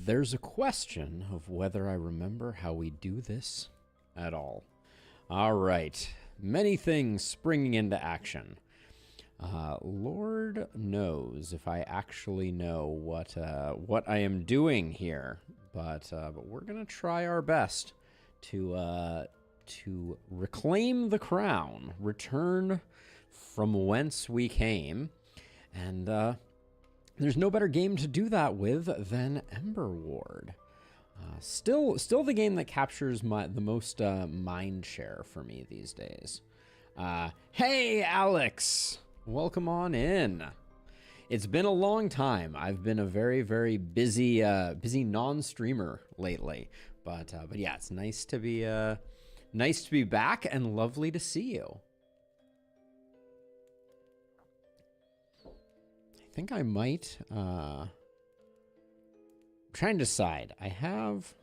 there's a question of whether I remember how we do this at all. All right. Many things springing into action. Lord knows if I actually know what I am doing here, but we're gonna try our best to reclaim the crown, return from whence we came, and there's no better game to do that with than Emberward. Still the game that captures the most mind share for me these days. Hey, Alex! Welcome on in. It's been a long time. I've been a very, very busy non-streamer lately, but yeah, it's nice to be back and lovely to see you. I think I might try and decide. I have,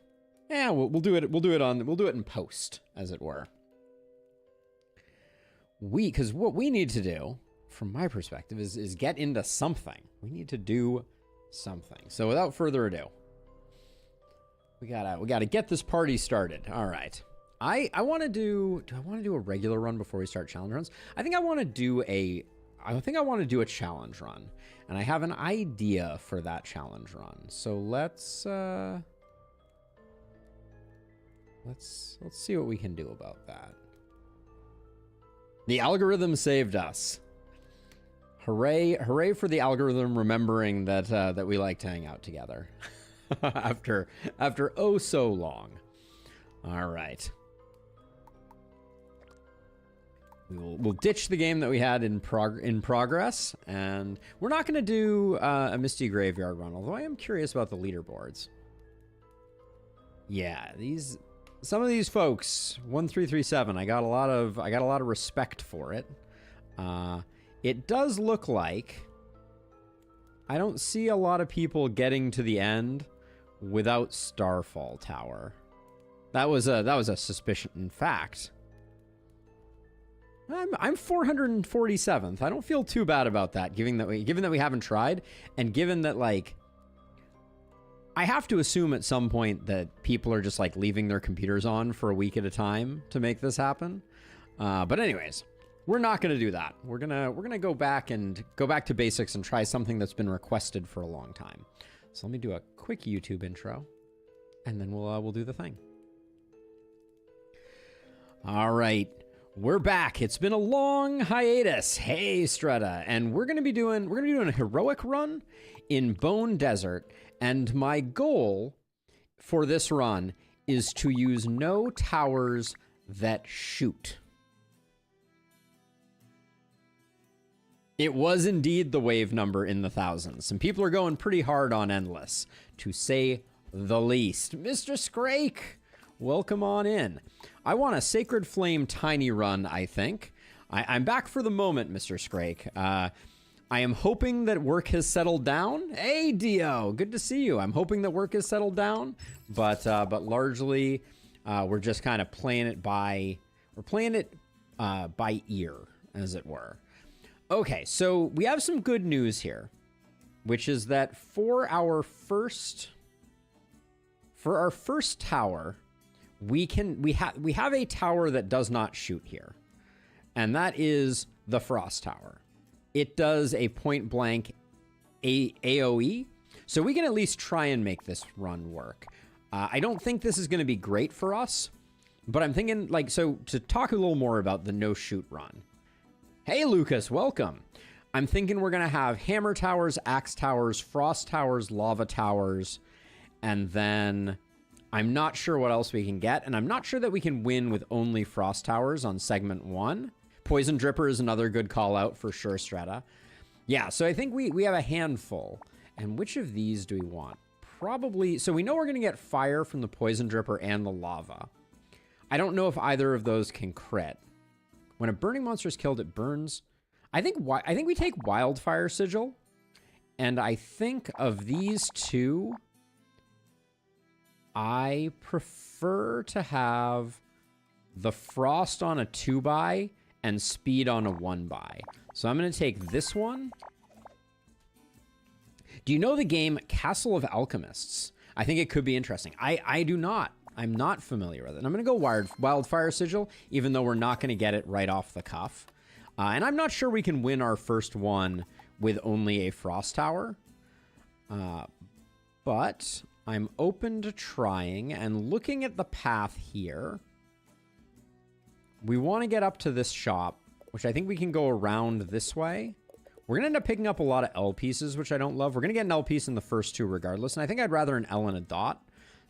yeah, we'll do it in post, as it were. Because what we need to do, from my perspective, is get into something. We need to do something. So without further ado, we gotta get this party started. All right. I want to do I want to do a regular run before we start challenge runs? I think I want to do a challenge run, and I have an idea for that challenge run. So let's see what we can do about that. The algorithm saved us. Hooray, hooray for the algorithm remembering that we like to hang out together after oh so long. All right. We'll ditch the game that we had in progress, and we're not going to do a Misty Graveyard run, although I am curious about the leaderboards. Yeah, some of these folks, 1337, I got a lot of respect for it. It does look like I don't see a lot of people getting to the end without Starfall Tower. That was a suspicion. In fact, I'm 447th. I don't feel too bad about that, given that we haven't tried, and given that, like, I have to assume at some point that people are just like leaving their computers on for a week at a time to make this happen. But anyways, we're not going to do that. We're gonna go back to basics and try something that's been requested for a long time. So let me do a quick YouTube intro, and then we'll do the thing. All right. We're back. It's been a long hiatus. Hey, Stretta. And we're gonna be doing a heroic run in Bone Desert. And my goal for this run is to use no towers that shoot. It was indeed the wave number in the thousands. Some people are going pretty hard on Endless, to say the least. Mr. Scrake, welcome on in. I want a Sacred Flame tiny run, I think. I'm back for the moment, Mr. Scrake. I am hoping that work has settled down. Hey, Dio, good to see you. I'm hoping that work has settled down, but largely we're just kind of playing it by ear, as it were. Okay, so we have some good news here, which is that for our first tower, we have a tower that does not shoot here, and that is the Frost Tower. It does a point blank AoE, so we can at least try and make this run work. I don't think this is going to be great for us, but I'm thinking, like, so to talk a little more about the no shoot run. Hey, Lucas, welcome. I'm thinking we're going to have hammer towers, axe towers, frost towers, lava towers, and then I'm not sure what else we can get, and I'm not sure that we can win with only frost towers on segment 1. Poison Dripper is another good call out for sure, Strata. Yeah, so I think we have a handful. And which of these do we want? Probably, so we know we're going to get fire from the Poison Dripper and the lava. I don't know if either of those can crit. When a burning monster is killed, it burns. I think we take Wildfire Sigil, and I think of these two, I prefer to have the Frost on a 2x and Speed on a 1x. So I'm going to take this one. Do you know the game Castle of Alchemists? I think it could be interesting. I do not. I'm not familiar with it. And I'm going to go Wildfire Sigil, even though we're not going to get it right off the cuff. And I'm not sure we can win our first one with only a Frost Tower. But I'm open to trying, and looking at the path here, we want to get up to this shop, which I think we can go around this way. We're going to end up picking up a lot of L pieces, which I don't love. We're going to get an L piece in the first two regardless, and I think I'd rather an L and a dot.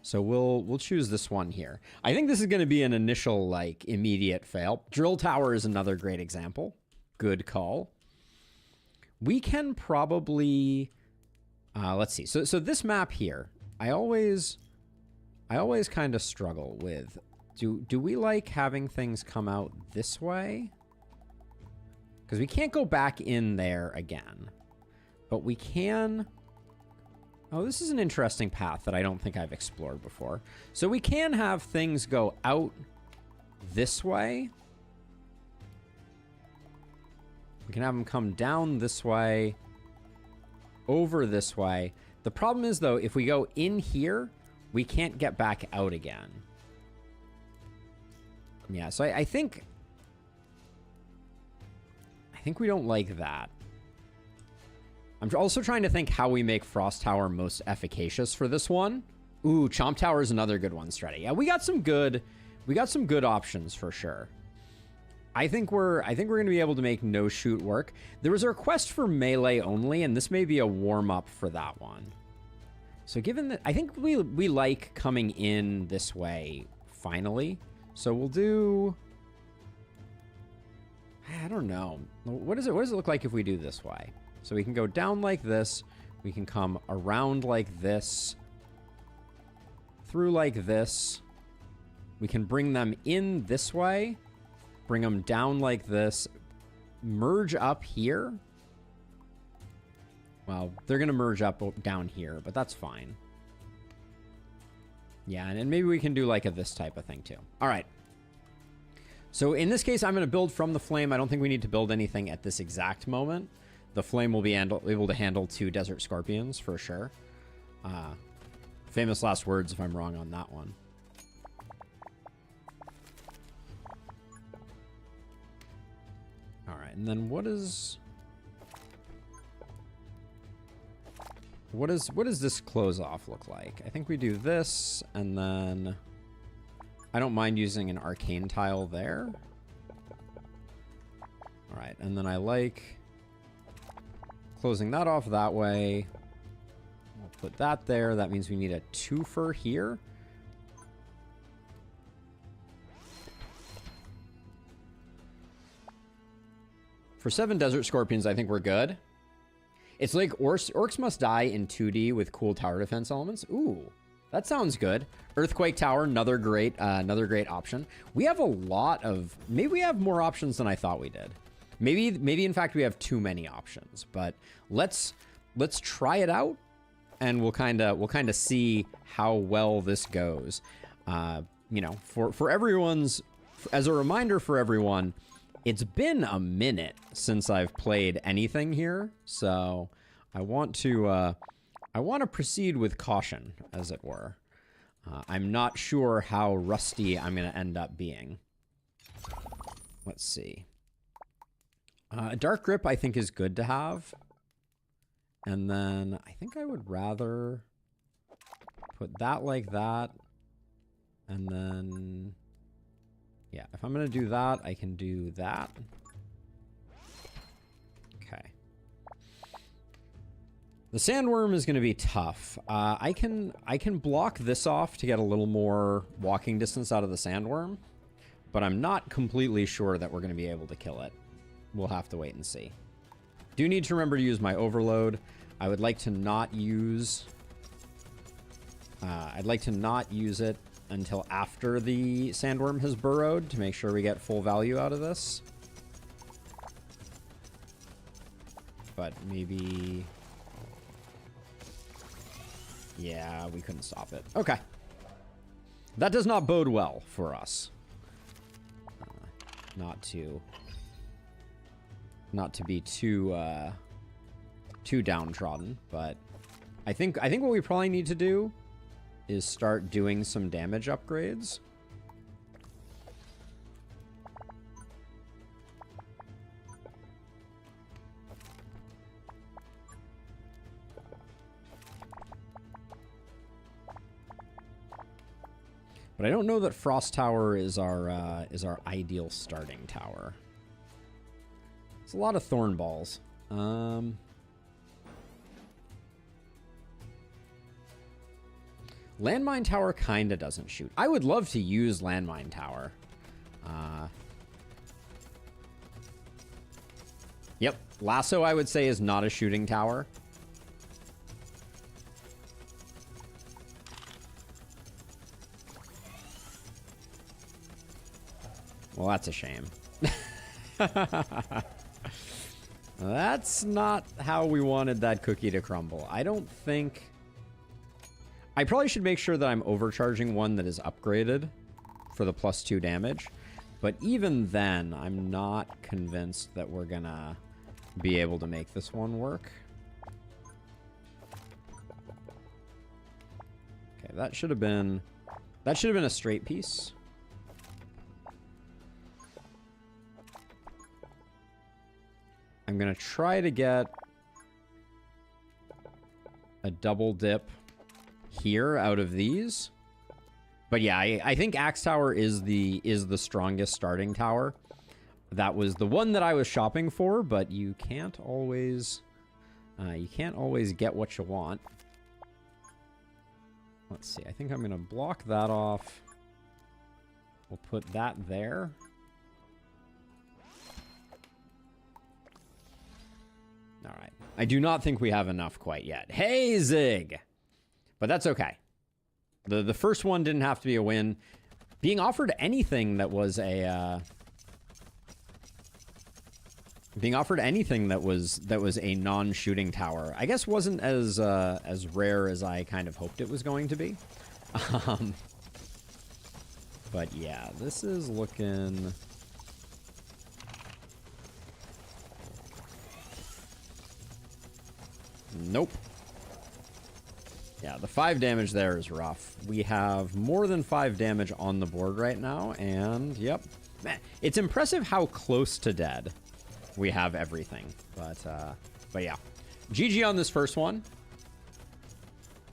So we'll choose this one here. I think this is going to be an initial, like, immediate fail. Drill Tower is another great example. Good call. We can probably... let's see. So this map here, I always kind of struggle with. Do we like having things come out this way? Because we can't go back in there again. But we can... Oh, this is an interesting path that I don't think I've explored before. So we can have things go out this way. We can have them come down this way, over this way. The problem is, though, if we go in here, we can't get back out again. Yeah, so I think we don't like that. I'm also trying to think how we make Frost Tower most efficacious for this one. Ooh, Chomp Tower is another good one, Stretty. Yeah, we got some good options for sure. I think we're going to be able to make no shoot work. There was a request for melee only, and this may be a warm up for that one. So given that, I think we like coming in this way finally. So we'll do, I don't know. What does it look like if we do this way? So we can go down like this. We can come around like this. Through like this. We can bring them in this way. Bring them down like this. Merge up here. Well, they're going to merge up down here, but that's fine. Yeah, and maybe we can do like this type of thing too. All right. So in this case, I'm going to build from the flame. I don't think we need to build anything at this exact moment. The flame will be able to handle 2 desert scorpions for sure. Famous last words if I'm wrong on that one. All right, and then what does this close off look like? I think we do this, and then I don't mind using an arcane tile there. All right, and then I like closing that off that way. We'll put that there. That means we need a twofer here. For 7 desert scorpions, I think we're good. It's like orcs must die in 2D with cool tower defense elements. Ooh, that sounds good. Earthquake Tower, another great option. We have a lot of, maybe we have more options than I thought we did. Maybe in fact we have too many options, but let's try it out, and we'll kind of see how well this goes. You know, for everyone's, as a reminder for everyone, it's been a minute since I've played anything here, so I want to proceed with caution, as it were. I'm not sure how rusty I'm going to end up being. Let's see. A Dark Grip, I think, is good to have. And then I think I would rather put that like that. And then, yeah, if I'm going to do that, I can do that. Okay. The Sandworm is going to be tough. I can block this off to get a little more walking distance out of the Sandworm, but I'm not completely sure that we're going to be able to kill it. We'll have to wait and see. Do need to remember to use my overload. I would like to not use... I'd like to not use it until after the Sandworm has burrowed to make sure we get full value out of this. But maybe... Yeah, we couldn't stop it. Okay. That does not bode well for us. Not to be too too downtrodden, but I think what we probably need to do is start doing some damage upgrades. But I don't know that Frost Tower is our ideal starting tower. It's a lot of thorn balls. Landmine Tower kinda doesn't shoot. I would love to use Landmine Tower. Yep, Lasso I would say is not a shooting tower. Well, that's a shame. That's not how we wanted that cookie to crumble. I don't think... I probably should make sure that I'm overcharging one that is upgraded for the +2 damage. But even then, I'm not convinced that we're gonna be able to make this one work. Okay, that should have been a straight piece. I'm going to try to get a double dip here out of these. But yeah, I think Axe Tower is the strongest starting tower. That was the one that I was shopping for, but you can't always get what you want. Let's see. I think I'm going to block that off. We'll put that there. All right. I do not think we have enough quite yet. Hey, Zig! But that's okay. The first one didn't have to be a win. Being offered anything that was a... being offered anything that was a non-shooting tower, I guess wasn't as rare as I kind of hoped it was going to be. But yeah, this is looking... Nope. Yeah, the 5 damage there is rough. We have more than 5 damage on the board right now, and yep. Man, it's impressive how close to dead we have everything. But yeah. GG on this first one.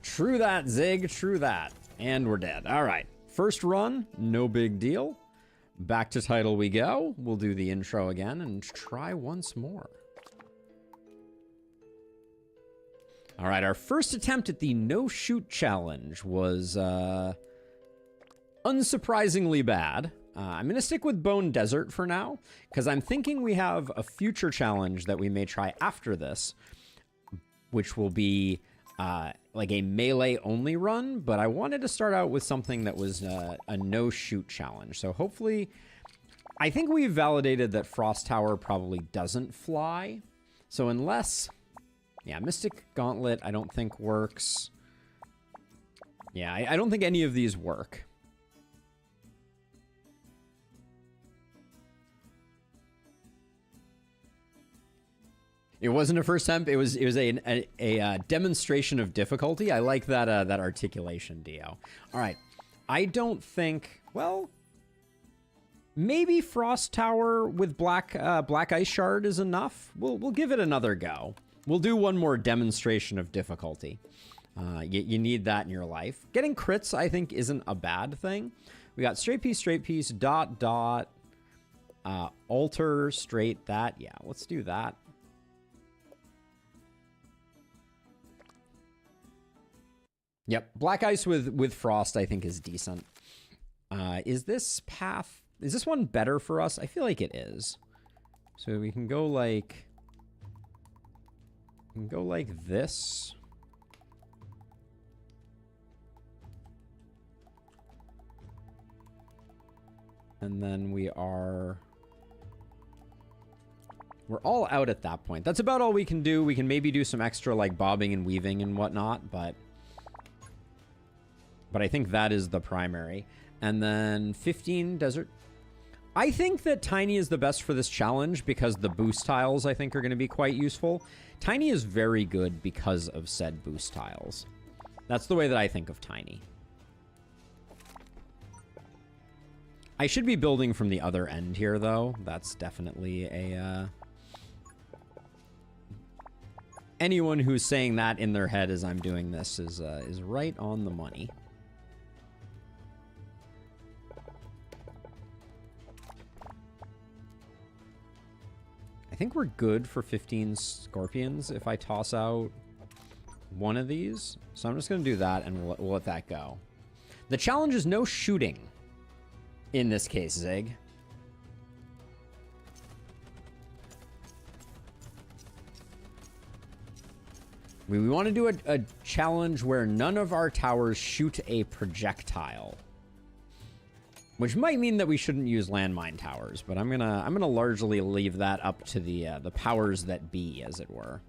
True that, Zig, true that. And we're dead. All right. First run, no big deal. Back to title we go. We'll do the intro again and try once more. All right, our first attempt at the no-shoot challenge was unsurprisingly bad. I'm going to stick with Bone Desert for now, because I'm thinking we have a future challenge that we may try after this, which will be like a melee-only run, but I wanted to start out with something that was a no-shoot challenge. So hopefully, I think we've validated that Frost Tower probably doesn't fly. So unless... Yeah, Mystic Gauntlet I don't think works. Yeah, I don't think any of these work. It wasn't a first attempt. It was a demonstration of difficulty. I like that that articulation, Dio. All right, I don't think. Well, maybe Frost Tower with Black Ice Shard is enough. We'll give it another go. We'll do one more demonstration of difficulty. You need that in your life. Getting crits, I think, isn't a bad thing. We got straight piece, dot, dot, alter, straight, that. Yeah, let's do that. Yep, Black Ice with Frost, I think, is decent. Is this path... Is this one better for us? I feel like it is. So we can go like... Go like this. And then we're all out at that point. That's about all we can do. We can maybe do some extra like bobbing and weaving and whatnot, but I think that is the primary. And then 15 desert. I think that Tiny is the best for this challenge because the boost tiles, I think, are going to be quite useful. Tiny is very good because of said boost tiles. That's the way that I think of Tiny. I should be building from the other end here, though. That's definitely a... Anyone who's saying that in their head as I'm doing this is right on the money. I think we're good for 15 scorpions if I toss out one of these. So I'm just going to do that, and we'll let that go. The challenge is no shooting in this case, Zig. We want to do a challenge where none of our towers shoot a projectile, which might mean that we shouldn't use landmine towers, but I'm gonna largely leave that up to the powers that be, as it were.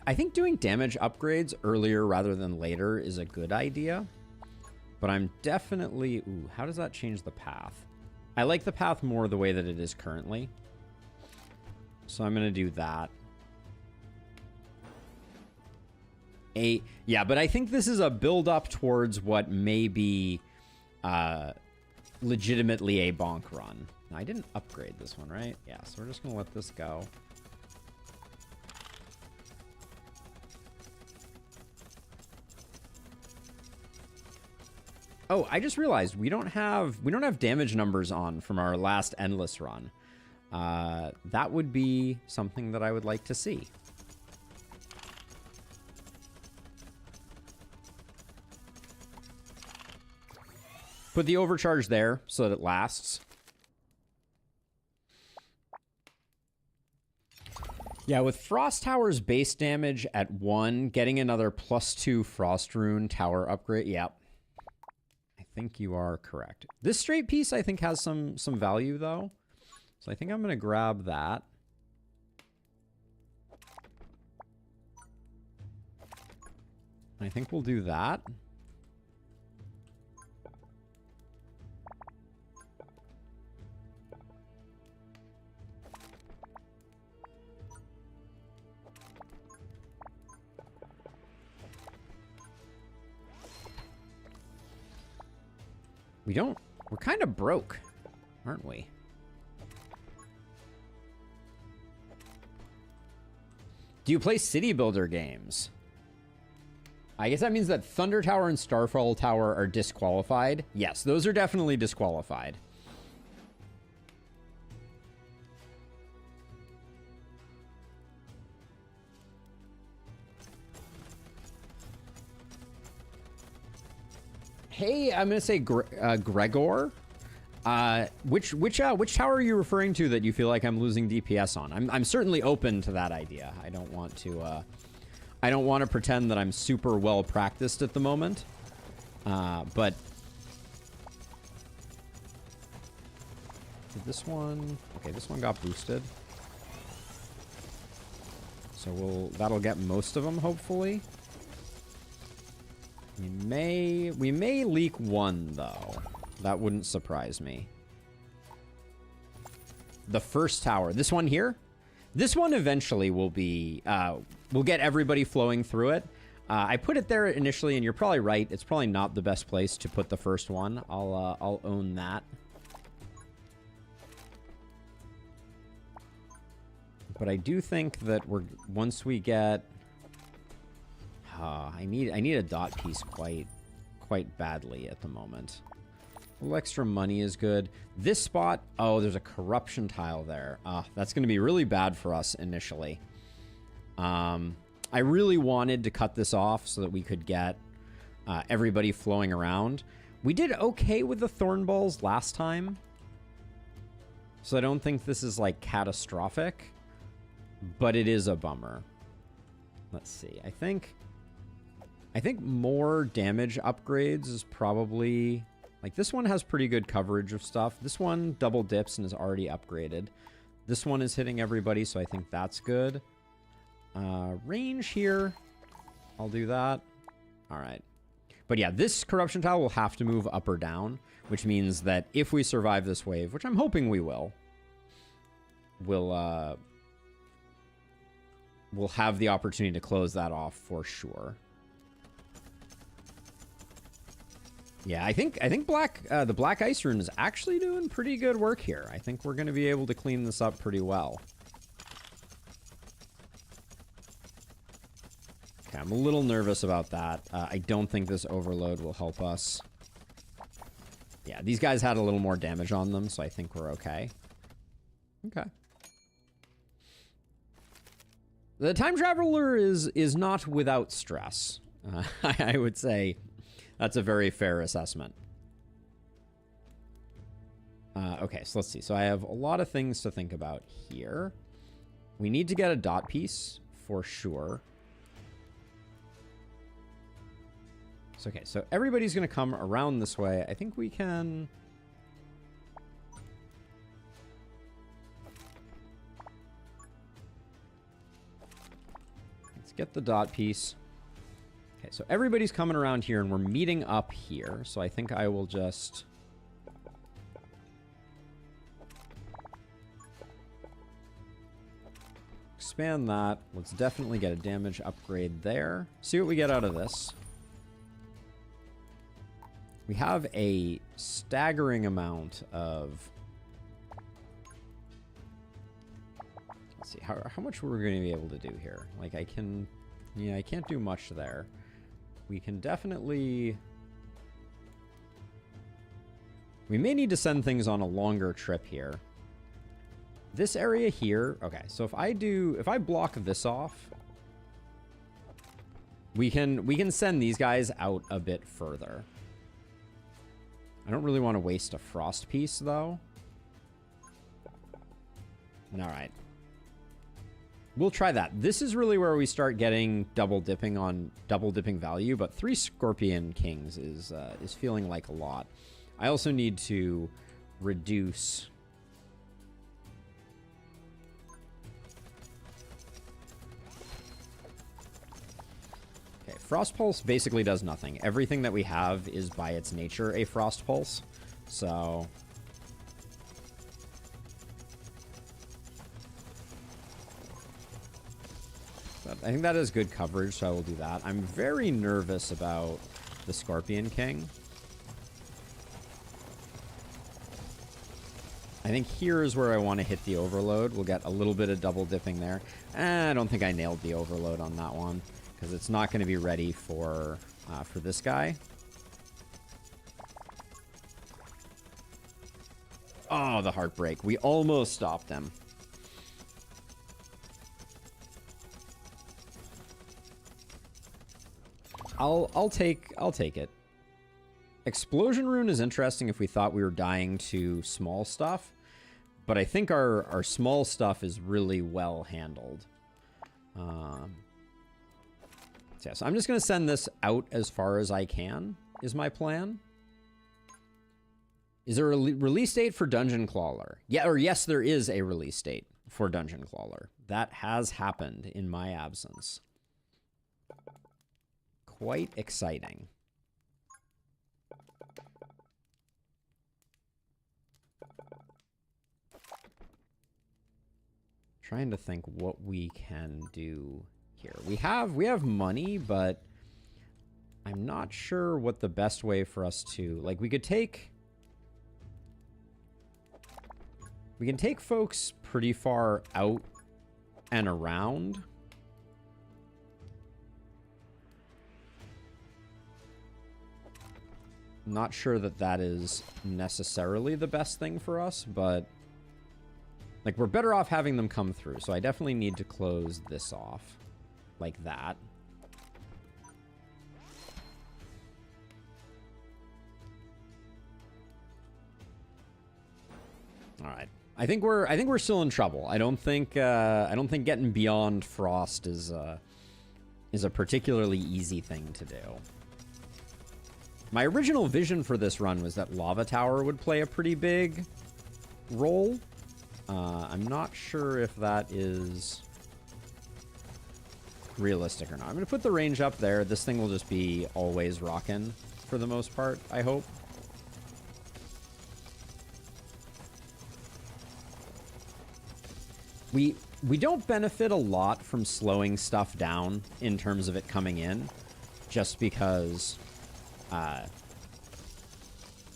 I think doing damage upgrades earlier rather than later is a good idea, but I'm definitely... Ooh, how does that change the path? I like the path more the way that it is currently, so I'm going to do that. Yeah, but I think this is a build-up towards what may be legitimately a bonk run. Now, I didn't upgrade this one, right? Yeah, so we're just going to let this go. Oh, I just realized we don't have damage numbers on from our last endless run. That would be something that I would like to see. Put the overcharge there so that it lasts. Yeah, with Frost Tower's base damage at 1, getting another +2 Frost Rune Tower upgrade. Yep. I think you are correct. This straight piece, I think, has some value, though. So I think I'm going to grab that. I think we'll do that. We're kind of broke, aren't we? Do you play city builder games? I guess that means that Thunder Tower and Starfall Tower are disqualified. Yes, those are definitely disqualified. Hey, I'm gonna say Gregor. Which tower are you referring to that you feel like I'm losing DPS on? I'm certainly open to that idea. I don't want to pretend that I'm super well practiced at the moment. But did this one? Okay, this one got boosted. So that'll get most of them, hopefully. We may leak one, though. That wouldn't surprise me. The first tower. This one here? This one eventually will be... we'll get everybody flowing through it. I put it there initially, and you're probably right. It's probably not the best place to put the first one. I'll own that. But I do think that once we get... I need a dot piece quite badly at the moment. A little extra money is good. This spot, oh, there's a corruption tile there. That's going to be really bad for us initially. I really wanted to cut this off so that we could get everybody flowing around. We did okay with the thorn balls last time, so I don't think this is like catastrophic, but it is a bummer. Let's see. I think more damage upgrades is probably Like, this one has pretty good coverage of stuff. This one double dips and is already upgraded. This one is hitting everybody, so I think that's good. Range here. I'll do that. All right. But yeah, this corruption tile will have to move up or down, which means that if we survive this wave, which I'm hoping we will, we'll have the opportunity to close that off for sure. Yeah, I think the black ice rune is actually doing pretty good work here. I think we're going to be able to clean this up pretty well. Okay, I'm a little nervous about that. I don't think this overload will help us. Yeah, these guys had a little more damage on them, so I think we're okay. Okay. The time traveler is not without stress. I would say that's a very fair assessment. Okay, so let's see. So I have a lot of things to think about here. We need to get a dot piece for sure. So, okay, so everybody's going to come around this way. I think we can... Let's get the dot piece. Okay, so everybody's coming around here, and we're meeting up here. So I think I will just... expand that. Let's definitely get a damage upgrade there. See what we get out of this. We have a staggering amount of... Let's see, how much we're going to be able to do here. Like, I can... Yeah, I can't do much there. We can definitely... We may need to send things on a longer trip here. This area here... Okay, so if I block this off... We can send these guys out a bit further. I don't really want to waste a frost piece, though. Alright. We'll try that. This is really where we start getting double dipping value, but 3 Scorpion Kings is feeling like a lot. I also need to reduce... Frost Pulse basically does nothing. Everything that we have is by its nature a Frost Pulse. So... I think that is good coverage, so I will do that. I'm very nervous about the Scorpion King. I think here is where I want to hit the overload. We'll get a little bit of double dipping there. I don't think I nailed the overload on that one, because it's not going to be ready for this guy. Oh, the heartbreak. We almost stopped him. I'll take it. Explosion Rune is interesting if we thought we were dying to small stuff, but I think our small stuff is really well handled. Yeah, so I'm just going to send this out as far as I can, is my plan. Is there a release date for Dungeon Crawler? Yeah, or yes, there is a release date for Dungeon Crawler. That has happened in my absence. Quite exciting. Trying to think what we can do here. We have money, but I'm not sure what the best way for us to... Like, we can take folks pretty far out and around. Not sure that that is necessarily the best thing for us, but... Like, we're better off having them come through, so I definitely need to close this off. Like that. All right. I think we're still in trouble. I don't think getting beyond Frost is a particularly easy thing to do. My original vision for this run was that Lava Tower would play a pretty big role. I'm not sure if that is realistic or not. I'm going to put the range up there. This thing will just be always rocking for the most part, I hope. We don't benefit a lot from slowing stuff down in terms of it coming in, just because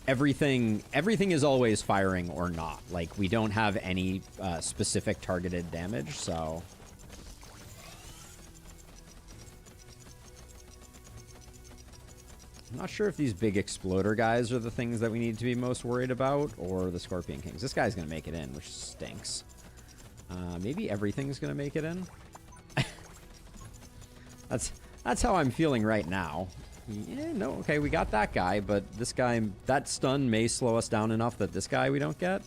everything is always firing or not. Like, we don't have any specific targeted damage, so... I'm not sure if these big exploder guys are the things that we need to be most worried about, or the Scorpion Kings. This guy's going to make it in, which stinks. Maybe everything's going to make it in. That's how I'm feeling right now. Yeah, no, okay, we got that guy, but this guy, that stun may slow us down enough that this guy we don't get.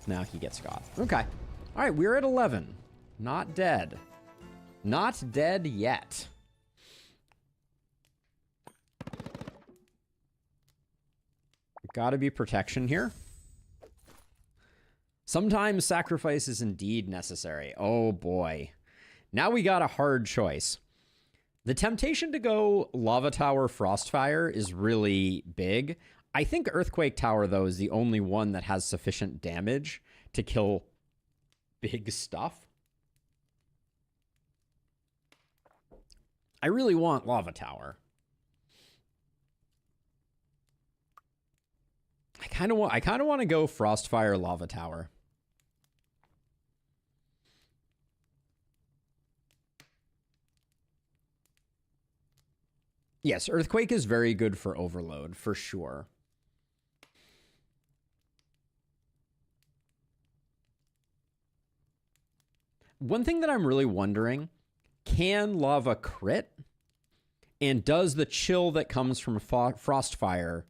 Now he gets got. Okay. All right, we're at 11. Not dead. Not dead yet. Gotta be protection here. Sometimes sacrifice is indeed necessary. Oh boy. Now we got a hard choice. The temptation to go Lava Tower, Frostfire is really big. I think Earthquake Tower, though, is the only one that has sufficient damage to kill big stuff. I really want Lava Tower. I kind of want to go Frostfire, Lava Tower. Yes, Earthquake is very good for Overload, for sure. One thing that I'm really wondering, can Lava crit? And does the chill that comes from Frostfire...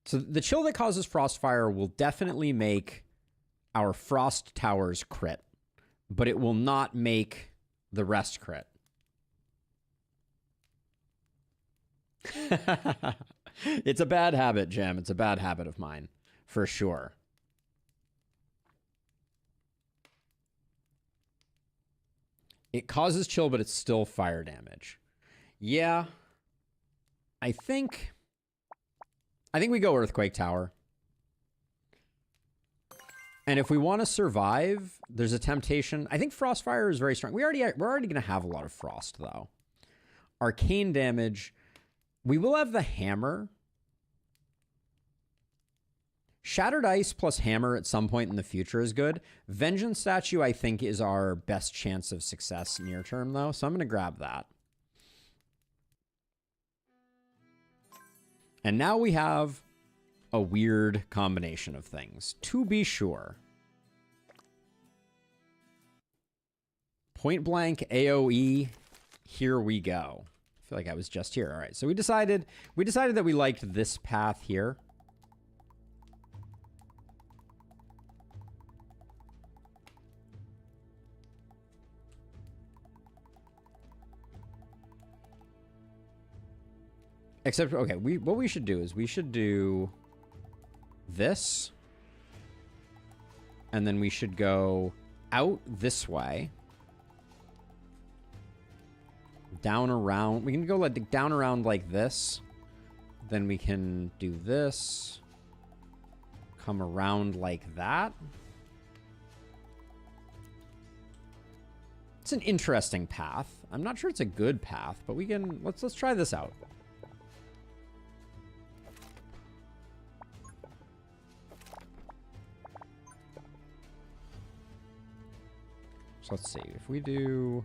So the chill that causes Frostfire will definitely make our Frost Towers crit, but it will not make the rest crit. It's a bad habit, Jam. It's a bad habit of mine, for sure. It causes chill, but it's still fire damage. Yeah. I think we go Earthquake Tower. And if we want to survive, there's a temptation. I think Frostfire is very strong. We're already going to have a lot of frost, though. Arcane damage. We will have the hammer. Shattered Ice plus hammer at some point in the future is good. Vengeance Statue, I think, is our best chance of success near term, though. So I'm going to grab that. And now we have a weird combination of things, to be sure. Point blank AoE, here we go. I feel like I was just here. All right, so we decided that we liked this path here. Except, okay, what we should do is we should do this. And then we should go out this way. Down around. We can go like down around like this. Then we can do this. Come around like that. It's an interesting path. I'm not sure it's a good path, but we can let's try this out. So let's see, if we do...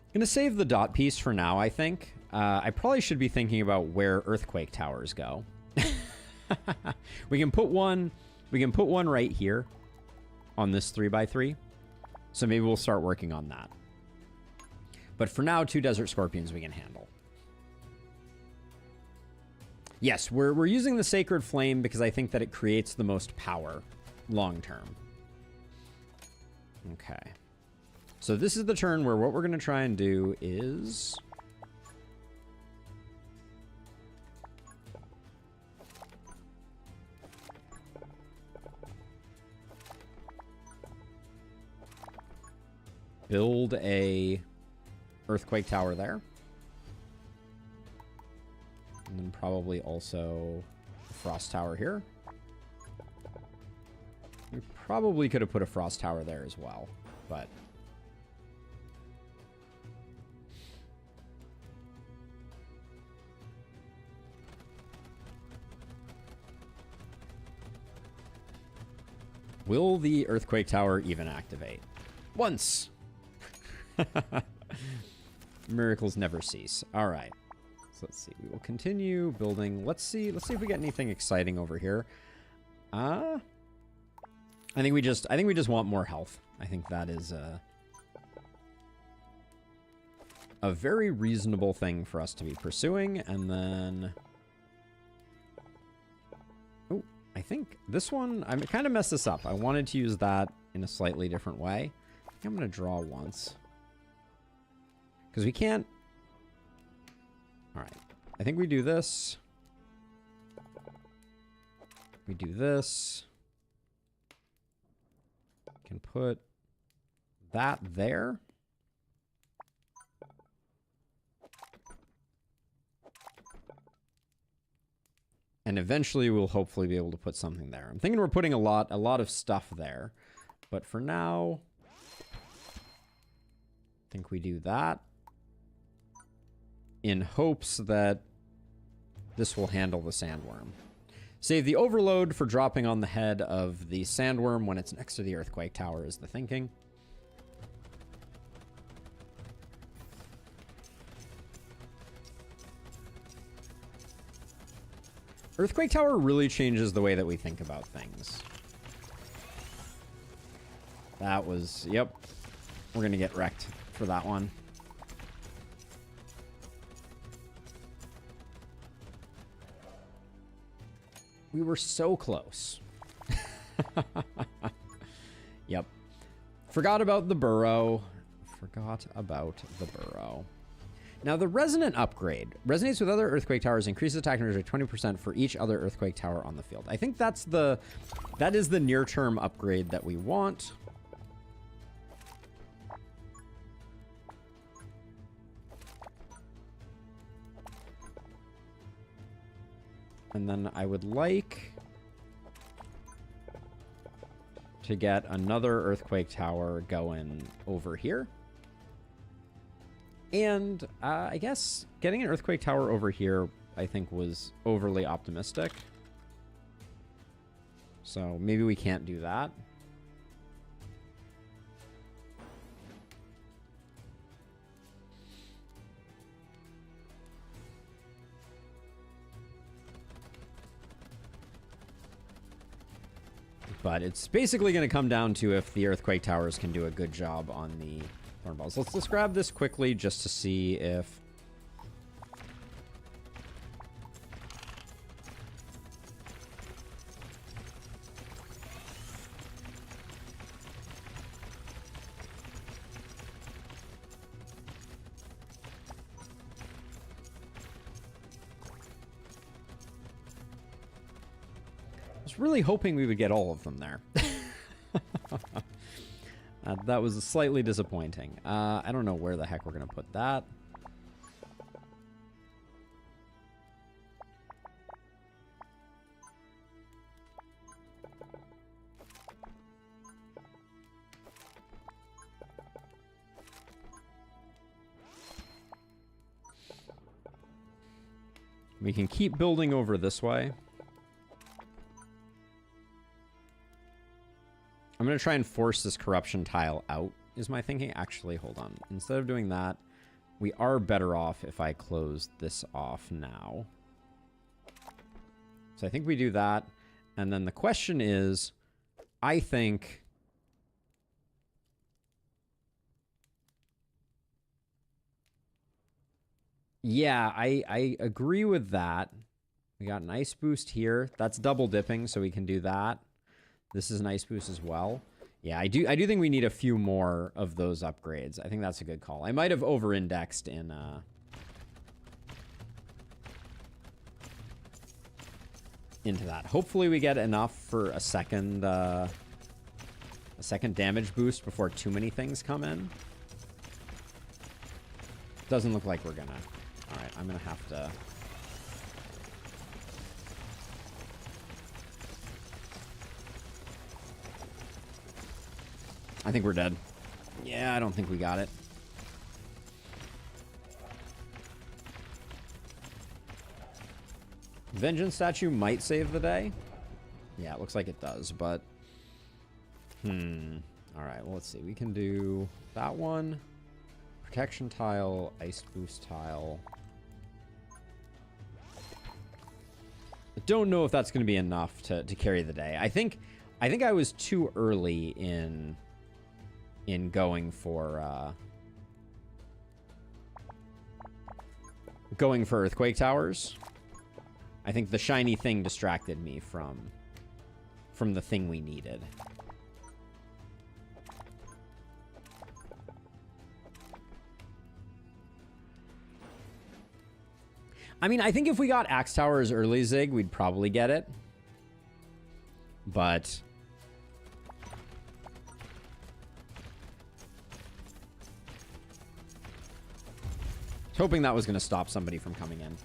I'm going to save the dot piece for now, I think. I probably should be thinking about where Earthquake Towers go. We can put one right here on this 3x3. So maybe we'll start working on that. But for now, 2 Desert Scorpions we can handle. Yes, we're using the Sacred Flame because I think that it creates the most power long term. Okay. So this is the turn where what we're going to try and do is... build a Earthquake Tower there. And then probably also a Frost Tower here. We probably could have put a Frost Tower there as well, but... will the Earthquake Tower even activate? Once! Miracles never cease. All right. So let's see. We will continue building. Let's see if we get anything exciting over here. I think we just want more health. I think that is a very reasonable thing for us to be pursuing. And then, oh, I think this one, I kind of messed this up. I wanted to use that in a slightly different way. I think I'm going to draw once. Because we can't... Alright. I think we do this. We do this. Can put that there. And eventually we'll hopefully be able to put something there. I'm thinking we're putting a lot of stuff there. But for now, I think we do that. In hopes that this will handle the sandworm. Save the overload for dropping on the head of the sandworm when it's next to the Earthquake Tower is the thinking. Earthquake Tower really changes the way that we think about things. That was, yep. We're going to get wrecked for that one. We were so close. Yep. Forgot about the burrow. Forgot about the burrow. Now, the Resonant upgrade resonates with other Earthquake Towers, increases attack damage by 20% for each other Earthquake Tower on the field. I think that is the near-term upgrade that we want. And then I would like to get another Earthquake Tower going over here. And I guess getting an Earthquake Tower over here, I think, was overly optimistic. So maybe we can't do that. But it's basically going to come down to if the Earthquake Towers can do a good job on the Thorn Balls. Let's grab this quickly just to see if... really hoping we would get all of them there. That was slightly disappointing. I don't know where the heck we're going to put that. We can keep building over this way. I'm going to try and force this corruption tile out, is my thinking. Actually, hold on. Instead of doing that, we are better off if I close this off now. So I think we do that. And then the question is, I think... Yeah, I agree with that. We got an ice boost here. That's double dipping, so we can do that. This is an ice boost as well. Yeah, I do think we need a few more of those upgrades. I think that's a good call. I might have over-indexed in into that. Hopefully we get enough for a second damage boost before too many things come in. Doesn't look like we're gonna. All right, I'm gonna have to. I think we're dead. Yeah, I don't think we got it. Vengeance statue might save the day. Yeah, it looks like it does, but... All right, well, let's see. We can do that one. Protection tile, ice boost tile. I don't know if that's going to be enough to carry the day. I think I was too early in going for earthquake towers. I think the shiny thing distracted me from the thing we needed. I mean, I think if we got axe towers early, Zig, we'd probably get it. But I was hoping that was going to stop somebody from coming in.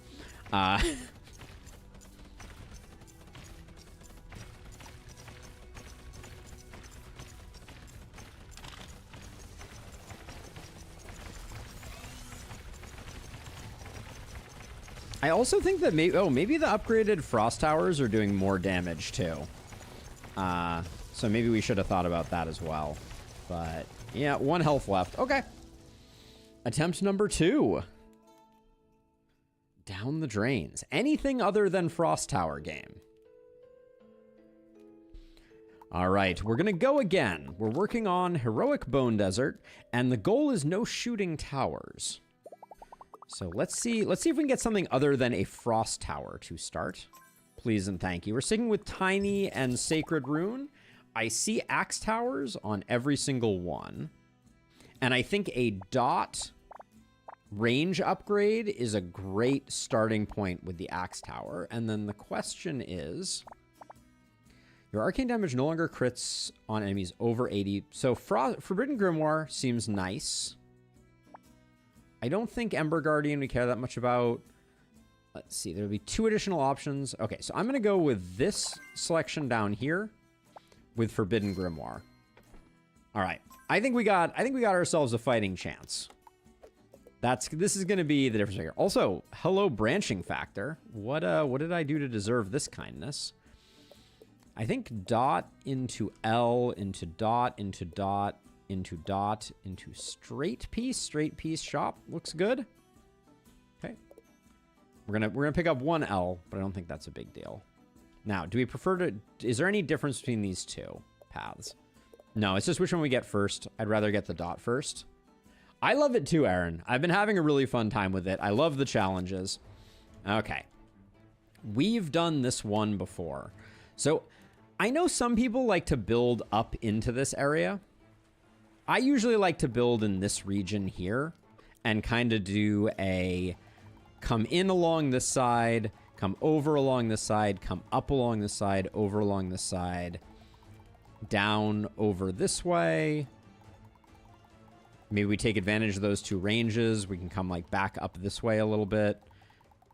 I also think that maybe the upgraded frost towers are doing more damage too. So maybe we should have thought about that as well. But yeah, 1 health left. Okay. Attempt number 2. Down the drains. Anything other than frost tower game. All right, we're gonna go again. We're working on Heroic Bone Desert, and the goal is no shooting towers. So let's see if we can get something other than a frost tower to start. Please and thank you. We're sticking with Tiny and Sacred Rune. I see axe towers on every single one. And I think a dot range upgrade is a great starting point with the axe tower. And then the question is, your arcane damage no longer crits on enemies over 80. So Forbidden Grimoire seems nice. I don't think Ember Guardian we care that much about. Let's see. There'll be 2 additional options. Okay, so I'm going to go with this selection down here with Forbidden Grimoire. All right. I think we got ourselves a fighting chance. This is going to be the difference maker. Also, hello branching factor. What did I do to deserve this kindness? I think dot into L into dot into dot into dot into straight piece shop looks good. Okay, we're gonna pick up 1 L, but I don't think that's a big deal. Now, do we prefer to? Is there any difference between these 2 paths? No, it's just which one we get first. I'd rather get the dot first. I love it too, Aaron. I've been having a really fun time with it. I love the challenges. Okay, we've done this one before, so I know some people like to build up into this area. I usually like to build in this region here and kind of do a come in along this side, come over along this side, come up along this side, over along this side, down over this way. Maybe we take advantage of those 2 ranges. We can come like back up this way a little bit,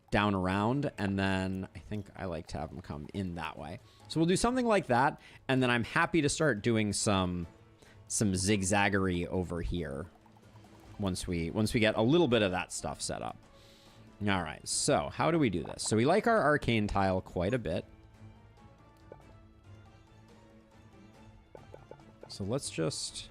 down around, and then I think I like to have them come in that way. So we'll do something like that, and then I'm happy to start doing some zigzaggery over here once we get a little bit of that stuff set up. All right, so how do we do this? So we like our arcane tile quite a bit. So let's just...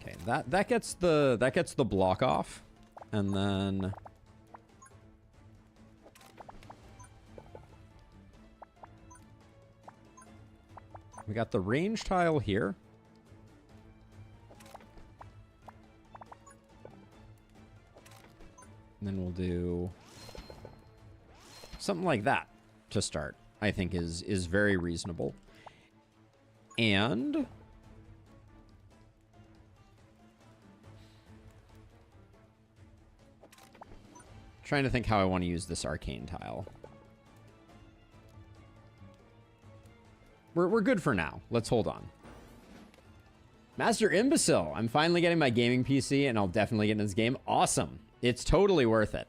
Okay, that gets the block off, and then we got the range tile here. And then we'll do something like that to start. I think is very reasonable. And trying to think how I want to use this arcane tile. We're good for now. Let's hold on. Master Imbecile. I'm finally getting my gaming PC, and I'll definitely get in this game. Awesome. It's totally worth it.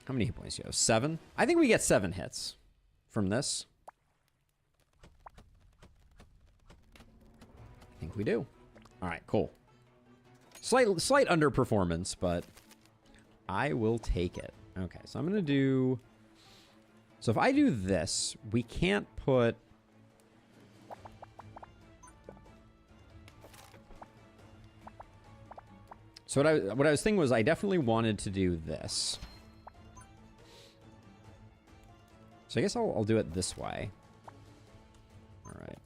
How many hit points do you have? 7? I think we get 7 hits from this. I think we do. All right, cool. Slight underperformance, but I will take it. Okay, so I'm going to do... So if I do this, we can't put... So what I was thinking was I definitely wanted to do this. So I guess I'll do it this way. All right.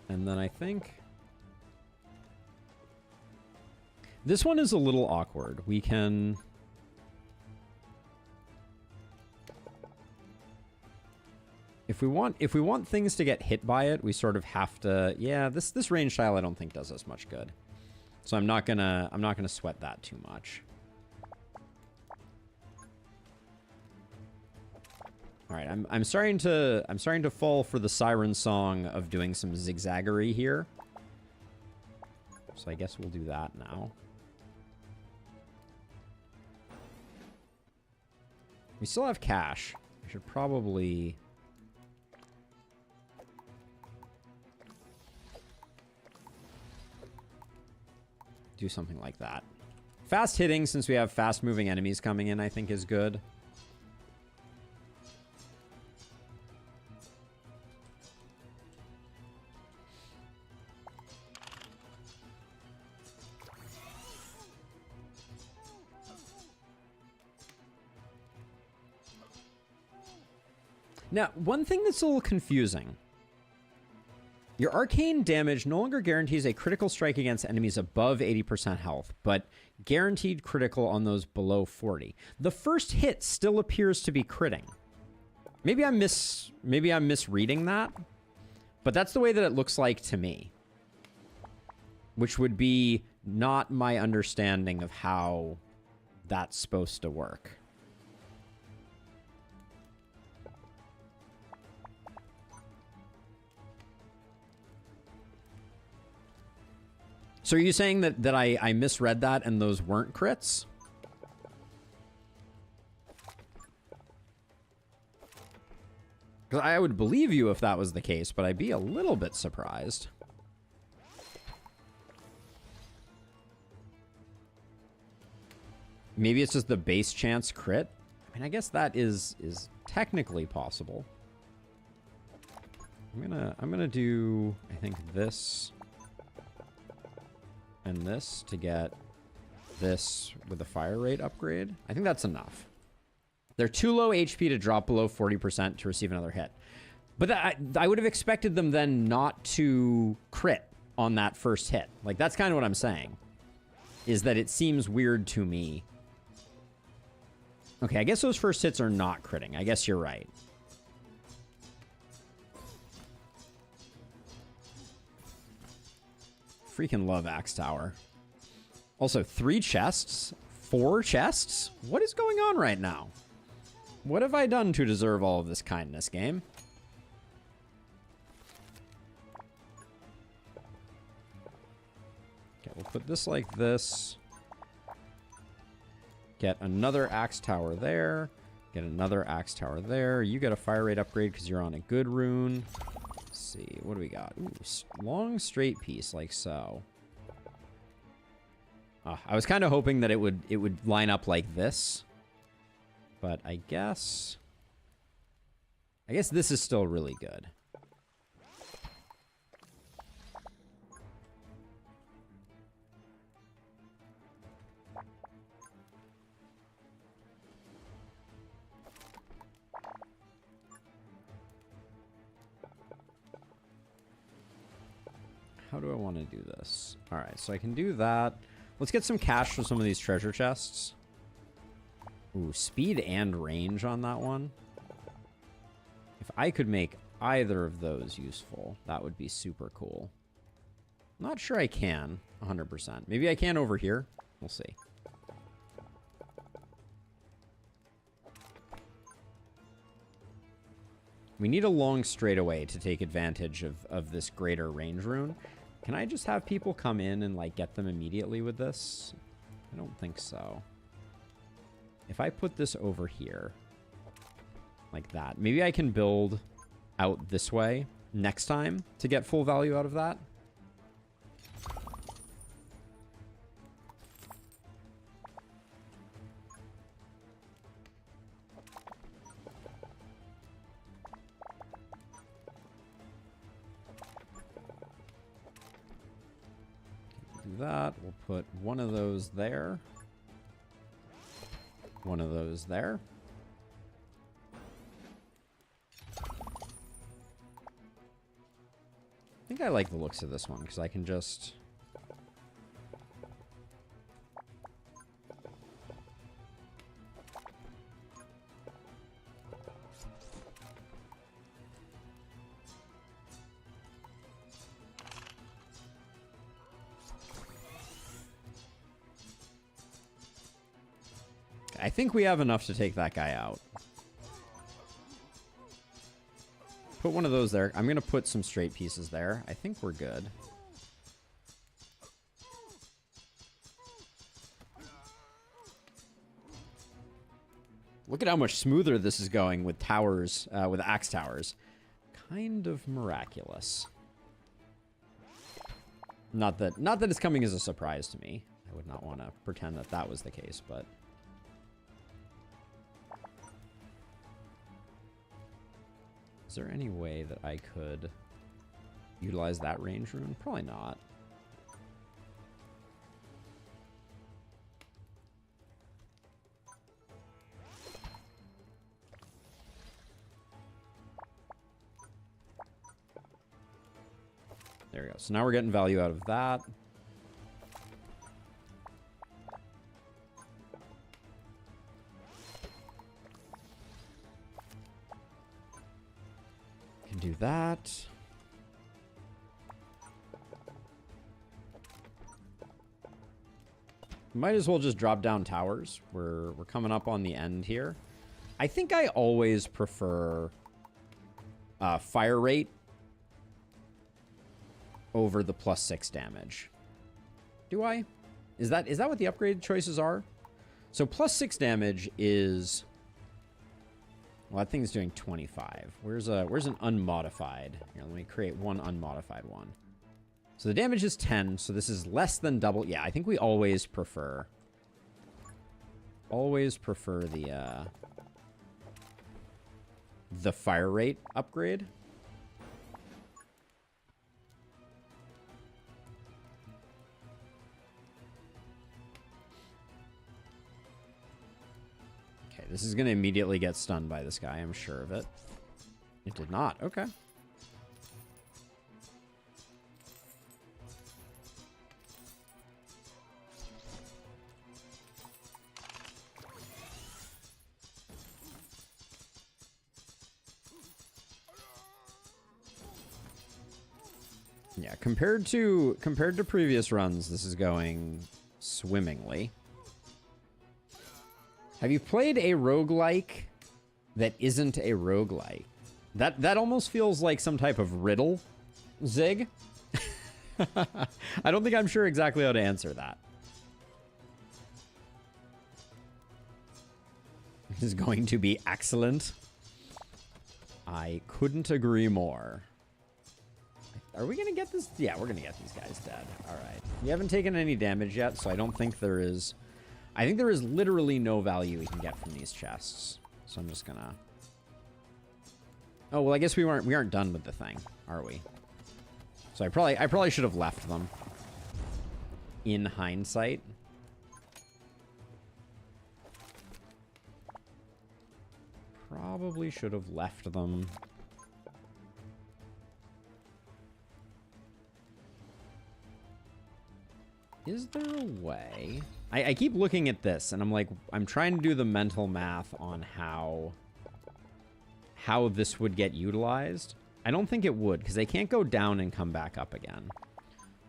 And then I think this one is a little awkward. We can... If we want things to get hit by it, we sort of have to... Yeah, this range tile I don't think does us much good. So I'm not gonna sweat that too much. All right, I'm starting to fall for the siren song of doing some zigzaggery here. So I guess we'll do that now. We still have cash. I should probably... do something like that. Fast hitting, since we have fast moving enemies coming in, I think is good. Now, one thing that's a little confusing. Your arcane damage no longer guarantees a critical strike against enemies above 80% health, but guaranteed critical on those below 40. The first hit still appears to be critting. Maybe I'm misreading that, but that's the way that it looks like to me. Which would be not my understanding of how that's supposed to work. So are you saying that I misread that and those weren't crits? Because I would believe you if that was the case, but I'd be a little bit surprised. Maybe it's just the base chance crit? I mean, I guess that is technically possible. I'm gonna do, I think, this... and this to get this with a fire rate upgrade. I think that's enough. They're too low HP to drop below 40% to receive another hit. But I would have expected them then not to crit on that first hit. Like, that's kind of what I'm saying. Is that it seems weird to me. Okay, I guess those first hits are not critting. I guess you're right. Freaking love Axe Tower. Also, 3 chests? 4 chests? What is going on right now? What have I done to deserve all of this kindness, game? Okay, we'll put this like this. Get another Axe Tower there. Get another Axe Tower there. You get a fire rate upgrade because you're on a good rune. See, what do we got? Ooh, long straight piece, like so. I was kind of hoping that it would line up like this, but I guess this is still really good. how do I want to do this? All right, so I can do that. Let's get some cash for some of these treasure chests. Ooh, speed and range on that one. If I could make either of those useful, that would be super cool. Not sure I can 100%. Maybe I can over here. We'll see. We need a long straightaway to take advantage of this greater range rune. Can I just have people come in and like get them immediately with this? I don't think so. If I put this over here, like that, maybe I can build out this way next time to get full value out of that. That. We'll put one of those there. One of those there. I think I like the looks of this one because I can just... I think we have enough to take that guy out. Put one of those there. I'm going to put some straight pieces there. I think we're good. Look at how much smoother this is going with towers, with axe towers. Kind of miraculous. Not that it's coming as a surprise to me. I would not want to pretend that that was the case, but... Is there any way that I could utilize that range rune? Probably not. There we go. So now we're getting value out of that. Do that. Might as well just drop down towers. We're coming up on the end here. I think I always prefer fire rate over the +6 damage. Do I? Is that what the upgrade choices are? So +6 damage is... Well, that thing's doing 25. Where's an unmodified? Here, let me create one unmodified one. So the damage is 10, so this is less than double. Yeah, I think we always prefer the fire rate upgrade. This is going to immediately get stunned by this guy, I'm sure of it. It did not. Okay. Yeah, compared to previous runs, this is going swimmingly. Have you played a roguelike that isn't a roguelike? That almost feels like some type of riddle, Zig. I don't think I'm sure exactly how to answer that. This is going to be excellent. I couldn't agree more. Are we going to get this? Yeah, we're going to get these guys dead. All right. We haven't taken any damage yet, so I don't think there is... I think there is literally no value we can get from these chests. So I'm just gonna... Oh, well, I guess we aren't done with the thing, are we? So I probably should have left them. In hindsight. Probably should have left them. Is there a way? I keep looking at this, and I'm like, I'm trying to do the mental math on how this would get utilized. I don't think it would, because they can't go down and come back up again.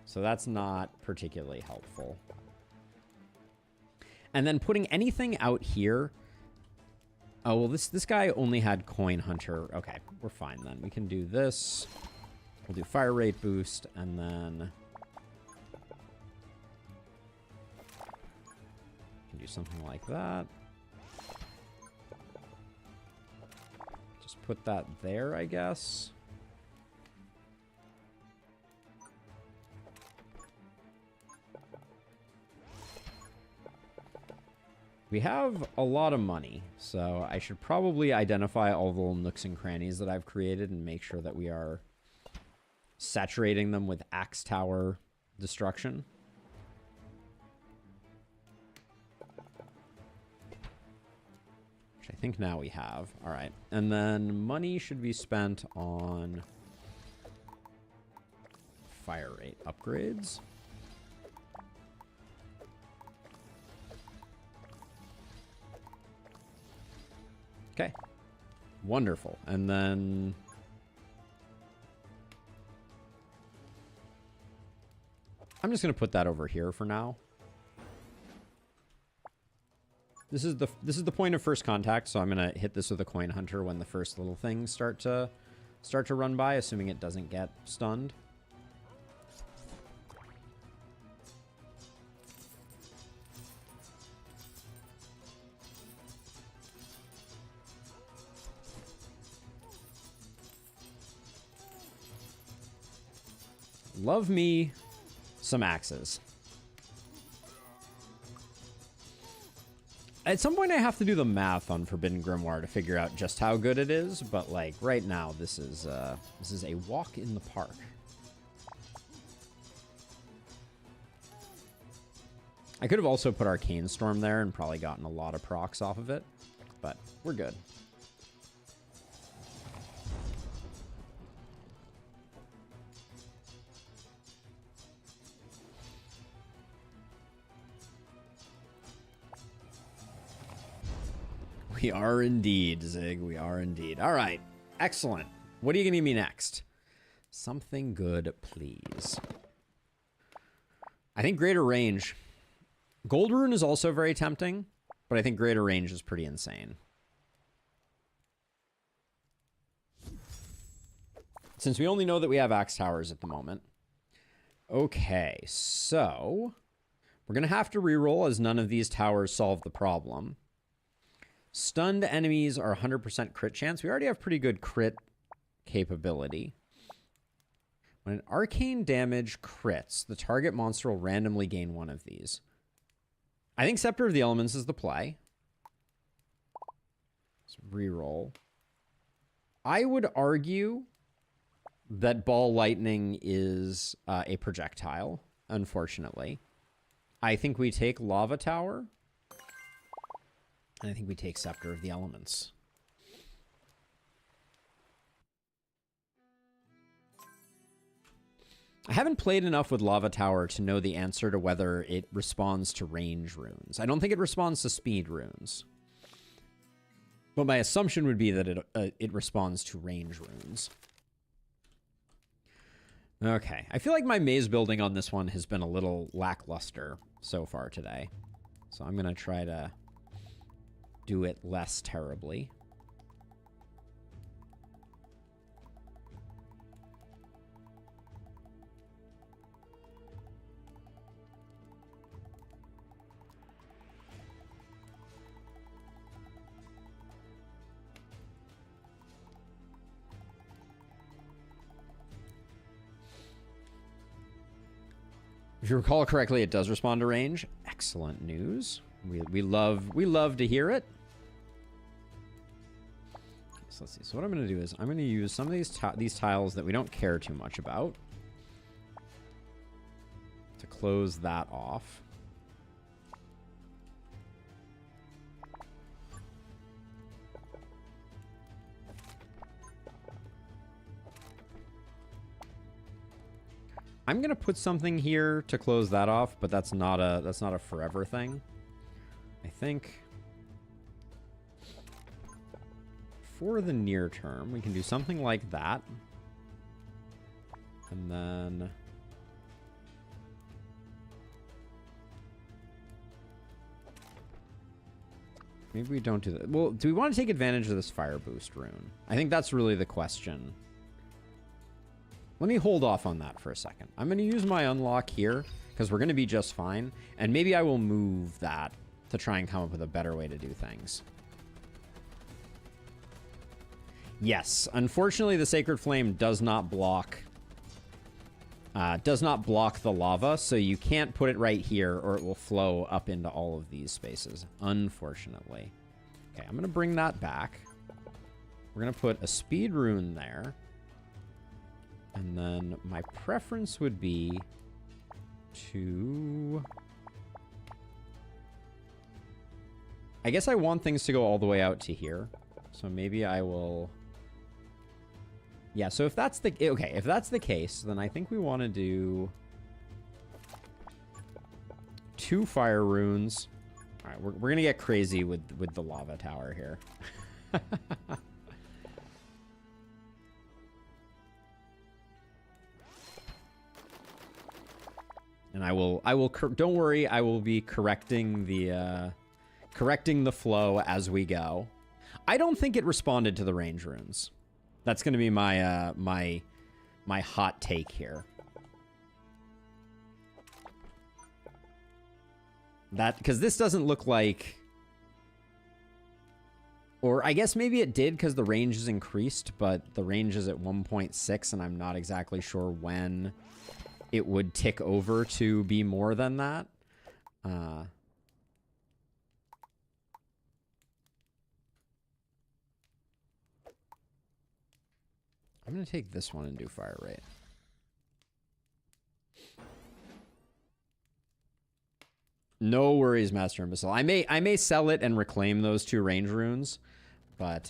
So that's not particularly helpful. And then putting anything out here... Oh, well, this guy only had Coin Hunter. Okay, we're fine then. We can do this. We'll do Fire Rate Boost, and then... we can do something like that. Just put that there, I guess. We have a lot of money, so I should probably identify all the little nooks and crannies that I've created and make sure that we are saturating them with Axe Tower destruction. Which I think now we have. All right. And then money should be spent on fire rate upgrades. Okay. Wonderful. And then... I'm just going to put that over here for now. This is the point of first contact, so I'm going to hit this with a Coin Hunter when the first little things start to run by, assuming it doesn't get stunned. Love me some axes. At some point I have to do the math on Forbidden Grimoire to figure out just how good it is, but like right now this is a walk in the park. I could have also put Arcane Storm there and probably gotten a lot of procs off of it, but we're good. We are indeed, Zig. We are indeed. All right. Excellent. What are you going to give me next? Something good, please. I think greater range. Gold Rune is also very tempting, but I think greater range is pretty insane. Since we only know that we have Axe Towers at the moment. Okay, so we're going to have to reroll as none of these towers solve the problem. Stunned enemies are 100% crit chance. We already have pretty good crit capability. When an arcane damage crits, the target monster will randomly gain one of these. I think Scepter of the Elements is the play. Let's reroll. I would argue that Ball Lightning is a projectile, unfortunately. I think we take Lava Tower. And I think we take Scepter of the Elements. I haven't played enough with Lava Tower to know the answer to whether it responds to range runes. I don't think it responds to speed runes. But my assumption would be that it responds to range runes. Okay. I feel like my maze building on this one has been a little lackluster so far today. So I'm going to try to do it less terribly. If you recall correctly, it does respond to range. Excellent news. We love to hear it. So let's see. So what I'm going to do is I'm going to use some of these tiles that we don't care too much about to close that off. I'm gonna put something here to close that off, but that's not a forever thing. I think for the near term, we can do something like that. And then maybe we don't do that. Well, do we want to take advantage of this fire boost rune? I think that's really the question. Let me hold off on that for a second. I'm going to use my unlock here because we're going to be just fine. And maybe I will move that to try and come up with a better way to do things. Yes, unfortunately, the Sacred Flame does not block the lava, so you can't put it right here or it will flow up into all of these spaces, unfortunately. Okay, I'm going to bring that back. We're going to put a speed rune there. And then my preference would be to... I guess I want things to go all the way out to here. So maybe I will... Yeah, so if that's the... Okay, if that's the case, then I think we want to do 2 fire runes. All right, we're going to get crazy with the lava tower here. And I will, don't worry, I will be correcting the flow as we go. I don't think it responded to the range runes. That's going to be my, my hot take here. Because this doesn't look like, or I guess maybe it did because the range is increased, but the range is at 1.6 and I'm not exactly sure when it would tick over to be more than that. I'm going to take this one and do fire rate. No worries, Master Imbecile. I may sell it and reclaim those 2 range runes, but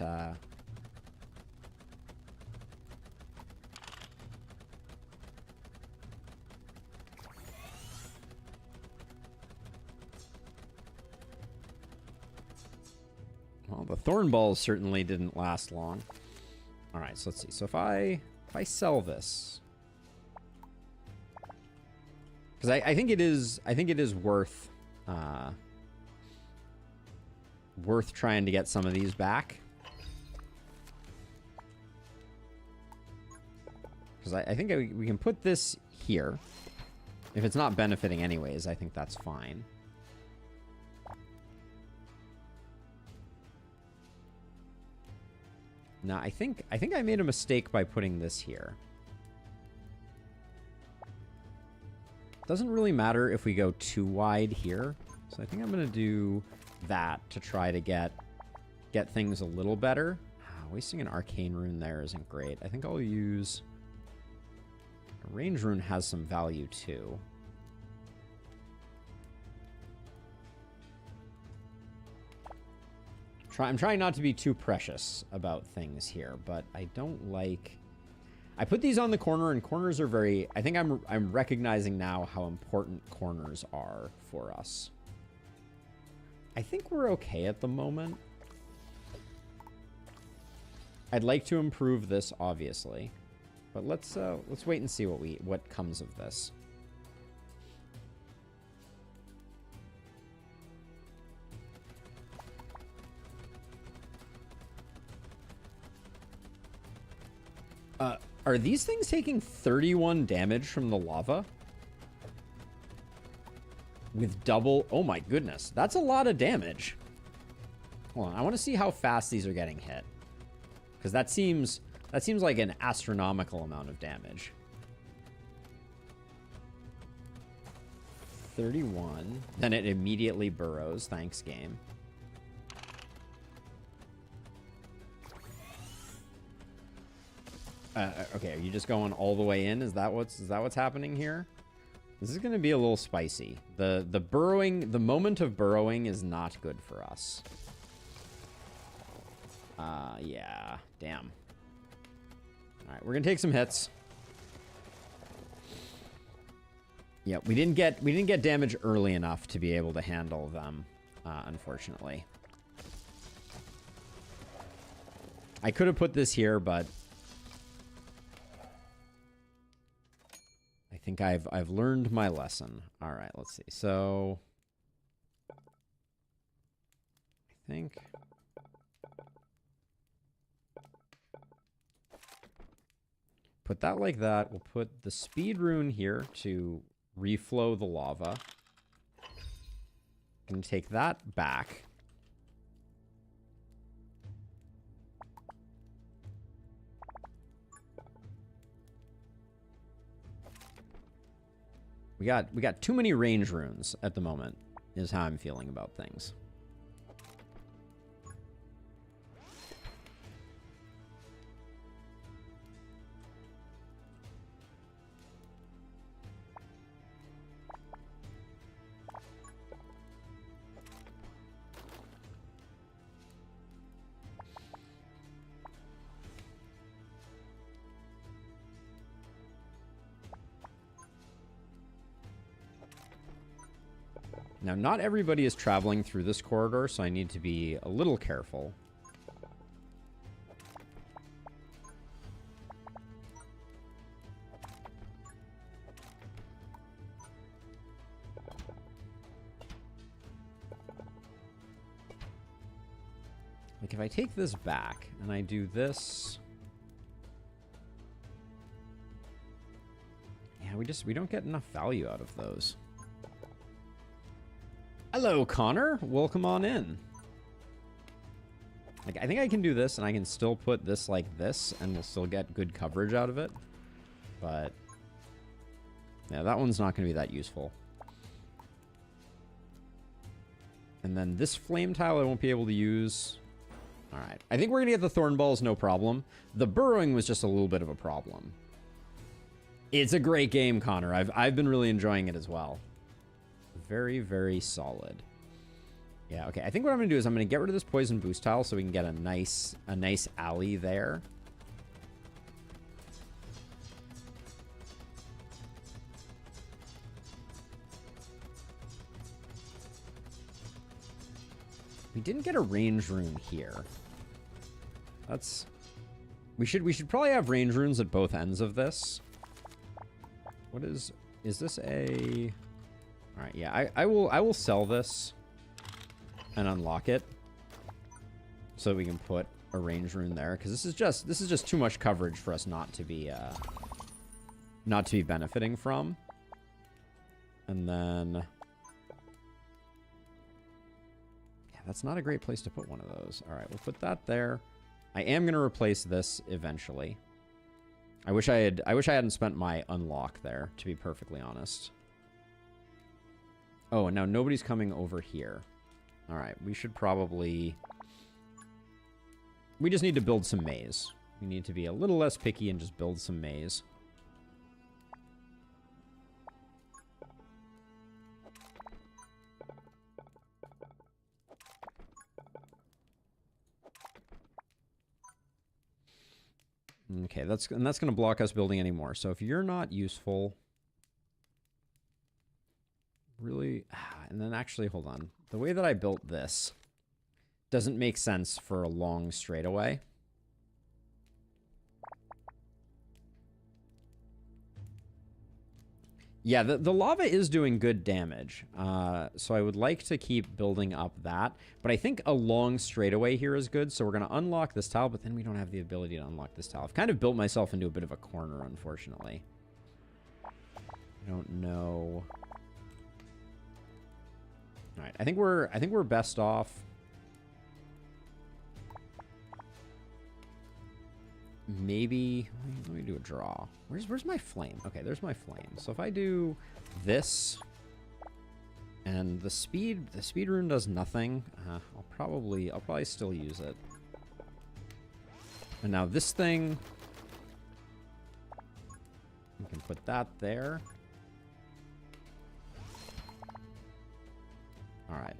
well, the thorn balls certainly didn't last long. All right, so let's see. So if I sell this, because I think it is worth worth trying to get some of these back, because I think we can put this here. If it's not benefiting anyways, I think that's fine. Now, I think I made a mistake by putting this here. Doesn't really matter if we go too wide here. So I think I'm going to do that to try to get things a little better. Wasting an arcane rune there isn't great. I think I'll use... A range rune has some value too. I'm trying not to be too precious about things here, but I don't like... I put these on the corner, and corners are very... I think I'm recognizing now how important corners are for us. I think we're okay at the moment. I'd like to improve this, obviously, but let's wait and see what comes of this. Are these things taking 31 damage from the lava? With double... Oh my goodness. That's a lot of damage. Hold on. I want to see how fast these are getting hit. Because that seems like an astronomical amount of damage. 31. Then it immediately burrows. Thanks, game. Okay, are you just going all the way in? Is that what's happening here? This is going to be a little spicy. The burrowing, the moment of burrowing is not good for us. Yeah, damn. All right, we're going to take some hits. Yeah, we didn't get damage early enough to be able to handle them, unfortunately. I could have put this here, but I think I've learned my lesson. All right, let's see. So I think put that like that. We'll put the speed rune here to reflow the lava. I'm gonna take that back. We got too many range runes at the moment, is how I'm feeling about things. Now, not everybody is traveling through this corridor, so I need to be a little careful. Like, if I take this back and I do this... Yeah, we don't get enough value out of those. Hello, Connor. Welcome on in. Like, I think I can do this, and I can still put this like this, and we'll still get good coverage out of it. But, yeah, that one's not going to be that useful. And then this flame tile I won't be able to use. All right. I think we're going to get the thorn balls, no problem. The burrowing was just a little bit of a problem. It's a great game, Connor. I've been really enjoying it as well. Very, very solid. Yeah, okay. I think what I'm going to do is I'm going to get rid of this poison boost tile so we can get a nice alley there. We didn't get a range rune here. That's... We should probably have range runes at both ends of this. What is this a... All right, yeah, I will sell this and unlock it so that we can put a range rune there, because this is just too much coverage for us not to be benefiting from. And then yeah, that's not a great place to put one of those. All right, we'll put that there. I am going to replace this eventually. I wish I hadn't spent my unlock there, to be perfectly honest. Oh, and now nobody's coming over here. All right, we should probably... We just need to build some maze. We need to be a little less picky and just build some maze. Okay, that's going to block us building any more. So if you're not useful... Really, and then actually, hold on. The way that I built this doesn't make sense for a long straightaway. Yeah, the lava is doing good damage. So I would like to keep building up that. But I think a long straightaway here is good. So we're going to unlock this tile, but then we don't have the ability to unlock this tile. I've kind of built myself into a bit of a corner, unfortunately. I don't know... All right, I think we're best off. Maybe let me do a draw. Where's my flame? Okay, there's my flame. So if I do this, and the speed rune does nothing, I'll probably still use it. And now this thing, we can put that there. All right.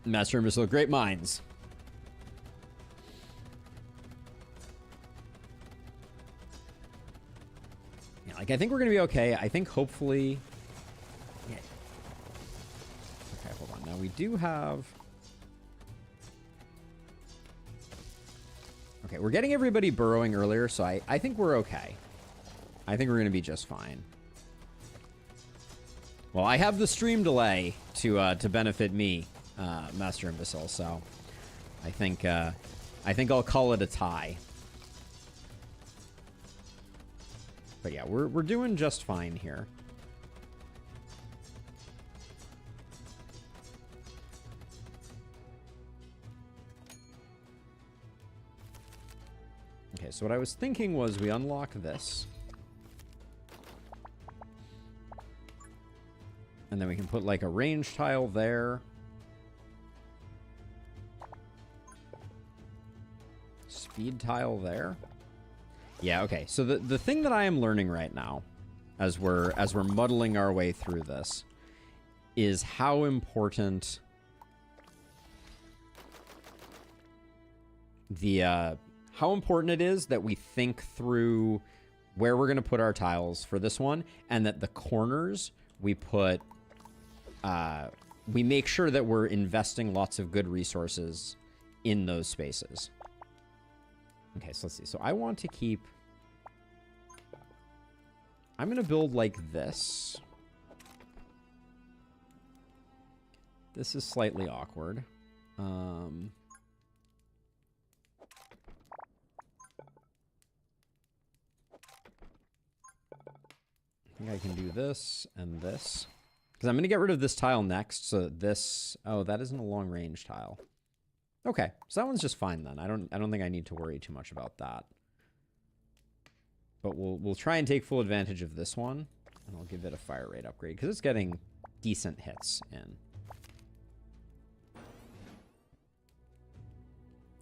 Master Missile, great minds. Yeah, like, I think we're going to be okay. I think hopefully... Yeah. Okay, hold on. Now, we do have... Okay, we're getting everybody burrowing earlier, so I think we're okay. I think we're going to be just fine. Well, I have the stream delay to benefit me, Master Imbecile, so I think I'll call it a tie. But yeah, we're doing just fine here. Okay, so what I was thinking was we unlock this. And then we can put like a range tile there. Speed tile there. Yeah, okay. So the thing that I am learning right now as we're muddling our way through this is how important it is that we think through where we're going to put our tiles for this one, and that the corners we put we make sure that we're investing lots of good resources in those spaces. Okay, so let's see. So I want to keep... I'm going to build like this. This is slightly awkward. I think I can do this and this. Because I'm going to get rid of this tile next, so that this... Oh, that isn't a long-range tile. Okay, so that one's just fine then. I don't think I need to worry too much about that. But we'll try and take full advantage of this one, and I'll give it a fire rate upgrade, because it's getting decent hits in.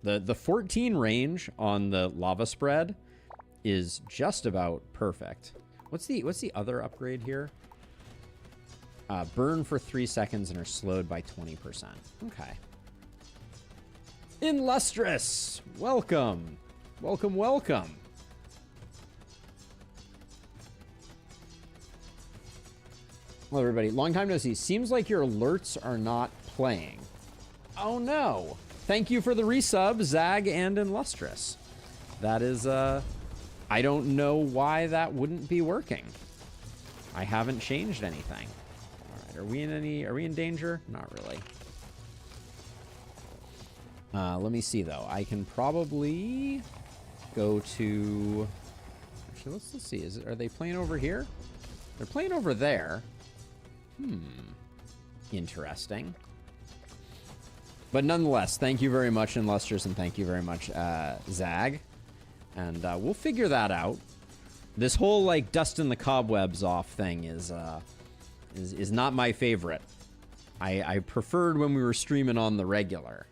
The 14 range on the lava spread is just about perfect. What's the other upgrade here? Burn for 3 seconds and are slowed by 20%. Okay. Illustrious! Welcome! Welcome, welcome! Hello, everybody. Long time no see. Seems like your alerts are not playing. Oh, no! Thank you for the resub, Zag and Illustrious. That is, I don't know why that wouldn't be working. I haven't changed anything. Alright, are we in danger? Not really. Let me see, though. I can probably go to... Actually, let's see. Are they playing over here? They're playing over there. Interesting. But nonetheless, thank you very much, Illustrious, and thank you very much, Zag. And we'll figure that out. This whole, like, dusting the cobwebs off thing is not my favorite. I preferred when we were streaming on the regular.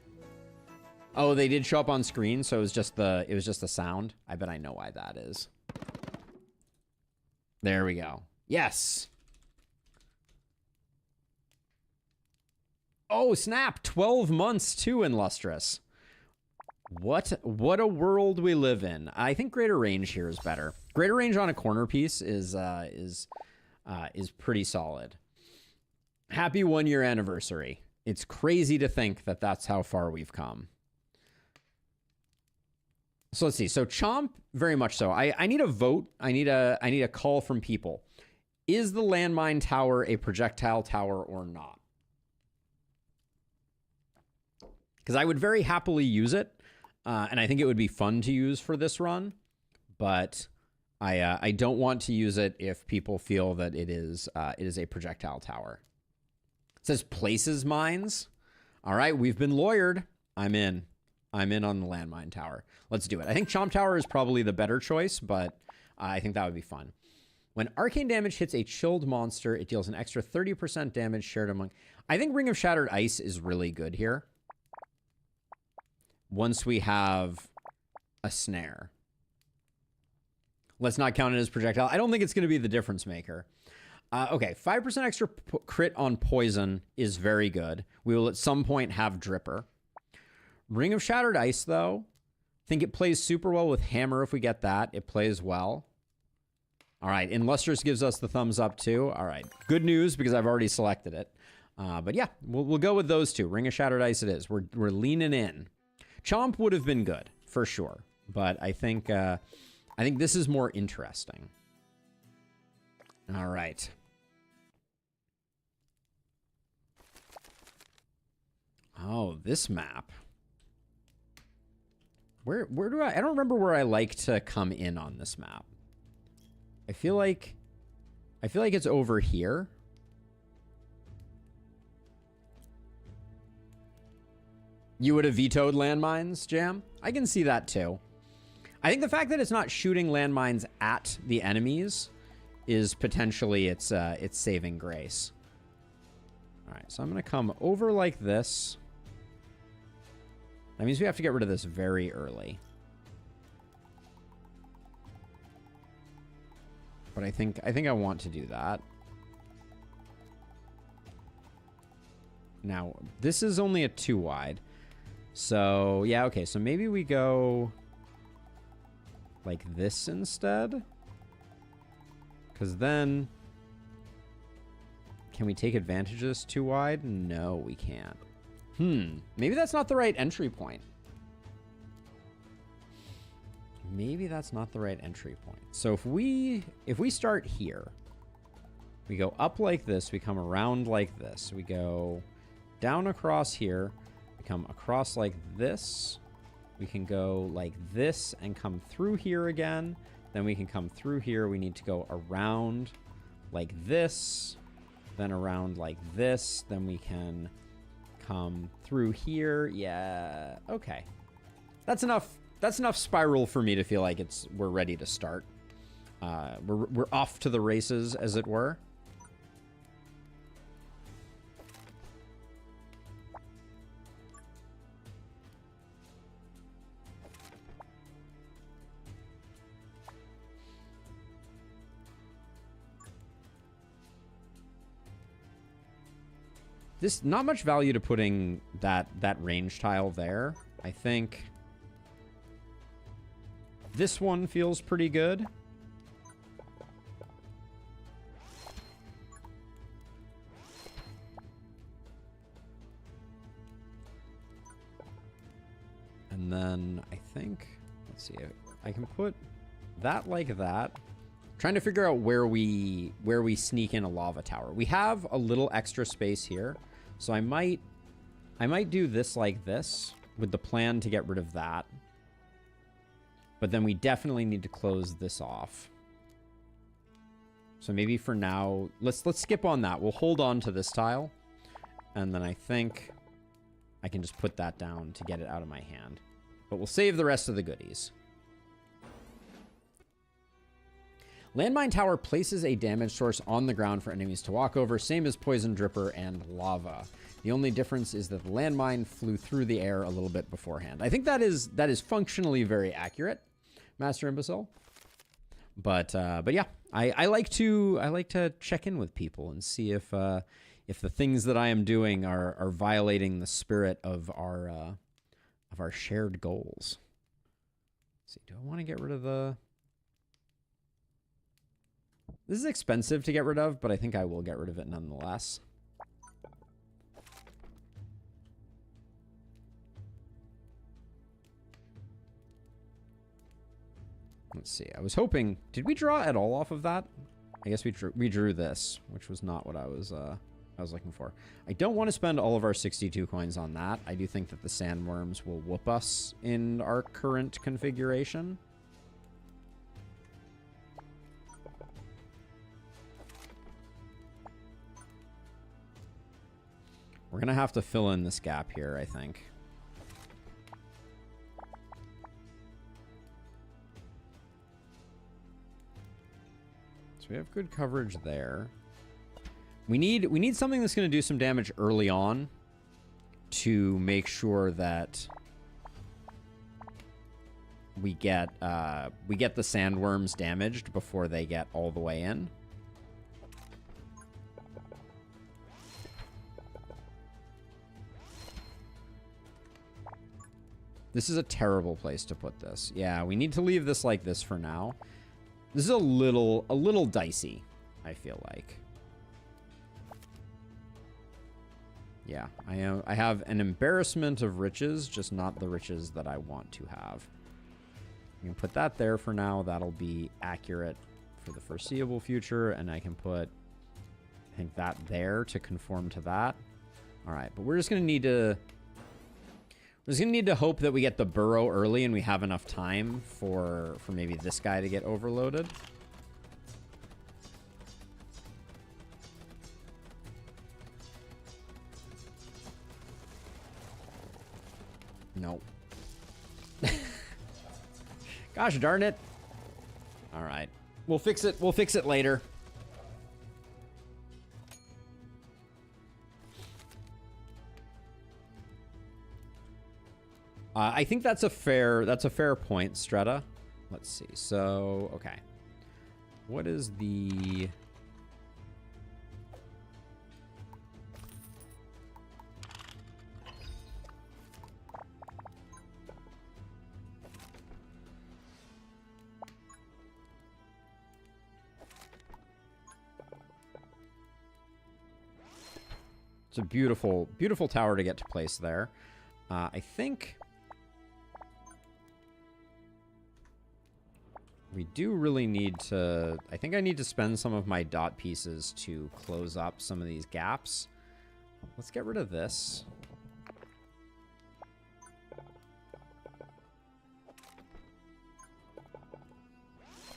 Oh, they did show up on screen, so it was just the sound. I bet I know why that is. There we go. Yes. Oh, snap. 12 months too, Illustrious. What a world we live in. I think greater range here is better. Greater range on a corner piece is pretty solid. Happy 1-year anniversary. It's crazy to think that that's how far we've come. So let's see. So Chomp, very much so. I need a vote. I need a call from people. Is the landmine tower a projectile tower or not? Because I would very happily use it, and I think it would be fun to use for this run. But I don't want to use it if people feel that it is a projectile tower. It says places mines. All right, we've been lawyered. I'm in on the landmine tower. Let's do it. I think Chomp Tower is probably the better choice, but I think that would be fun. When arcane damage hits a chilled monster, it deals an extra 30% damage shared among... I think Ring of Shattered Ice is really good here. Once we have a snare. Let's not count it as projectile. I don't think it's going to be the difference maker. Okay, 5% extra crit on poison is very good. We will at some point have Dripper. Ring of Shattered Ice, though. Think it plays super well with Hammer if we get that. It plays well. All right, and Lustrous gives us the thumbs up, too. All right, good news because I've already selected it. But yeah, we'll go with those two. Ring of Shattered Ice it is. We're leaning in. Chomp would have been good, for sure. But I think this is more interesting. All right. Oh, this map. Where do I don't remember where I like to come in on this map. I feel like it's over here. You would have vetoed landmines, Jam? I can see that too. I think the fact that it's not shooting landmines at the enemies is potentially its saving grace. All right, so I'm going to come over like this. That means we have to get rid of this very early. But I think I want to do that. Now, this is only a 2 wide. So, yeah, okay. So maybe we go like this instead. Because then, can we take advantage of this 2 wide? No, we can't. Maybe that's not the right entry point. Maybe that's not the right entry point. So if we start here, we go up like this, we come around like this, we go down across here, we come across like this, we can go like this and come through here again, then we can come through here, we need to go around like this, then around like this, then we can come through here. Yeah, okay. That's enough spiral for me to feel like we're ready to start. We're off to the races, as it were. This, not much value to putting that range tile there. I think this one feels pretty good. And then I think, let's see, I can put that like that. Trying to figure out where we sneak in a lava tower. We have a little extra space here. So I might do this like this with the plan to get rid of that. But then we definitely need to close this off. So maybe for now, let's skip on that. We'll hold on to this tile. And then I think I can just put that down to get it out of my hand. But we'll save the rest of the goodies. Landmine Tower places a damage source on the ground for enemies to walk over, same as Poison Dripper and Lava. The only difference is that the landmine flew through the air a little bit beforehand. I think that is functionally very accurate, Master Imbecile. But yeah, I like to check in with people and see if the things that I am doing are violating the spirit of our shared goals. Let's see, do I want to get rid of the? This is expensive to get rid of, but I think I will get rid of it nonetheless. Let's see. I was hoping... Did we draw at all off of that? I guess we drew this, which was not what I was looking for. I don't want to spend all of our 62 coins on that. I do think that the sandworms will whoop us in our current configuration. We're going to have to fill in this gap here, I think. So we have good coverage there. We need something that's going to do some damage early on to make sure that we get the sandworms damaged before they get all the way in. This is a terrible place to put this. Yeah, we need to leave this like this for now. This is a little dicey, I feel like. Yeah, I have an embarrassment of riches, just not the riches that I want to have. You can put that there for now. That'll be accurate for the foreseeable future, and I can put, I think, that there to conform to that. All right, but we're just gonna need to hope that we get the burrow early and we have enough time for maybe this guy to get overloaded. Nope. Gosh darn it. All right. We'll fix it. We'll fix it later. I think that's a fair point, Stretta. Let's see. So, okay. What is the... It's a beautiful, beautiful tower to get to place there. I think we do really need to... I think I need to spend some of my dot pieces to close up some of these gaps. Let's get rid of this.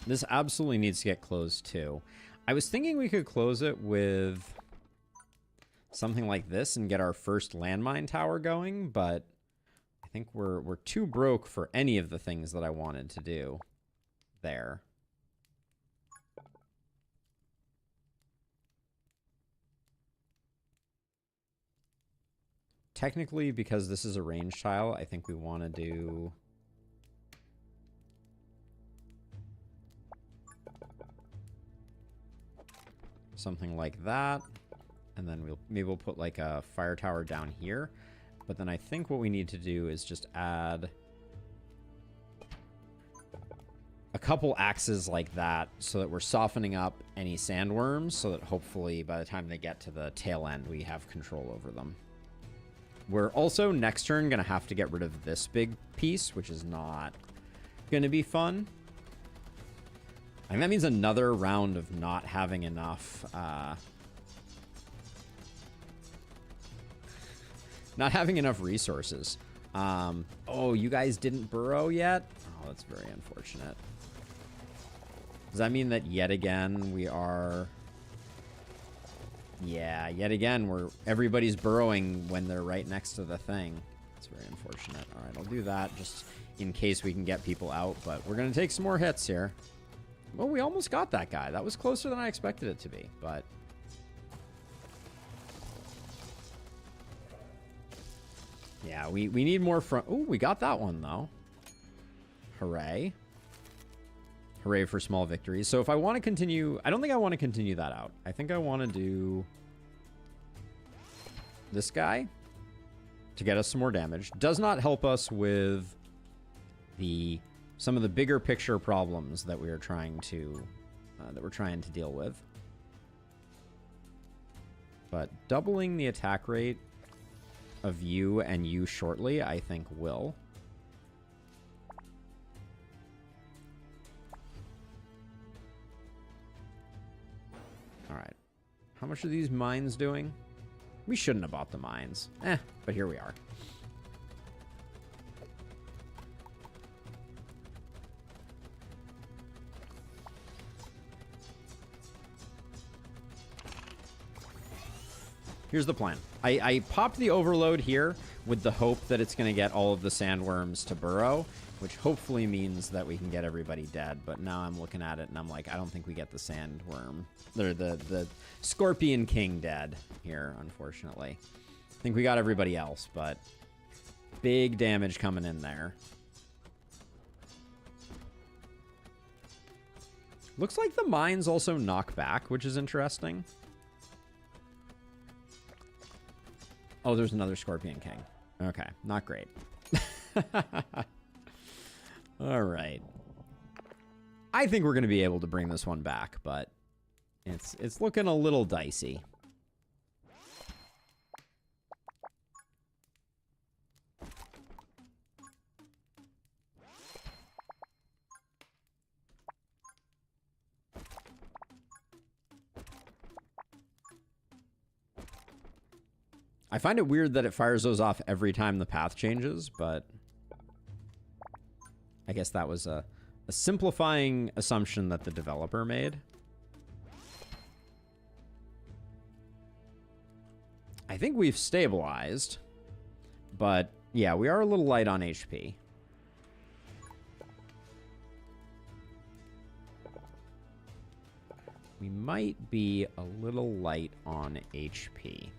This absolutely needs to get closed too. I was thinking we could close it with something like this and get our first landmine tower going, but I think we're too broke for any of the things that I wanted to do there. Technically, because this is a range tile, I think we want to do... something like that. And then maybe we'll put like a fire tower down here. But then I think what we need to do is just add a couple axes like that so that we're softening up any sandworms so that hopefully by the time they get to the tail end, we have control over them. We're also next turn going to have to get rid of this big piece, which is not going to be fun. I think that means another round of not having enough... not having enough resources. Oh, you guys didn't burrow yet? Oh, that's very unfortunate. Does that mean that yet again we are... Yeah, yet again, everybody's burrowing when they're right next to the thing. It's very unfortunate. All right, I'll do that just in case we can get people out, but we're going to take some more hits here. Well, we almost got that guy. That was closer than I expected it to be, but... Yeah, we need more front... Ooh, we got that one, though. Hooray. Hooray for small victories. So if I want to continue... I don't think I want to continue that out. I think I want to do... this guy to get us some more damage. Does not help us with some of the bigger picture problems that we are trying to... that we're trying to deal with. But doubling the attack rate of you and you shortly, I think will. All right. How much are these mines doing? We shouldn't have bought the mines. But here we are. Here's the plan. I popped the overload here with the hope that it's going to get all of the sandworms to burrow, which hopefully means that we can get everybody dead. But now I'm looking at it and I'm like, I don't think we get the sandworm, or the Scorpion King dead here, unfortunately. I think we got everybody else, but big damage coming in there. Looks like the mines also knock back, which is interesting. Oh, there's another Scorpion King. Okay, not great. All right. I think we're going to be able to bring this one back, but it's looking a little dicey. I find it weird that it fires those off every time the path changes, but I guess that was a simplifying assumption that the developer made. I think we've stabilized, but yeah, we are a little light on HP. We might be a little light on HP.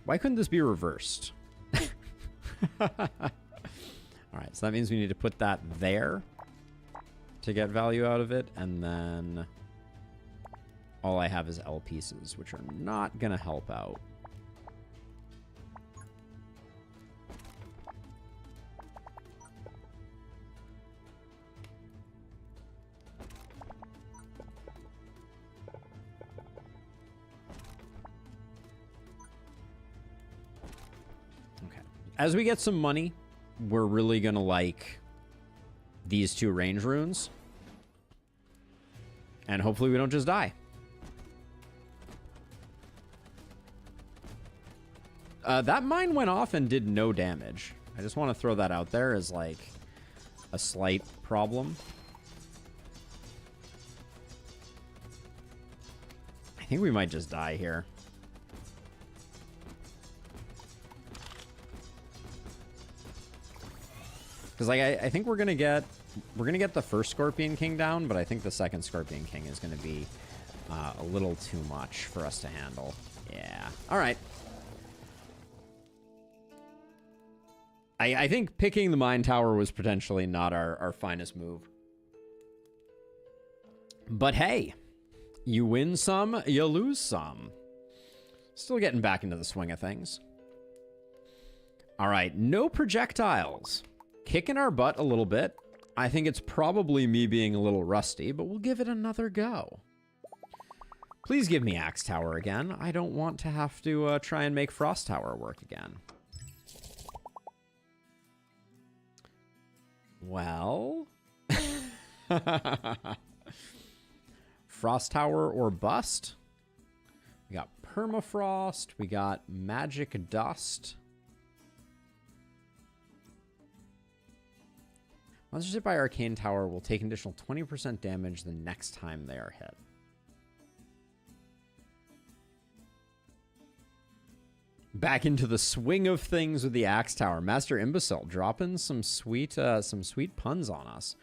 Why couldn't this be reversed? All right, so that means we need to put that there to get value out of it, and then all I have is L pieces, which are not going to help out. As we get some money, we're really going to like these two range runes. And hopefully we don't just die. That mine went off and did no damage. I just want to throw that out there as like a slight problem. I think we might just die here. Because like I think we're gonna get the first Scorpion King down, but I think the second Scorpion King is gonna be a little too much for us to handle. Yeah. All right. I think picking the mine tower was potentially not our finest move. But hey, you win some, you lose some. Still getting back into the swing of things. All right, no projectiles. Kicking our butt a little bit. I think it's probably me being a little rusty, but we'll give it another go. Please give me Axe Tower again. I don't want to have to try and make Frost Tower work again. Well... Frost Tower or bust. We got Permafrost. We got Magic Dust. Monsters hit by Arcane Tower will take an additional 20% damage the next time they are hit. Back into the swing of things with the Axe Tower. Master Imbecile dropping some sweet puns on us.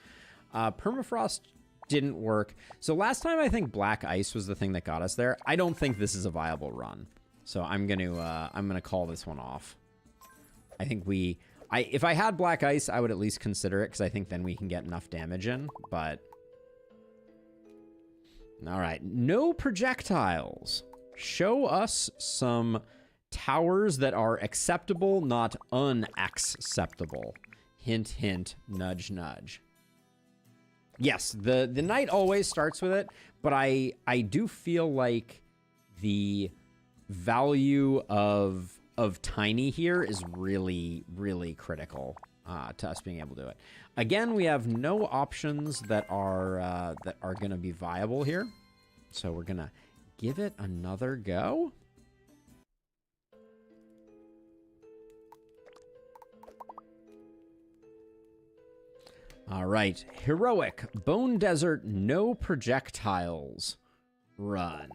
Permafrost didn't work. So last time I think Black Ice was the thing that got us there. I don't think this is a viable run. So I'm gonna call this one off. I think if I had Black Ice, I would at least consider it, because I think then we can get enough damage in, but... All right, no projectiles. Show us some towers that are acceptable, not unacceptable. Hint, hint, nudge, nudge. Yes, the knight always starts with it, but I do feel like the value of tiny here is really, really critical to us being able to do it. Again, we have no options that are going to be viable here, so we're gonna give it another go. All right, heroic Bone Desert, no projectiles. Run.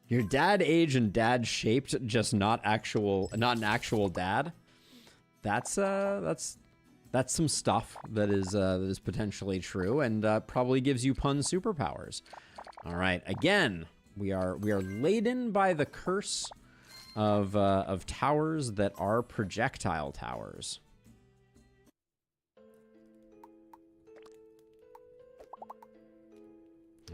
Your dad age and dad shaped, just not an actual dad. That's some stuff that is potentially true, and probably gives you pun superpowers. All right, again, we are laden by the curse of towers that are projectile towers.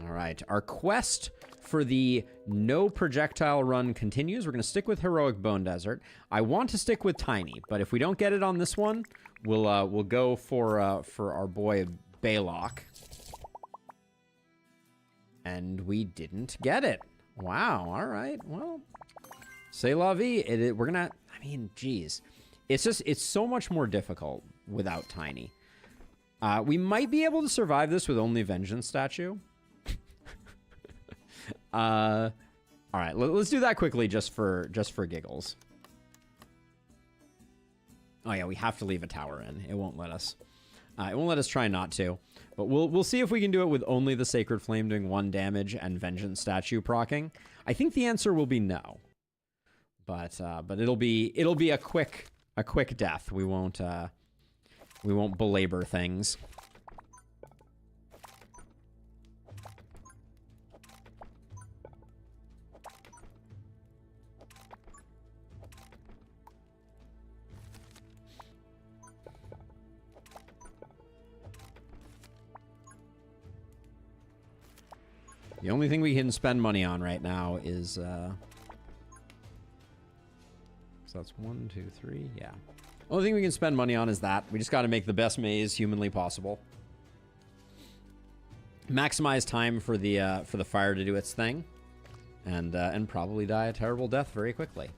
All right, our quest for the no projectile run continues. We're going to stick with Heroic Bone Desert. I want to stick with Tiny, but if we don't get it on this one, we'll go for our boy Baylock. And we didn't get it. Wow. All right. Well, c'est la vie. We're gonna. I mean, geez, it's so much more difficult without Tiny. We might be able to survive this with only Vengeance Statue. All right, let's do that quickly just for giggles. Oh yeah, we have to leave a tower in. It won't let us. It won't let us try not to. But we'll see if we can do it with only the Sacred Flame doing 1 damage and Vengeance Statue proccing. I think the answer will be no. But it'll be a quick death. We won't belabor things. The only thing we can spend money on right now is, so that's 1, 2, 3, yeah. Only thing we can spend money on is that. We just got to make the best maze humanly possible. Maximize time for the fire to do its thing, and probably die a terrible death very quickly.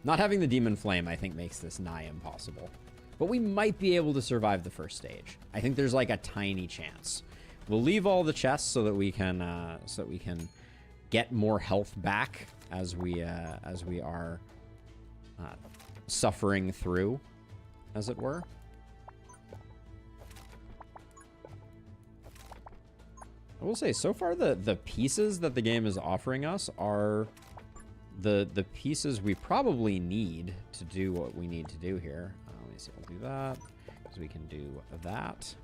Not having the Demon Flame, I think, makes this nigh impossible. But we might be able to survive the first stage. I think there's like a tiny chance. We'll leave all the chests so that we can get more health back as we are suffering through, as it were. I will say, so far the pieces that the game is offering us are the pieces we probably need to do what we need to do here. Let me see. We'll do that because we can do that.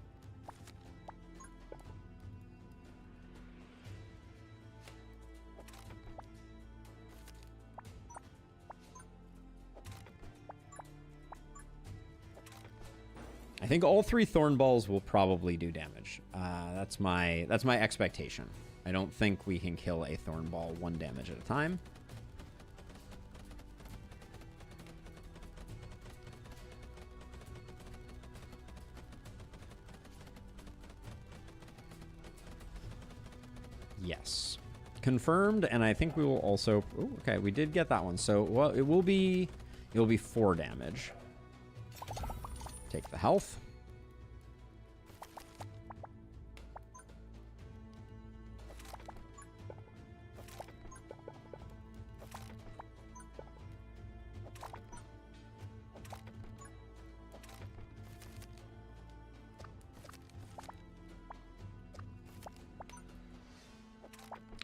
I think all 3 thorn balls will probably do damage. That's my expectation. I don't think we can kill a thorn ball 1 damage at a time. Yes. Confirmed, and I think we will also... Ooh, okay, we did get that one. So, well, it will be 4 damage. Take the health.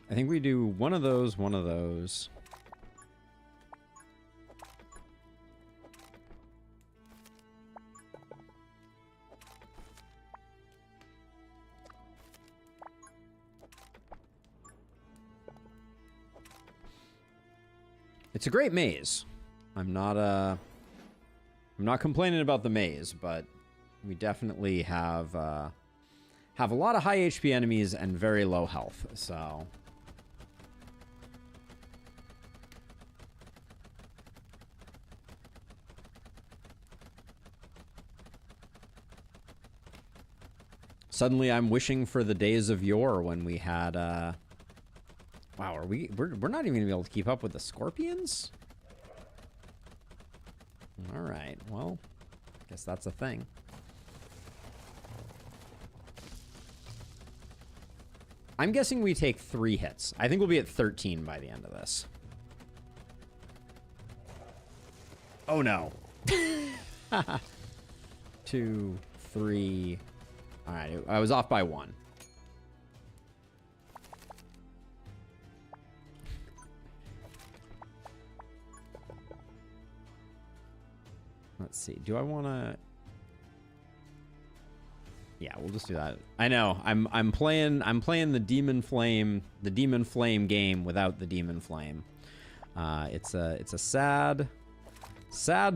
I think we do one of those, one of those. It's a great maze. I'm not complaining about the maze, but we definitely have a lot of high HP enemies and very low health, so suddenly I'm wishing for the days of yore when we had wow, we're not even gonna be able to keep up with the scorpions? Alright, well, I guess that's a thing. I'm guessing we take 3 hits. I think we'll be at 13 by the end of this. Oh no. 2, 3. Alright, I was off by 1. Let's see. Do I want to... Yeah, we'll just do that. I know. I'm playing the Demon Flame game without the Demon Flame. It's a sad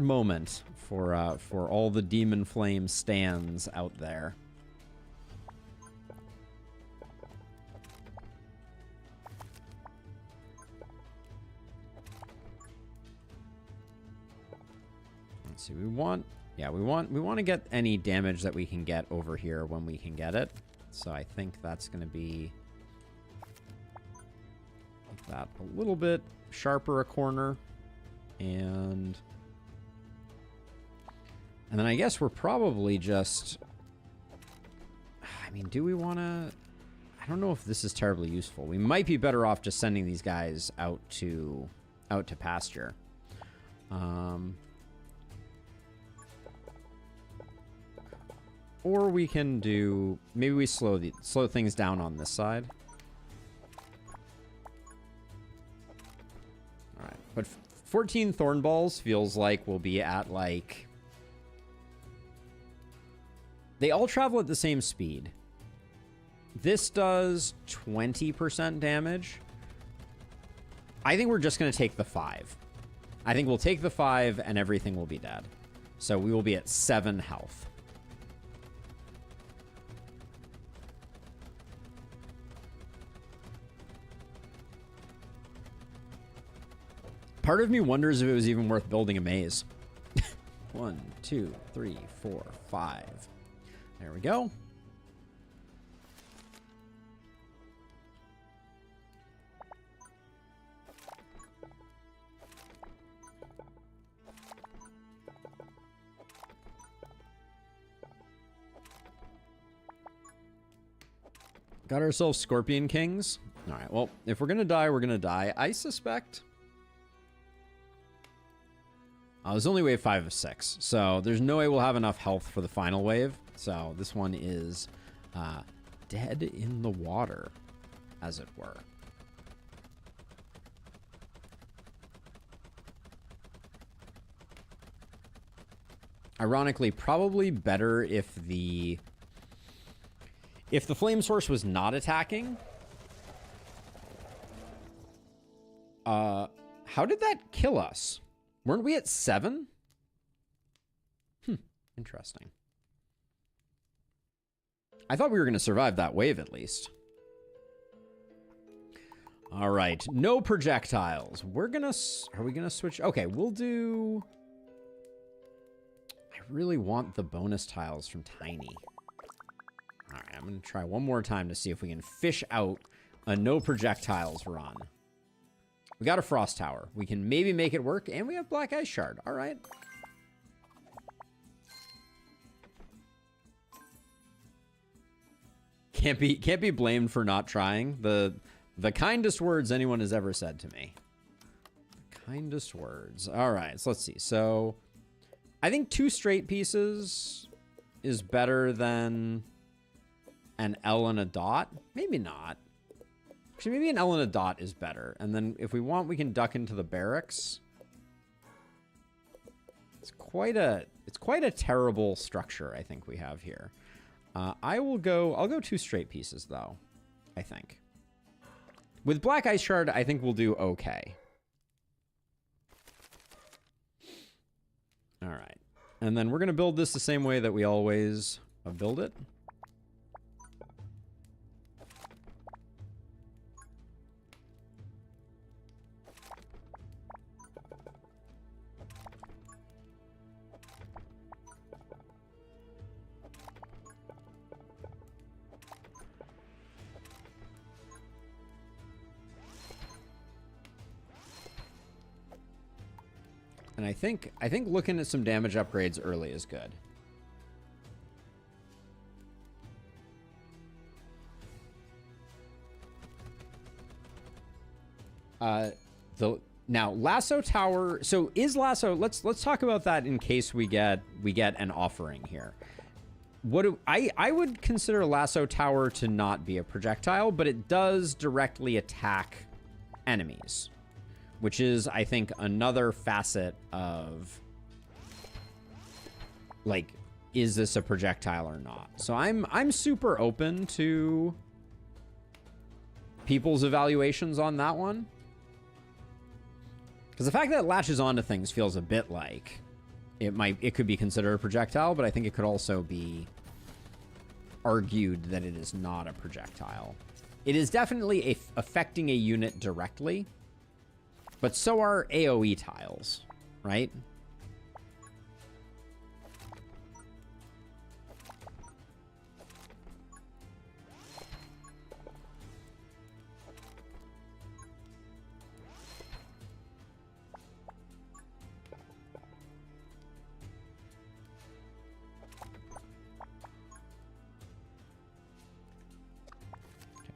moment for all the Demon Flame stands out there. Let's see. We want to get any damage that we can get over here when we can get it. So I think that's going to be like that, a little bit sharper a corner, and then I guess we're probably just, I mean, do we want to, I don't know if this is terribly useful. We might be better off just sending these guys out to pasture. Or we can do, maybe we slow things down on this side. All right, but 14 thorn balls feels like we'll be at like, they all travel at the same speed. This does 20% damage. I think we're just going to take the 5. I think we'll take the 5 and everything will be dead. So we will be at 7 health. Part of me wonders if it was even worth building a maze. 1, 2, 3, 4, 5. There we go. Got ourselves Scorpion Kings. All right, well, if we're going to die, we're going to die. I suspect... there's only wave 5 of 6, so there's no way we'll have enough health for the final wave. So this one is dead in the water, as it were. Ironically, probably better if the flame source was not attacking. How did that kill us? Weren't we at 7? Interesting. I thought we were going to survive that wave at least. All right. No projectiles. Are we going to switch? Okay, we'll do... I really want the bonus tiles from Tiny. All right, I'm going to try one more time to see if we can fish out a no projectiles run. We got a Frost Tower. We can maybe make it work, and we have Black Ice Shard. All right. Can't be blamed for not trying. The kindest words anyone has ever said to me. The kindest words. All right, so let's see. So I think 2 straight pieces is better than an L and a dot. Maybe not. Actually, maybe an L and a dot is better. And then if we want, we can duck into the barracks. It's quite a terrible structure, I think we have here. I'll go 2 straight pieces though, I think. With Black Ice Shard, I think we'll do okay. All right. And then we're going to build this the same way that we always build it. And I think looking at some damage upgrades early is good. Now Lasso Tower. So is Lasso? Let's talk about that in case we get an offering here. I would consider Lasso Tower to not be a projectile, but it does directly attack enemies, which is, I think, another facet of, like, is this a projectile or not? So I'm super open to people's evaluations on that one. Because the fact that it latches onto things feels a bit like it could be considered a projectile, but I think it could also be argued that it is not a projectile. It is definitely affecting a unit directly, but so are AoE tiles, right?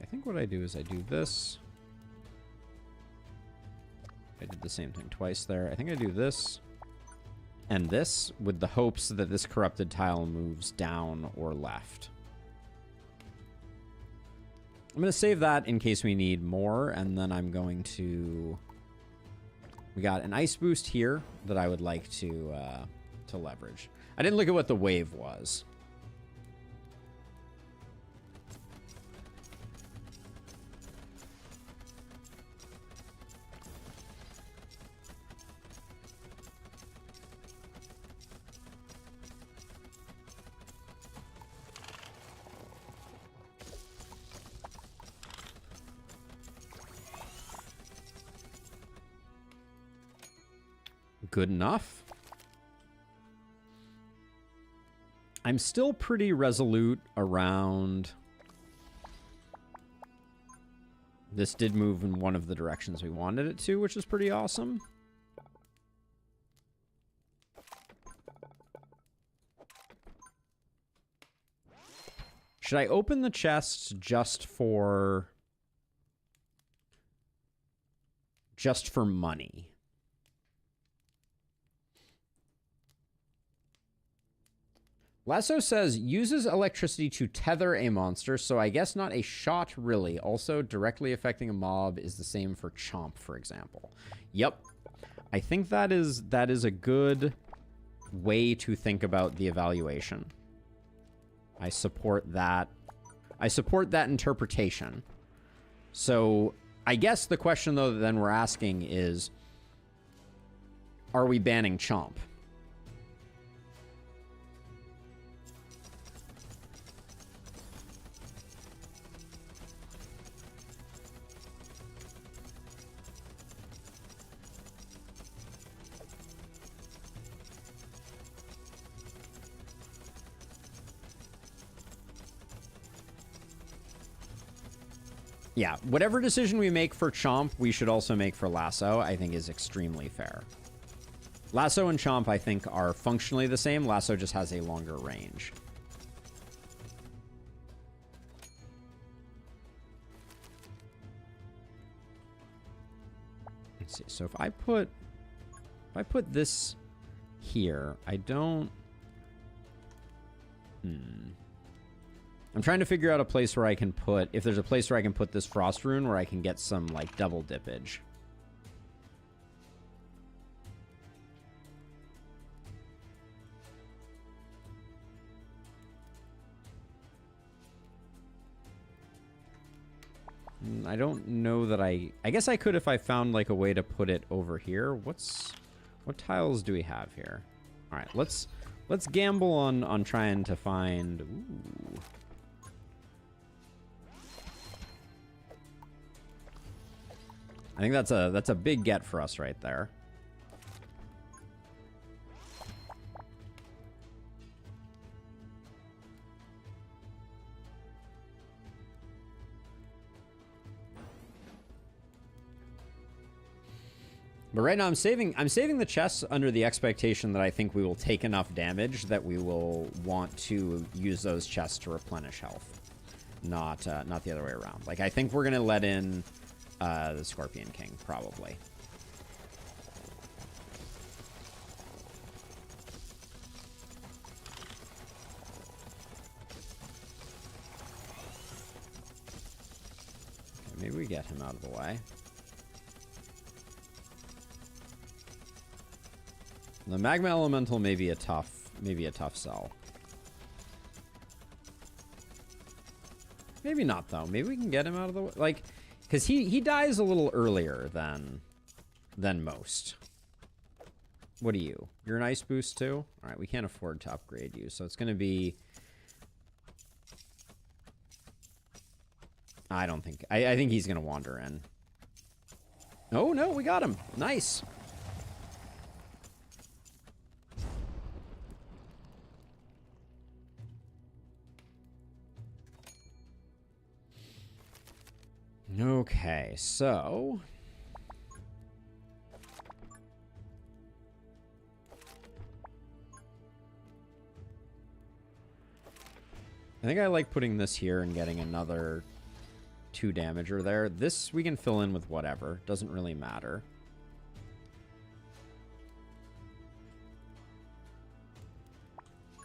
I think what I do is I do this. I did the same thing twice there. I think I do this and this with the hopes that this corrupted tile moves down or left. I'm going to save that in case we need more, and then I'm going to... We got an ice boost here that I would like to leverage. I didn't look at what the wave was. Good enough. I'm still pretty resolute around... This did move in one of the directions we wanted it to, which is pretty awesome. Should I open the chests just for money? Lasso says, uses electricity to tether a monster, so I guess not a shot really. Also, directly affecting a mob is the same for Chomp, for example. Yep. I think that is a good way to think about the evaluation. I support that. I support that interpretation. So, I guess the question, though, that then we're asking is, are we banning Chomp? Yeah, whatever decision we make for Chomp, we should also make for Lasso, I think is extremely fair. Lasso and Chomp, I think, are functionally the same. Lasso just has a longer range. Let's see. So if I put this here, I don't... I'm trying to figure out a place where I can put... If there's a place where I can put this Frost Rune where I can get some, like, double dippage. I don't know that I guess I could if I found, like, a way to put it over here. What tiles do we have here? All right, let's gamble on trying to find... Ooh... I think that's a big get for us right there. But right now I'm saving the chests under the expectation that I think we will take enough damage that we will want to use those chests to replenish health. Not the other way around. Like, I think we're gonna let in the Scorpion King, probably. Okay, maybe we get him out of the way. The Magma Elemental may be a tough sell. Maybe not, though. Maybe we can get him out of the way. Like... Because he dies a little earlier than than most. What are you? You're an ice boost too? All right, we can't afford to upgrade you, so it's going to be... I don't think... I think he's going to wander in. Oh, no, we got him. Nice. Okay, so... I think I like putting this here and getting another 2 damager there. This we can fill in with whatever. Doesn't really matter.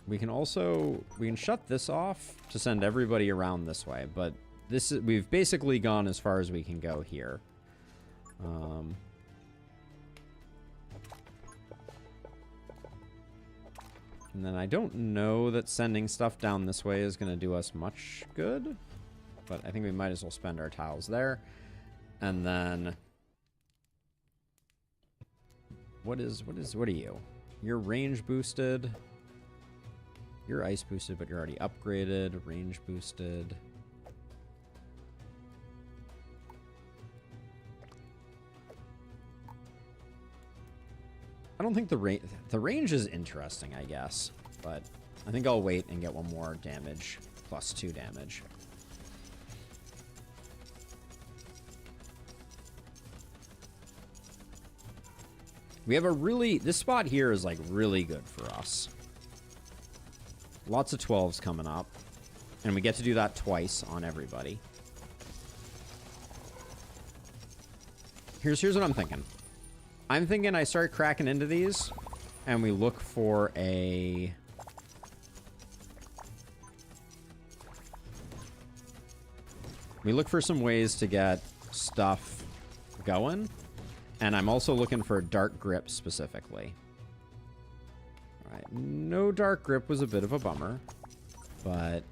We can also... we can shut this off to send everybody around this way, but this is... we've basically gone as far as we can go here. And then I don't know that sending stuff down this way is going to do us much good. But I think we might as well spend our tiles there. And then... What are you? You're range boosted. You're ice boosted, but you're already upgraded. Range boosted. I don't think the range is interesting, I guess. But I think I'll wait and get 1 more damage. Plus 2 damage. We have a really... this spot here is, like, really good for us. Lots of 12s coming up. And we get to do that twice on everybody. Here's what I'm thinking. I'm thinking I start cracking into these, and we look for a... we look for some ways to get stuff going. And I'm also looking for a dark grip specifically. Alright, no dark grip was a bit of a bummer, but...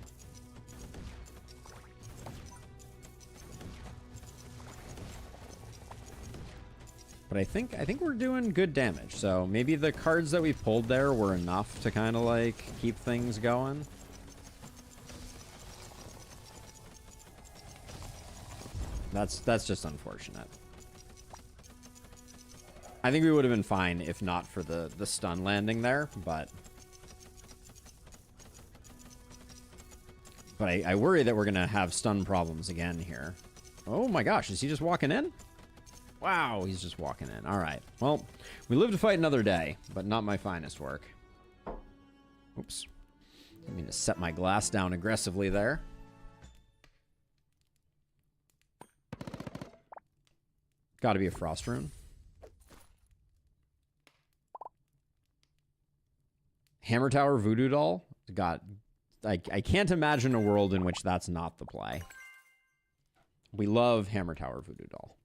but I think we're doing good damage. So maybe the cards that we pulled there were enough to kind of like keep things going. That's just unfortunate. I think we would have been fine if not for the stun landing there, but I worry that we're gonna have stun problems again here. Oh my gosh, is he just walking in? Wow, he's just walking in. All right. Well, we live to fight another day, but not my finest work. Oops. I mean to set my glass down aggressively there. Gotta be a frost rune. Hammer Tower Voodoo Doll? God, I can't imagine a world in which that's not the play. We love Hammer Tower Voodoo Doll.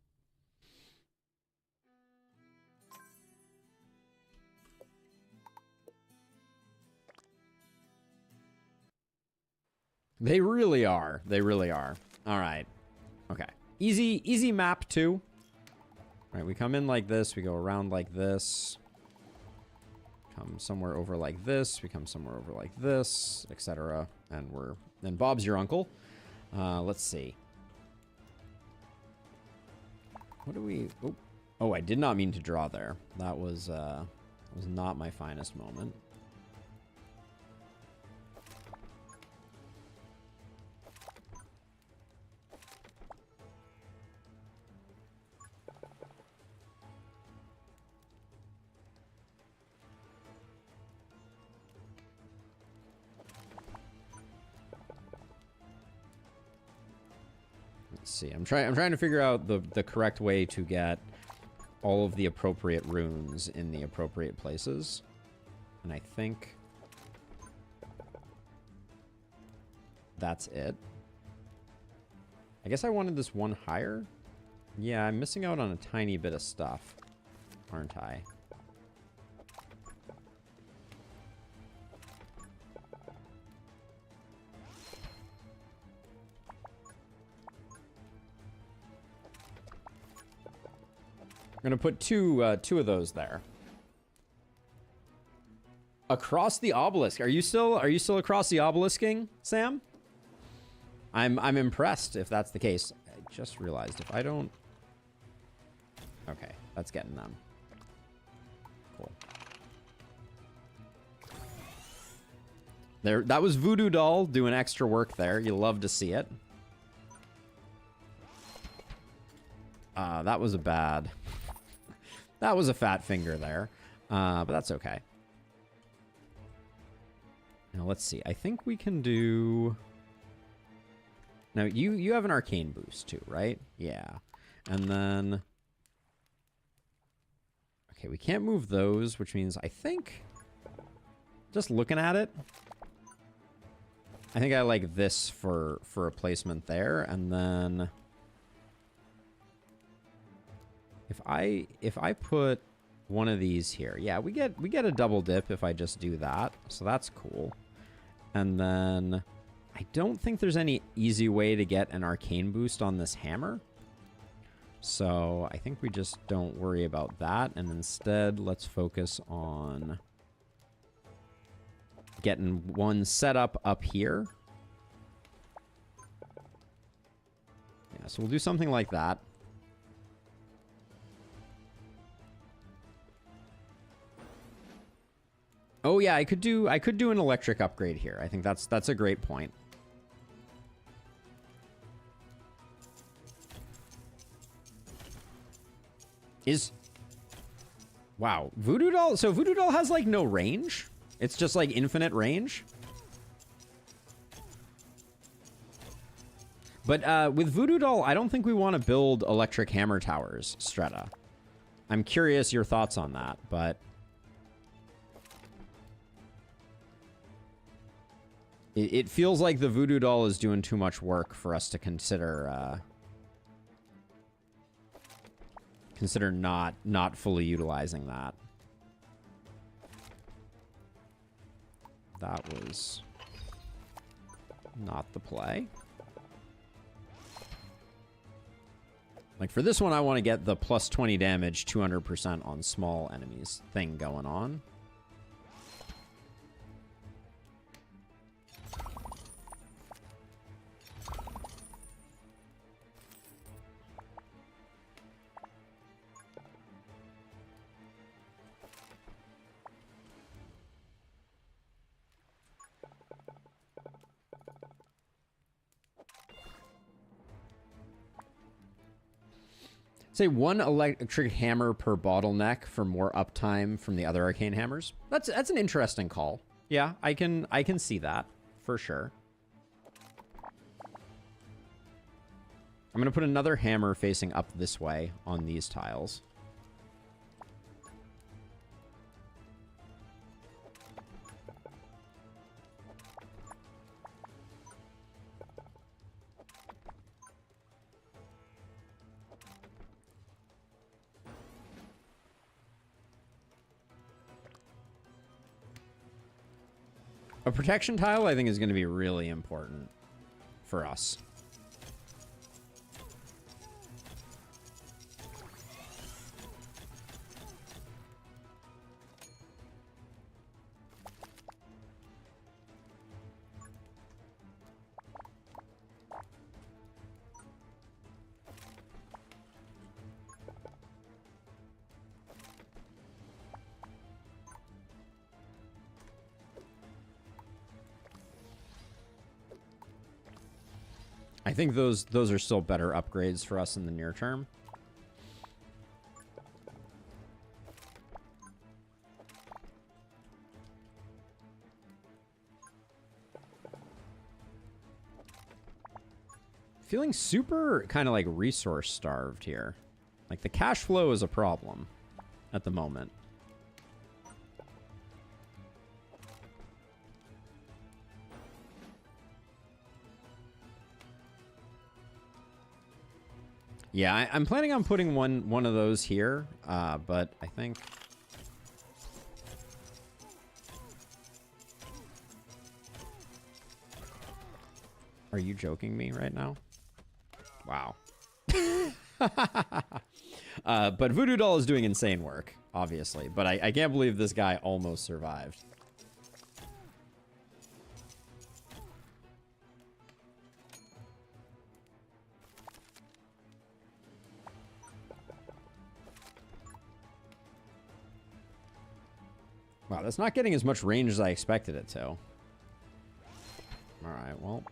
They really are. They really are. All right. Okay. Easy map too. All right, we come in like this. We go around like this. Come somewhere over like this. We come somewhere over like this, etc. And then Bob's your uncle. Let's see. What do we... oh, I did not mean to draw there. That was not my finest moment. See, I'm trying to figure out the correct way to get all of the appropriate runes in the appropriate places. And I think that's it. I guess I wanted this one higher. Yeah, I'm missing out on a tiny bit of stuff, aren't I? I'm gonna put two of those there. Across the obelisk. Are you still across the obelisking, Sam? I'm impressed if that's the case. I just realized if I don't. Okay, that's getting them. Cool. There, that was Voodoo Doll doing extra work there. You love to see it. That was a bad. That was a fat finger there, but that's okay. Now let's see. I think we can do. Now you have an arcane boost too, right? Yeah, and then. Okay, we can't move those, which means I think. Just looking at it. I think I like this for a placement there, and then. If I put one of these here, yeah, we get a double dip if I just do that, so that's cool. And then I don't think there's any easy way to get an arcane boost on this hammer, so I think we just don't worry about that, and instead let's focus on getting one set up here. Yeah, so we'll do something like that. Oh yeah, I could do an electric upgrade here. I think that's a great point. Wow, Voodoo Doll. So Voodoo Doll has like no range. It's just like infinite range. But with Voodoo Doll, I don't think we want to build electric hammer towers, Stretta. I'm curious your thoughts on that, but. It feels like the Voodoo Doll is doing too much work for us to consider not fully utilizing that. That was not the play. Like for this one, I want to get the plus 20 damage, 200% on small enemies thing going on. Say one electric hammer per bottleneck for more uptime from the other arcane hammers. That's an interesting call. Yeah, I can see that for sure. I'm gonna put another hammer facing up this way on these tiles. A protection tile, I think, is going to be really important for us. I think those are still better upgrades for us in the near term. Feeling super kind of like resource starved here. Like the cash flow is a problem at the moment. Yeah, I'm planning on putting one of those here, but I think... Are you joking me right now? Wow. But Voodoo Doll is doing insane work, obviously. But I can't believe this guy almost survived. Wow, that's not getting as much range as I expected it to. Alright, well.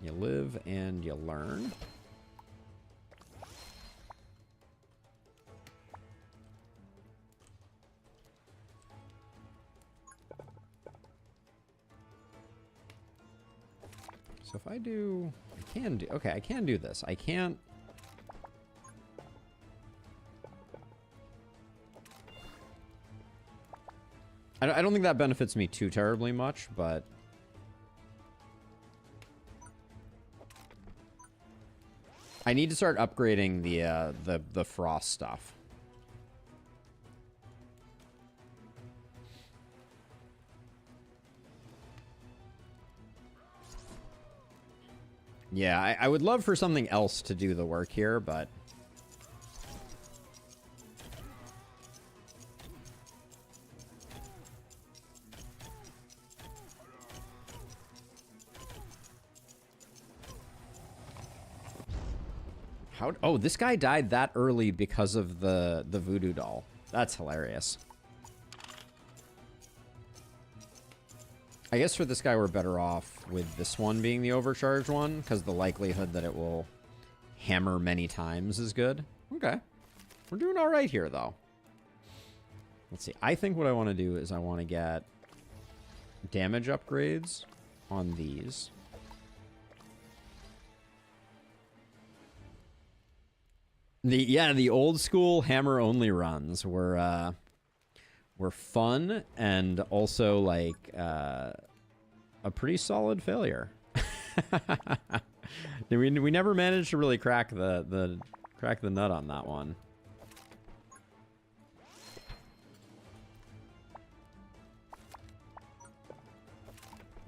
You live and you learn. So if I do... I can do... Okay, I can do this. I can't... I don't think that benefits me too terribly much, but... I need to start upgrading the frost stuff. Yeah, I would love for something else to do the work here, but... Oh, this guy died that early because of the Voodoo Doll. That's hilarious. I guess for this guy, we're better off with this one being the overcharged one, because the likelihood that it will hammer many times is good. Okay. We're doing all right here, though. Let's see. I think what I want to do is I want to get damage upgrades on these. The old school hammer only runs were fun and also like a pretty solid failure. we never managed to really crack the nut on that one.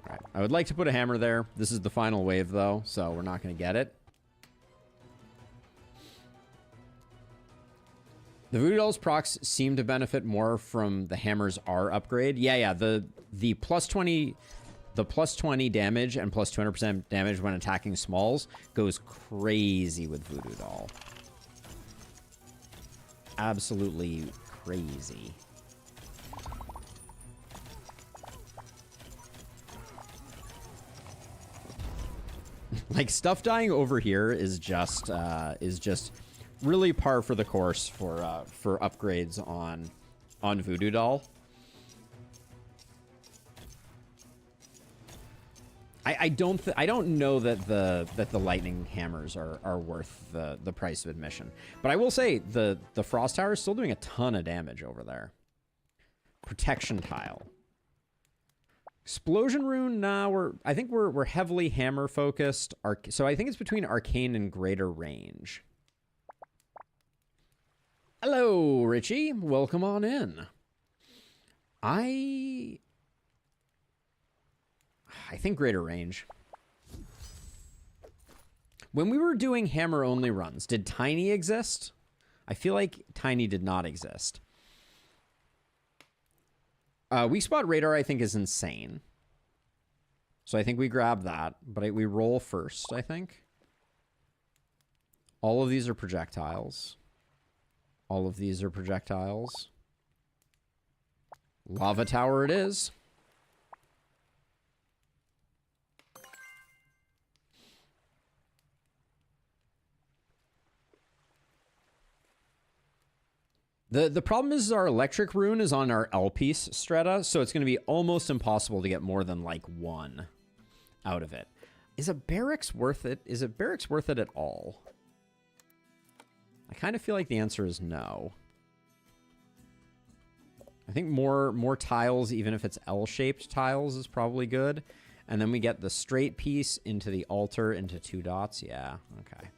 All right, I would like to put a hammer there. This is the final wave though, so we're not going to get it. The Voodoo Doll's procs seem to benefit more from the Hammer's R upgrade. Yeah, the plus 20 damage and plus 200% damage when attacking smalls goes crazy with Voodoo Doll. Absolutely crazy. Like stuff dying over here is just really par for the course for upgrades on Voodoo Doll. I don't know that the lightning hammers are worth the price of admission. But I will say the frost tower is still doing a ton of damage over there. Protection tile. Explosion rune, nah, I think we're heavily hammer focused. So I think it's between arcane and greater range. Hello, Richie. Welcome on in. I think greater range. When we were doing hammer-only runs, did Tiny exist? I feel like Tiny did not exist. Weak spot radar, I think, is insane. So I think we grab that, but we roll first, I think. All of these are projectiles. All of these are projectiles. Lava tower it is. The problem is our electric rune is on our L piece strata, so it's going to be almost impossible to get more than like one out of it. Is a barracks worth it? Is a barracks worth it at all? I kind of feel like the answer is no. I think more tiles, even if it's L-shaped tiles, is probably good. And then we get the straight piece into the altar into 2 dots. Yeah, okay.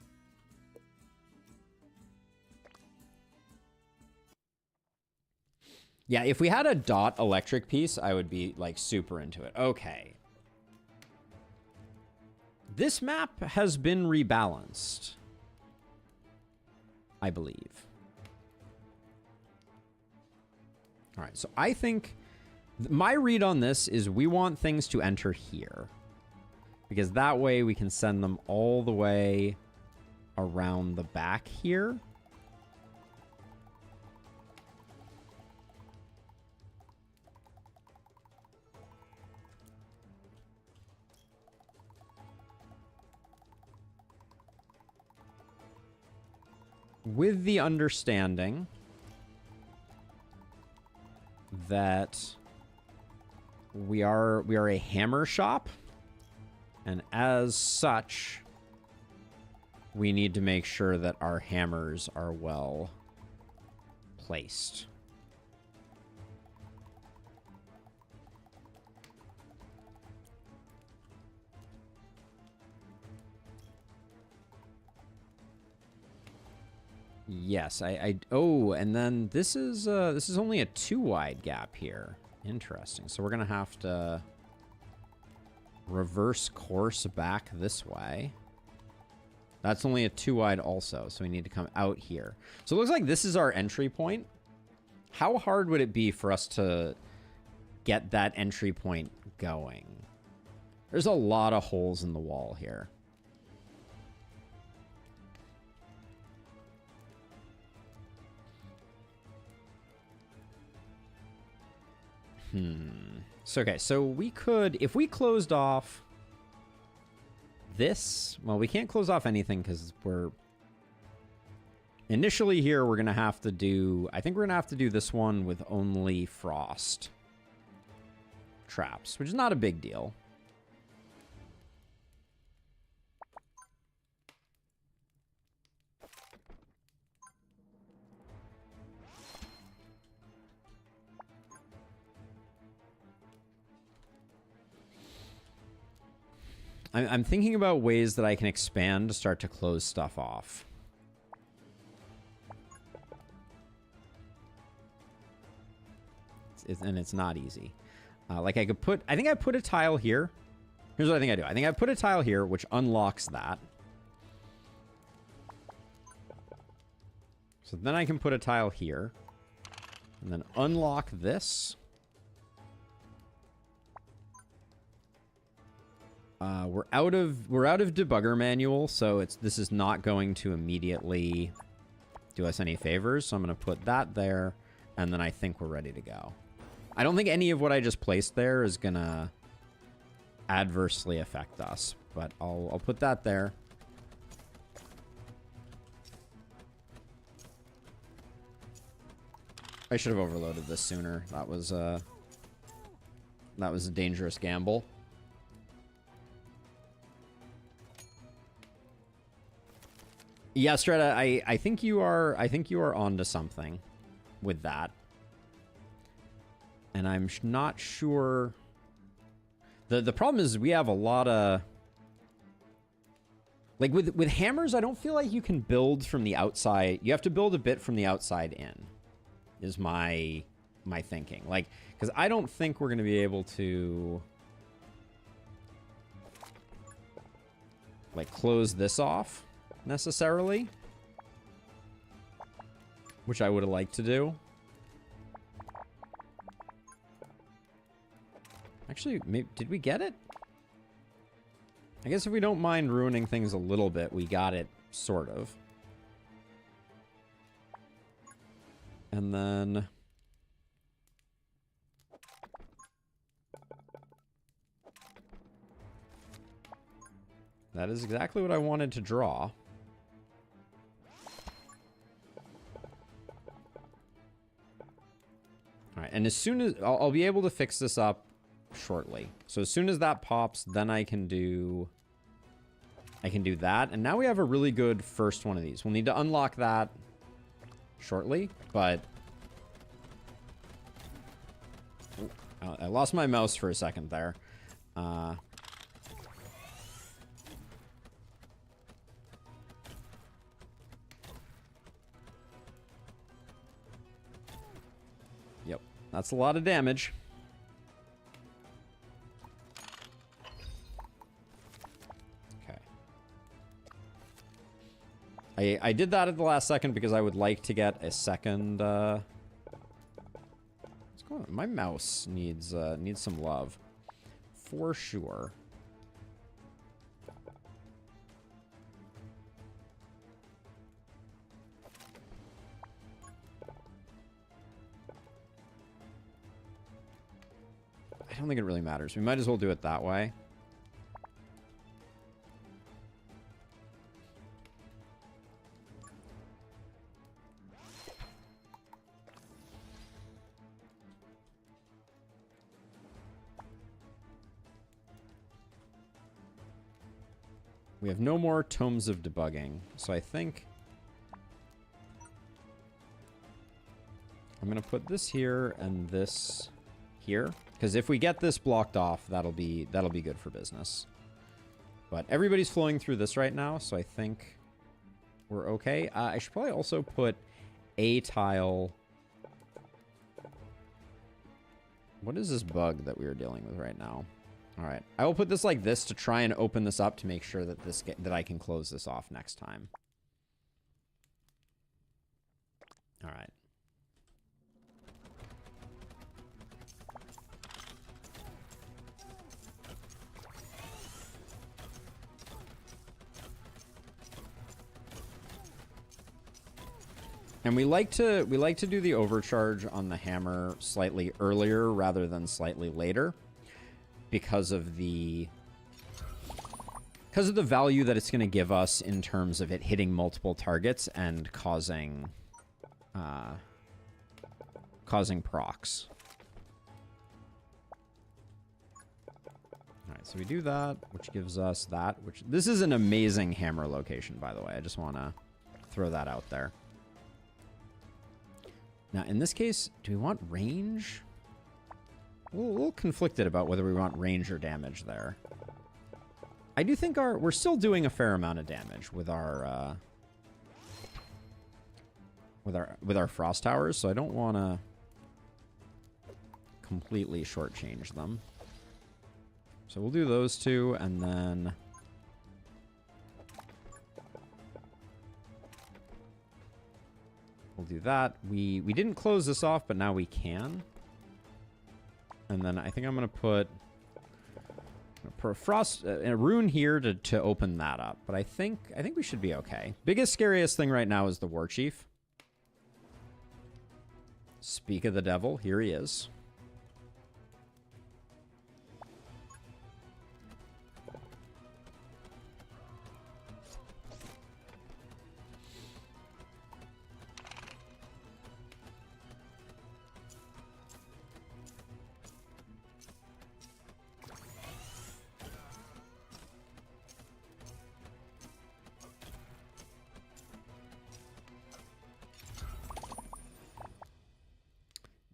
Yeah, if we had a dot electric piece, I would be, like, super into it. Okay. This map has been rebalanced. I believe. All right, so I think my read on this is we want things to enter here, because that way we can send them all the way around the back here. With the understanding that we are a hammer shop, and as such, we need to make sure that our hammers are well placed. Yes, oh, and then this is only a 2 wide gap here. Interesting. So we're gonna have to reverse course back this way. That's only a 2 wide also, so we need to come out here. So it looks like this is our entry point. How hard would it be for us to get that entry point going? There's a lot of holes in the wall here. So, okay, so we could, if we closed off this, well, we can't close off anything because we're, initially here, we're going to have to do, I think we're going to have to do this one with only frost traps, which is not a big deal. I'm thinking about ways that I can expand to start to close stuff off. And it's not easy. Like I could put, I think I put a tile here. Here's what I think I do. I think I put a tile here, which unlocks that. So then I can put a tile here. And then unlock this. We're out of debugger manual, so this is not going to immediately do us any favors. So I'm going to put that there, and then I think we're ready to go. I don't think any of what I just placed there is going to adversely affect us, but I'll put that there. I should have overloaded this sooner. That was a dangerous gamble. Yeah, Strata, I think you are onto something with that. And I'm not sure. The problem is we have a lot of, like with hammers, I don't feel like you can build from the outside. You have to build a bit from the outside in, is my thinking. Like, because I don't think we're going to be able to like close this off necessarily, which I would have liked to do. Actually, maybe, did we get it? I guess if we don't mind ruining things a little bit, we got it, sort of. And then that is exactly what I wanted to draw. All right, and as soon as I'll be able to fix this up shortly. So as soon as that pops, then I can do that. And now we have a really good first one of these. We'll need to unlock that shortly, but I lost my mouse for a second there. Yep, that's a lot of damage. I did that at the last second because I would like to get a second, what's going on? My mouse needs some love. For sure. I don't think it really matters. We might as well do it that way. We have no more tomes of debugging, so I think I'm gonna put this here and this here, because if we get this blocked off, that'll be good for business. But everybody's flowing through this right now, so I think we're okay. I should probably also put a tile. What is this bug that we are dealing with right now? All right, I will put this like this to try and open this up to make sure that that I can close this off next time. All right. And we like to do the overcharge on the hammer slightly earlier rather than slightly later, because of the value that it's going to give us in terms of it hitting multiple targets and causing procs. All right, so we do that, which gives us that. This is an amazing hammer location, by the way. I just want to throw that out there. Now, in this case, do we want range? We're a little conflicted about whether we want range or damage there. I do think we're still doing a fair amount of damage with our frost towers, so I don't want to completely shortchange them. So we'll do those two, and then we'll do that. We didn't close this off, but now we can. And then I think I'm going to put a frost, a rune here to open that up. But I think we should be okay. Biggest, scariest thing right now is the war chief. Speak of the devil, here he is.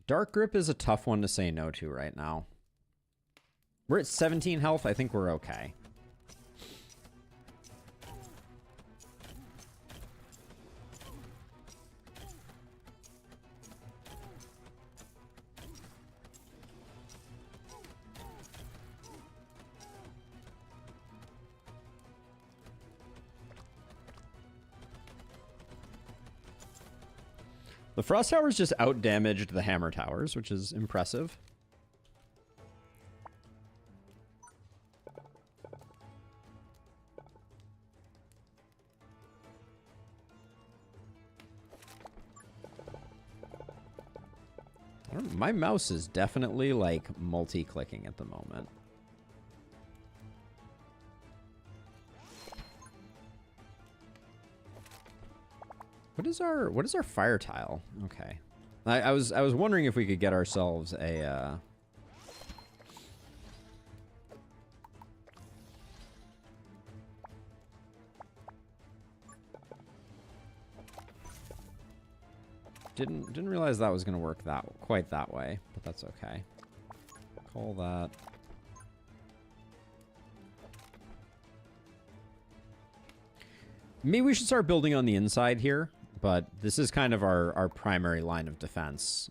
Dark Grip is a tough one to say no to right now. We're at 17 health. I think we're okay. The Frost Towers just out-damaged the Hammer Towers, which is impressive. My mouse is definitely, like, multi-clicking at the moment. What is our fire tile? Okay. I was wondering if we could get ourselves a didn't realize that was going to work quite that way, but that's okay. Call that. Maybe we should start building on the inside here. But this is kind of our primary line of defense.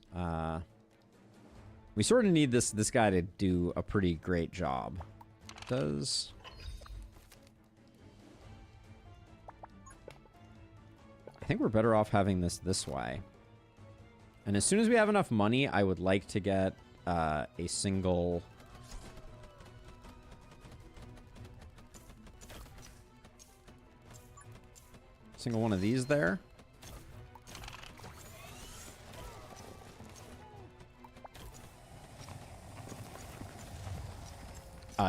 We sort of need this guy to do a pretty great job. I think we're better off having this way. And as soon as we have enough money, I would like to get a single one of these there.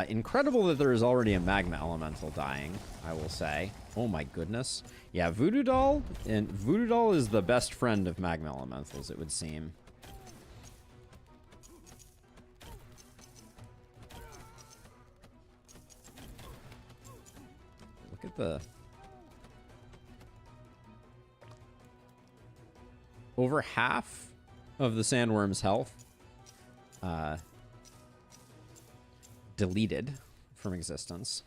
Incredible that there is already a magma elemental dying, I will say. Oh my goodness. Yeah, Voodoo Doll is the best friend of magma elementals, it would seem. Look at the... Over half of the sandworm's health deleted from existence.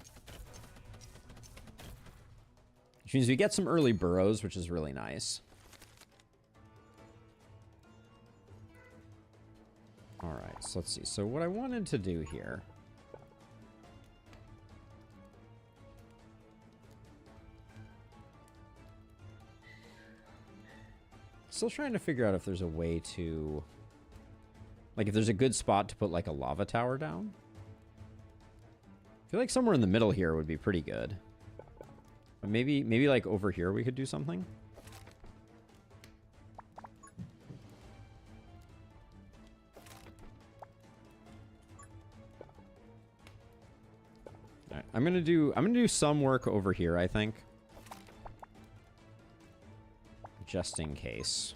Which means we get some early burrows, which is really nice. Alright, so let's see. So what I wanted to do here... Still trying to figure out if there's a way to... Like, if there's a good spot to put, like, a lava tower down. I feel like somewhere in the middle here would be pretty good. But maybe like, over here we could do something. Alright, I'm gonna do some work over here, I think. Just in case.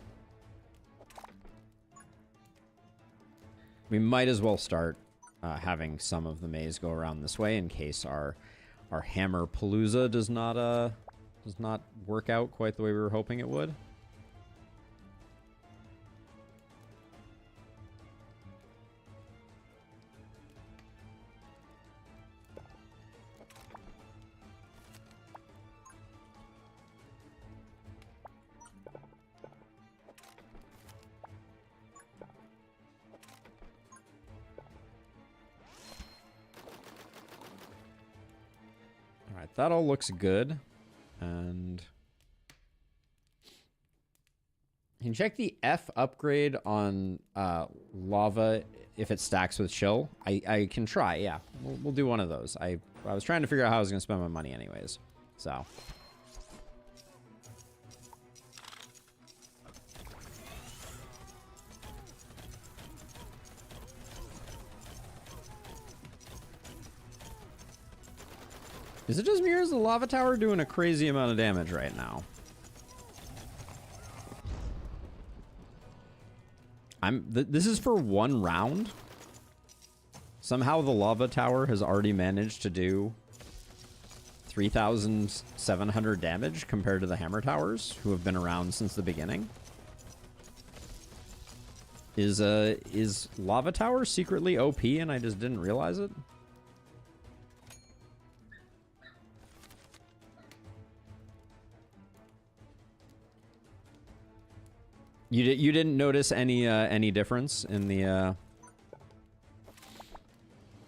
We might as well start having some of the maze go around this way in case our hammer palooza does not work out quite the way we were hoping it would. That all looks good. And you can check the F upgrade on lava if it stacks with chill. I can try, yeah. We'll do one of those. I was trying to figure out how I was going to spend my money anyways. So... Is it just me or is the lava tower doing a crazy amount of damage right now? This is for one round. Somehow the lava tower has already managed to do 3,700 damage compared to the hammer towers, who have been around since the beginning. Is lava tower secretly OP and I just didn't realize it? You didn't notice any difference in the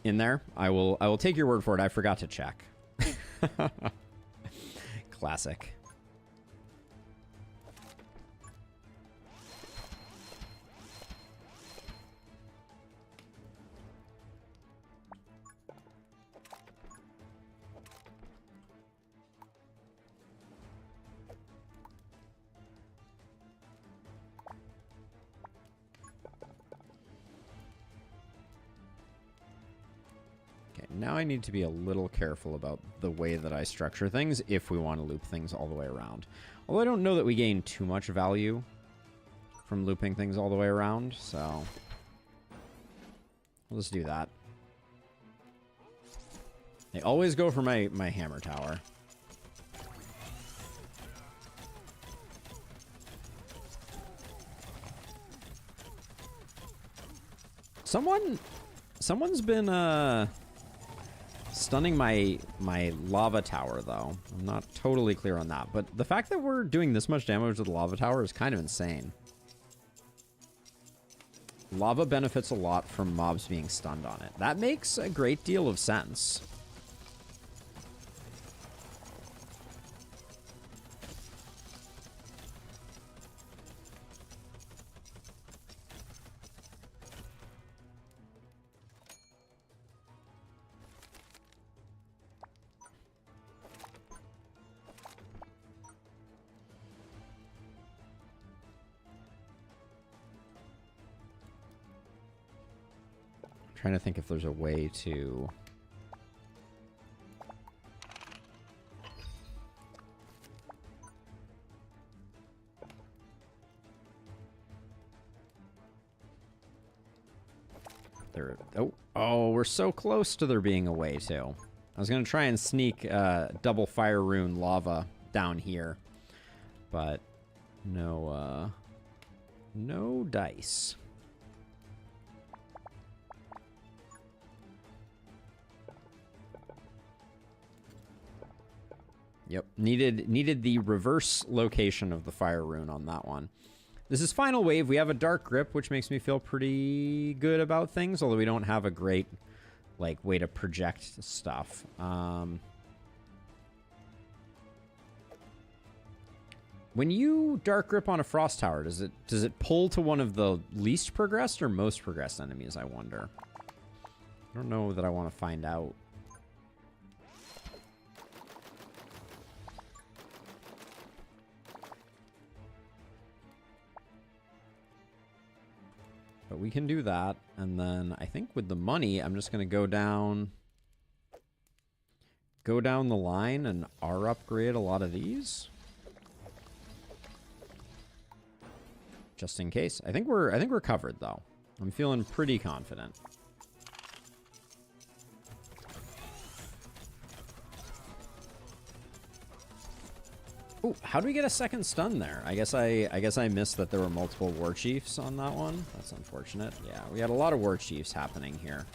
in there? I will take your word for it. I forgot to check. Classic. Now I need to be a little careful about the way that I structure things if we want to loop things all the way around. Although I don't know that we gain too much value from looping things all the way around, so we'll just do that. I always go for my hammer tower. Someone's been stunning my lava tower, though. I'm not totally clear on that, but the fact that we're doing this much damage with the lava tower is kind of insane. Lava benefits a lot from mobs being stunned on it. That makes a great deal of sense. trying to think if there's a way to... There, oh, we're so close to there being a way to. I was going to try and sneak double fire rune lava down here, but no, no dice. Yep, needed the reverse location of the fire rune on that one. This is final wave. We have a dark grip, which makes me feel pretty good about things, although we don't have a great like way to project stuff. When you dark grip on a frost tower, does it pull to one of the least progressed or most progressed enemies, I wonder? I don't know that I want to find out. But we can do that, and then I think with the money, I'm just going to go down the line and upgrade a lot of these. Just in case. I think we're covered though. I'm feeling pretty confident. Oh, how do we get a second stun there? I guess I missed that there were multiple war chiefs on that one. That's unfortunate. Yeah, we had a lot of war chiefs happening here.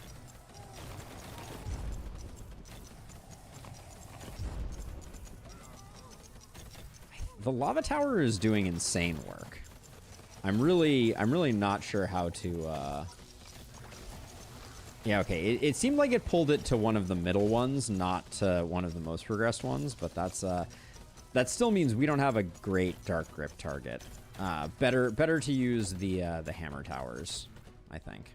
The lava tower is doing insane work. I'm really not sure how to yeah, okay. It seemed like it pulled it to one of the middle ones, not to one of the most progressed ones, but that's that still means we don't have a great dark grip target. Better to use the hammer towers, I think.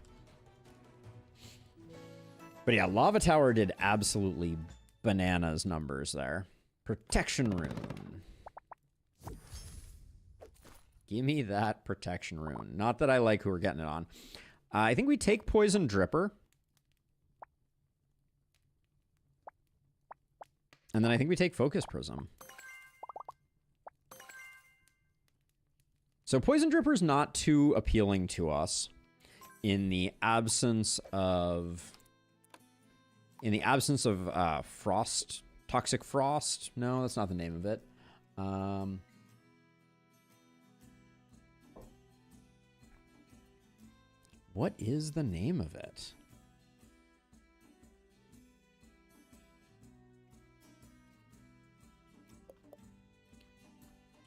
But yeah, lava tower did absolutely bananas numbers there. Protection rune. Give me that protection rune. Not that I like who we're getting it on. I think we take poison dripper. And then I think we take focus prism. So Poison Dripper is not too appealing to us in the absence of frost, toxic frost. No, that's not the name of it. What is the name of it?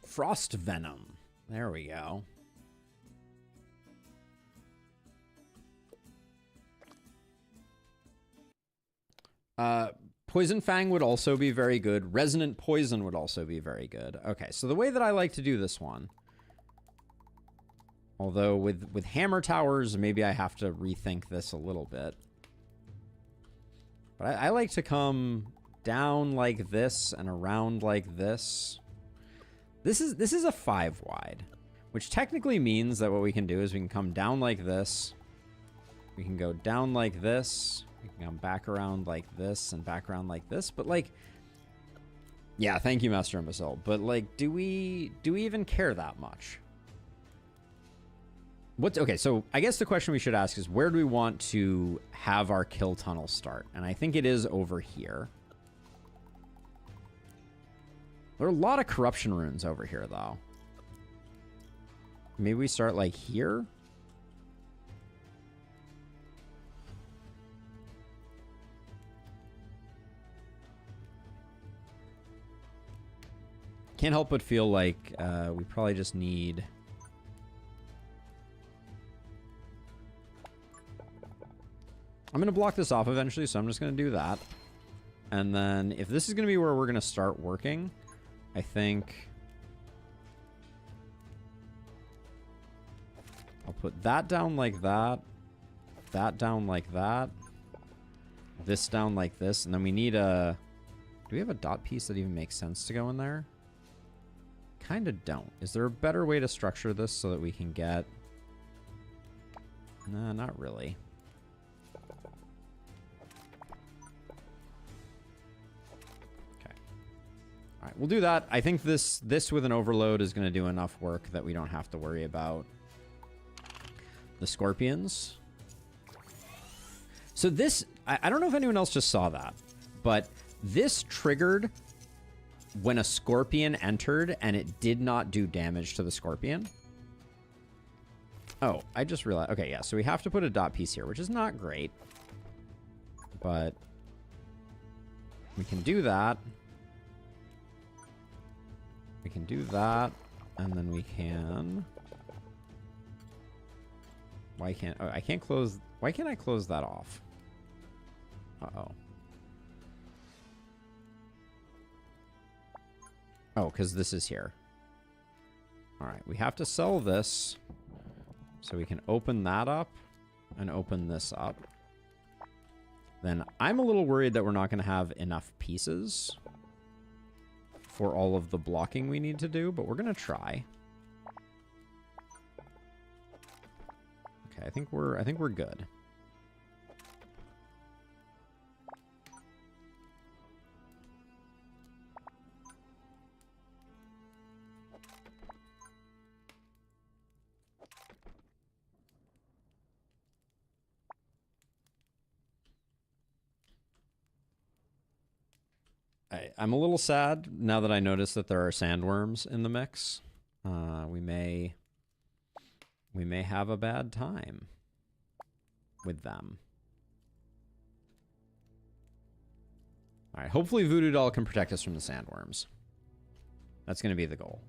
Frost venom. There we go. Poison Fang would also be very good. Resonant Poison would also be very good. Okay, so the way that I like to do this one, although with Hammer Towers, maybe I have to rethink this a little bit. But I like to come down like this and around like this. This is a 5 wide, which technically means that what we can do is we can come down like this. We can go down like this. We can come back around like this and back around like this. But like, yeah, thank you, Master Imbecile. But like, do we even care that much? Okay, so I guess the question we should ask is, where do we want to have our kill tunnel start? And I think it is over here. There are a lot of corruption runes over here, though. Maybe we start, like, here? Can't help but feel like we probably just need... I'm going to block this off eventually, so I'm just going to do that. And then if this is going to be where we're going to start working... I think I'll put that down like that down like that, this down like this, and then we need a... Do we have a dot piece that even makes sense to go in there? Kind of don't. Is there a better way to structure this so that we can get... Nah, not really. All right, we'll do that. I think this with an overload is going to do enough work that we don't have to worry about the scorpions. So this, I don't know if anyone else just saw that, but this triggered when a scorpion entered and it did not do damage to the scorpion. Oh, I just realized. Okay, yeah, so we have to put a dot piece here, which is not great. But we can do that. We can do that, and then we can... Why can't... Oh, I can't close... Why can't I close that off? Uh-oh. Oh, because this is here. Alright, we have to sell this, so we can open that up and open this up. Then I'm a little worried that we're not going to have enough pieces for all of the blocking we need to do, but we're going to try. Okay, I think we're good. I'm a little sad now that I notice that there are sandworms in the mix. We may have a bad time with them. All right, hopefully Voodoo Doll can protect us from the sandworms. That's going to be the goal.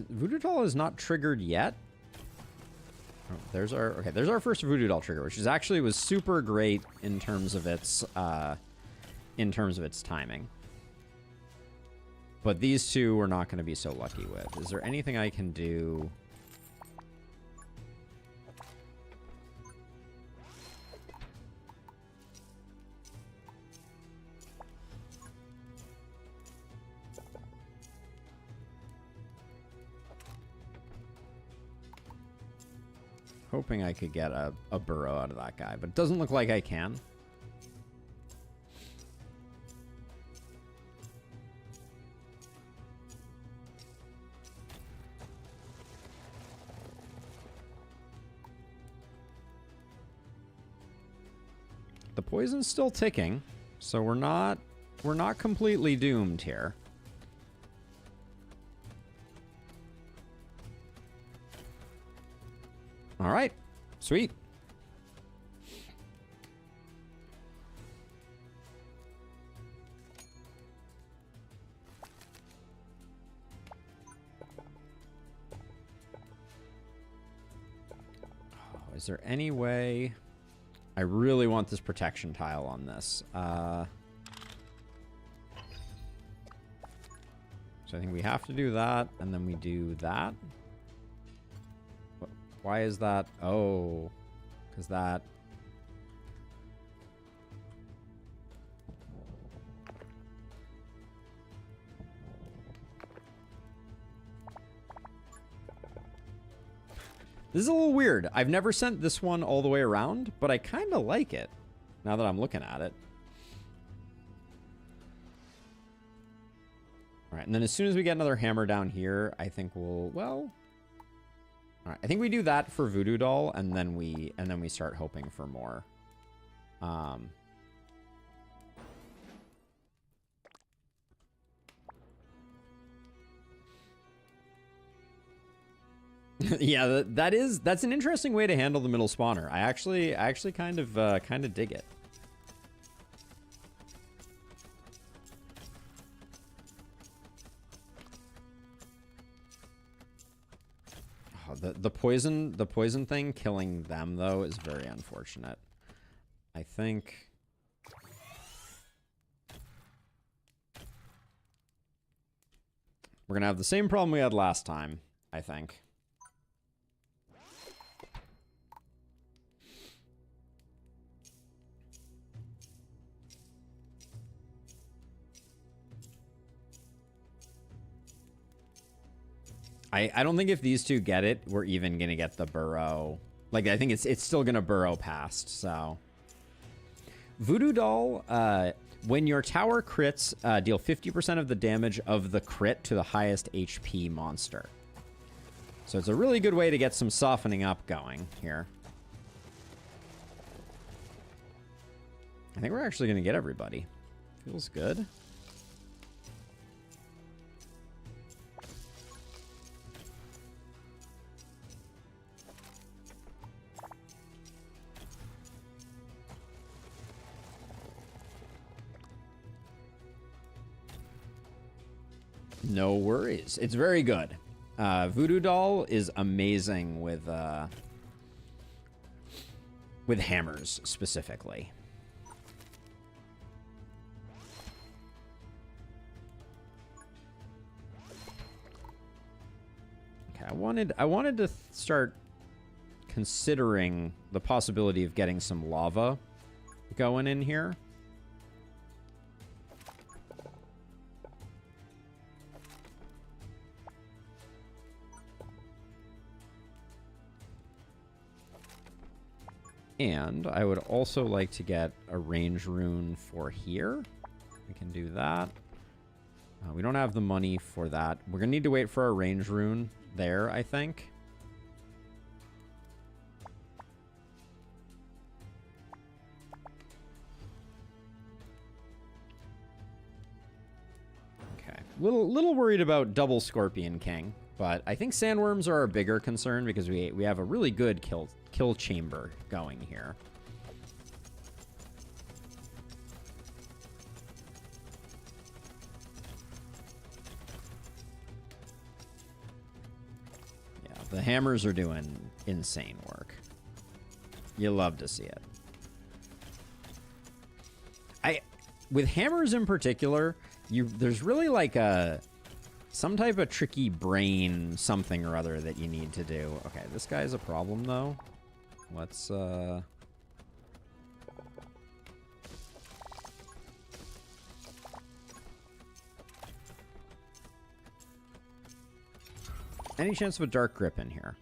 Voodoo Doll is not triggered yet. Oh, there's our first Voodoo Doll trigger, which was super great in terms of its timing. But these two we're not going to be so lucky with. Is there anything I can do? Hoping I could get a burrow out of that guy, but it doesn't look like I can. The poison's still ticking, so we're not completely doomed here. All right, sweet. Oh, is there any way? I really want this protection tile on this. So I think we have to do that, and then we do that. Why is that? Oh, because that... This is a little weird. I've never sent this one all the way around, but I kind of like it now that I'm looking at it. All right, and then as soon as we get another hammer down here, I think we'll, well... All right, I think we do that for Voodoo Doll, and then we start hoping for more. Yeah, that's an interesting way to handle the middle spawner. I actually kind of dig it. The poison thing killing them though is very unfortunate. I think we're gonna have the same problem we had last time, I think. I don't think if these two get it, we're even gonna get the burrow. Like, I think it's still gonna burrow past, so. Voodoo Doll, when your tower crits, deal 50% of the damage of the crit to the highest HP monster. So it's a really good way to get some softening up going here. I think we're actually gonna get everybody. Feels good. No worries. It's very good. Voodoo Doll is amazing with hammers specifically. Okay, I wanted to start considering the possibility of getting some lava going in here. And I would also like to get a range rune for here. We can do that. We don't have the money for that. We're going to need to wait for a range rune there, I think. Okay. Little worried about double Scorpion King, but I think sandworms are a bigger concern because we have a really good kill chamber going here. Yeah, the hammers are doing insane work. You love to see it. With hammers in particular, there's really like some type of tricky brain something or other that you need to do. Okay, this guy's a problem though. Let's any chance of a dark grip in here?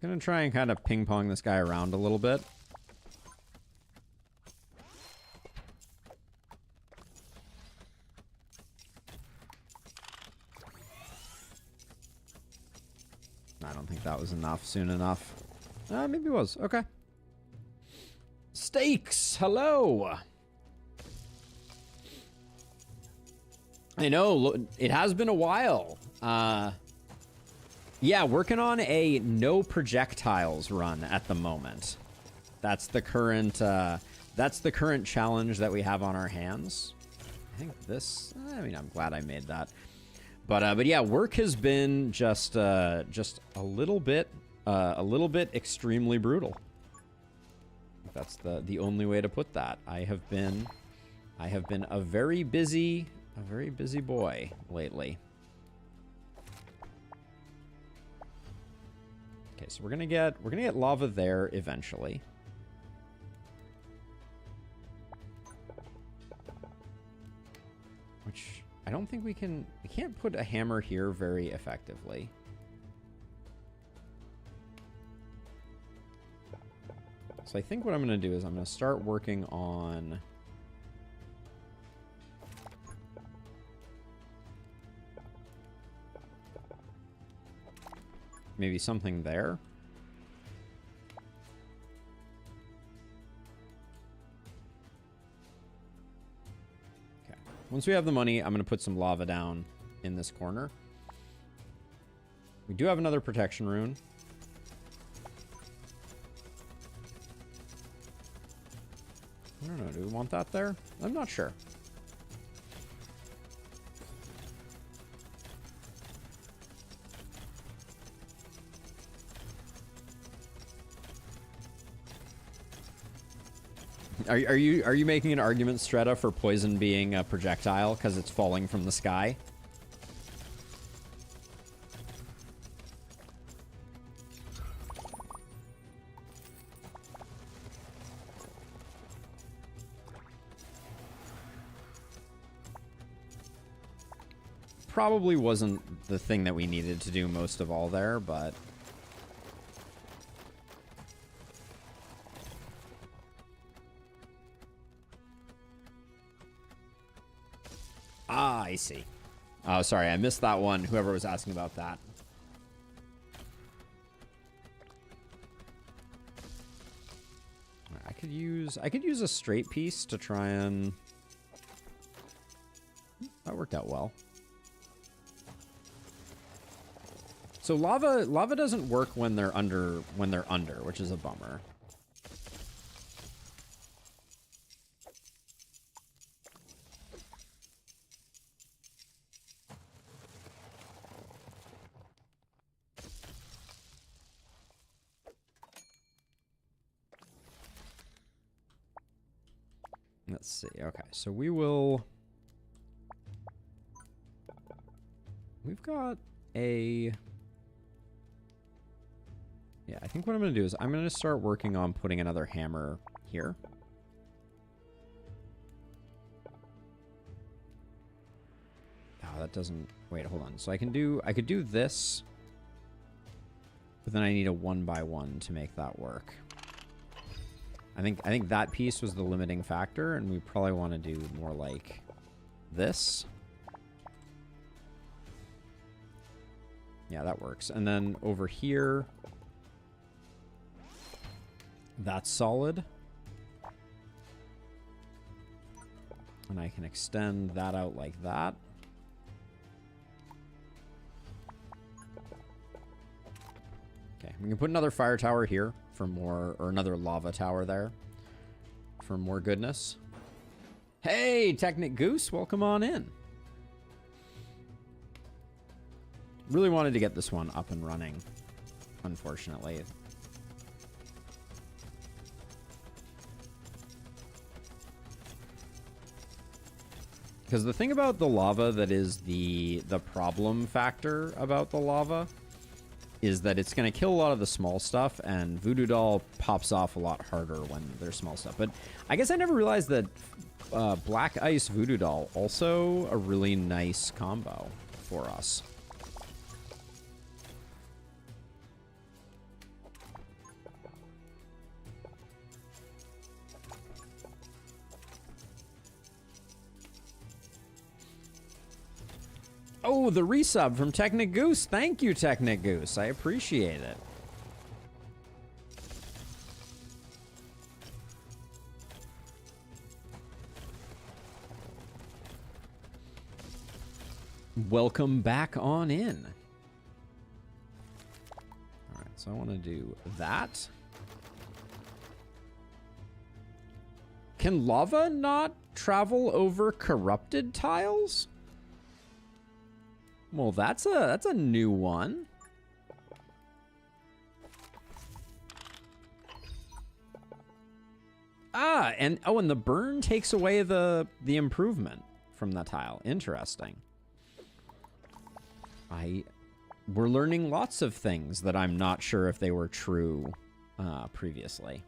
Gonna try and kind of ping pong this guy around a little bit. I don't think that was enough soon enough. Maybe it was. Okay. Steaks, hello. I know, it has been a while. Yeah, working on a no projectiles run at the moment. That's the current challenge that we have on our hands. I think this, I mean, I'm glad I made that. But yeah, work has been just a little bit extremely brutal. That's the only way to put that. I have been a very busy boy lately. Okay, so we're gonna get lava there eventually. Which I don't think we can't put a hammer here very effectively. So I think what I'm gonna do is I'm gonna start working on maybe something there. Okay. Once we have the money, I'm going to put some lava down in this corner. We do have another protection rune. I don't know. Do we want that there? I'm not sure. Are you making an argument, Stretta, for poison being a projectile because it's falling from the sky? probably wasn't the thing that we needed to do most of all there, but... Ah, I see. Oh, sorry, I missed that one. Whoever was asking about that. I could use a straight piece to try and... That worked out well. So lava doesn't work when they're under, which is a bummer. Let's see. Okay, so we will... We've got a... Yeah, I think what I'm going to do is I'm going to start working on putting another hammer here. Oh, that doesn't... Wait, hold on. So I could do this, but then I need a 1x1 to make that work. I think that piece was the limiting factor, and we probably want to do more like this. Yeah, that works. And then over here, that's solid. And I can extend that out like that. Okay, we can put another fire tower here for more, or another lava tower there for more goodness. Hey, Technic Goose, welcome on in. Really wanted to get this one up and running, unfortunately. Because the thing about the lava that is the problem factor about the lava is that it's going to kill a lot of the small stuff, and Voodoo Doll pops off a lot harder when there's small stuff. But I guess I never realized that Black Ice Voodoo Doll also a really nice combo for us. Oh, the resub from Technic Goose. Thank you, Technic Goose. I appreciate it. Welcome back on in. All right, so I want to do that. Can lava not travel over corrupted tiles? Well, that's a new one. Ah, and oh, and the burn takes away the improvement from the tile. Interesting. We're learning lots of things that I'm not sure if they were true previously.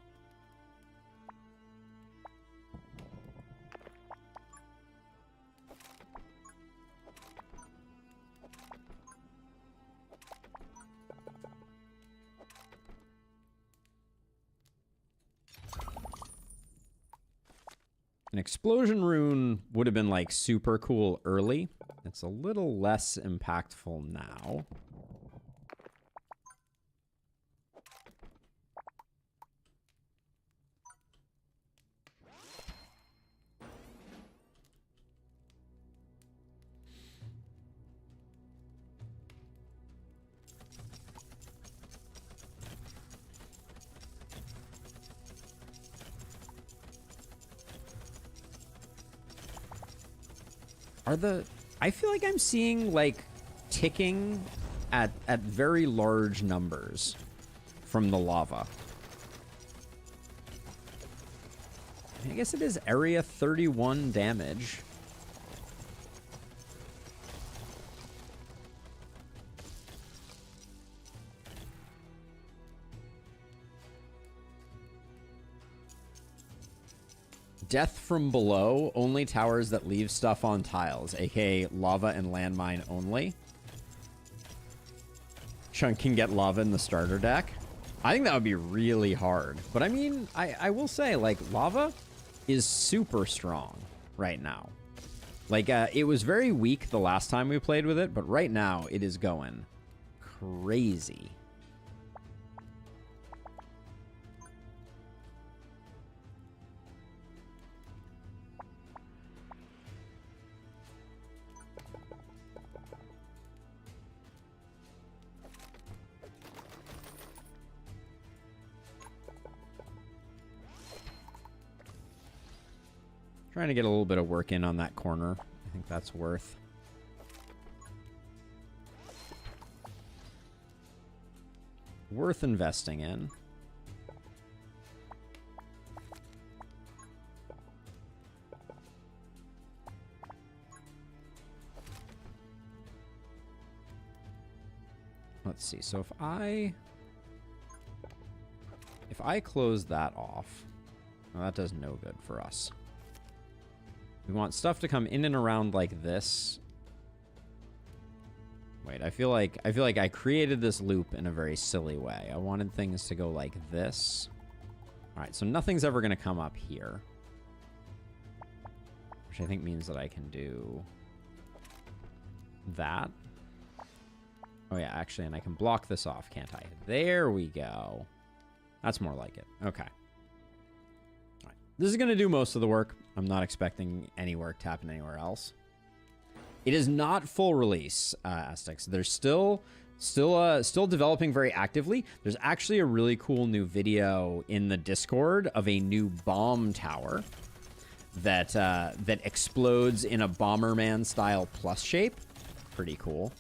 An explosion rune would have been like super cool early. It's a little less impactful now. I feel like I'm seeing like ticking at very large numbers from the lava. I guess it is area 31 damage. Death from below, only towers that leave stuff on tiles, aka lava and landmine only. Chunk can get lava in the starter deck. I think that would be really hard. But I mean, I will say, like, lava is super strong right now. Like, it was very weak the last time we played with it, but right now it is going crazy. Trying to get a little bit of work in on that corner. I think that's worth investing in. Let's see. So if I close that off, well, that does no good for us. We want stuff to come in and around like this. Wait, I feel like I created this loop in a very silly way. I wanted things to go like this. All right, so nothing's ever going to come up here. Which I think means that I can do that. Oh yeah, actually, and I can block this off, can't I? There we go. That's more like it. Okay. All right. This is going to do most of the work. I'm not expecting any work to happen anywhere else. It is not full release, Aztecs. They're still developing very actively. There's actually a really cool new video in the Discord of a new bomb tower that that explodes in a Bomberman style plus shape. Pretty cool.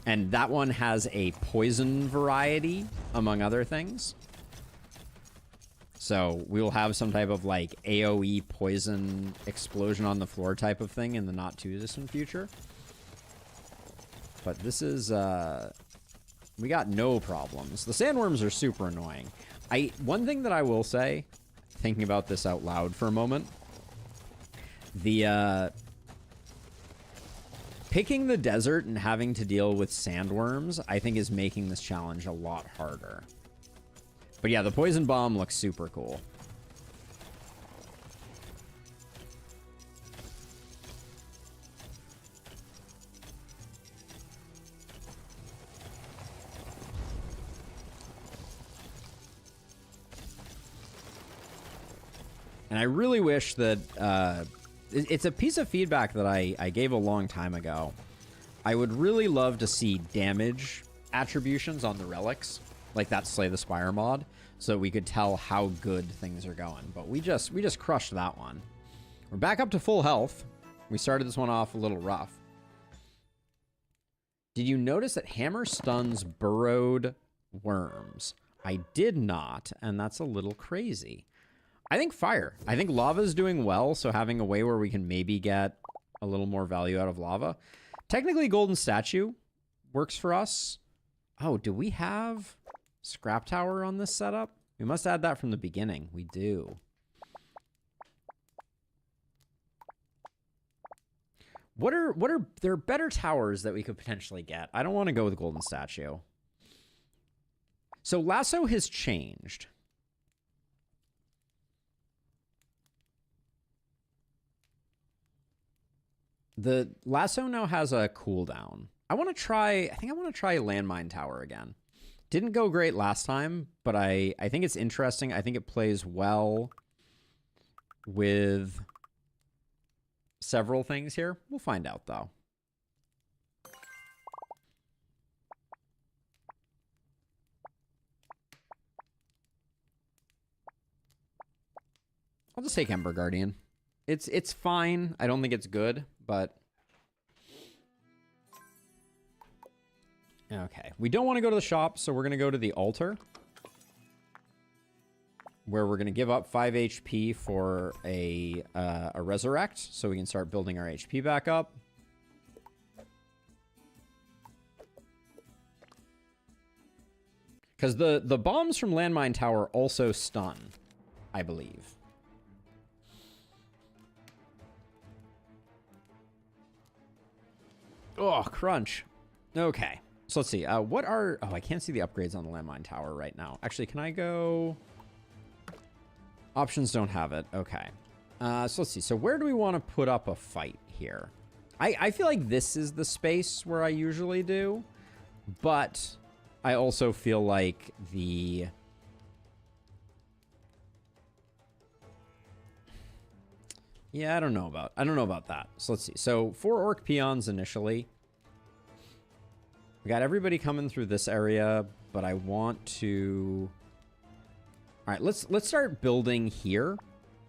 And that one has a poison variety, among other things. So we will have some type of like AoE poison explosion on the floor type of thing in the not too distant future. But this is, we got no problems. The sandworms are super annoying. One thing that I will say, thinking about this out loud for a moment, picking the desert and having to deal with sandworms, I think is making this challenge a lot harder. But yeah, the poison bomb looks super cool. And I really wish that, it's a piece of feedback that I gave a long time ago. I would really love to see damage attributions on the relics, like that Slay the Spire mod, so we could tell how good things are going. But we just crushed that one. We're back up to full health. We started this one off a little rough. Did you notice that hammer stuns burrowed worms? I did not, and that's a little crazy. I think fire. I think lava is doing well, so having a way where we can maybe get a little more value out of lava. Technically, golden statue works for us. Oh, do we have scrap tower on this setup? We must add that from the beginning. We do. There are better towers that we could potentially get. I don't want to go with golden statue. So lasso has changed. The lasso now has a cooldown. I think I want to try landmine tower again. Didn't go great last time, but I think it's interesting. I think it plays well with several things here. We'll find out, though. I'll just take Ember Guardian. It's fine. I don't think it's good, but... Okay. We don't want to go to the shop, so we're going to go to the altar, where we're going to give up 5 HP for a resurrect, so we can start building our HP back up. Because the bombs from Landmine Tower also stun, I believe. Oh, crunch. Okay. So let's see. What are... Oh, I can't see the upgrades on the landmine tower right now. Actually, can I go... Options don't have it. Okay. So let's see. So where do we want to put up a fight here? I feel like this is the space where I usually do. But I also feel like the... Yeah, I don't know about that. So let's see. So 4 orc peons initially. We got everybody coming through this area, but I want to... All right, let's start building here,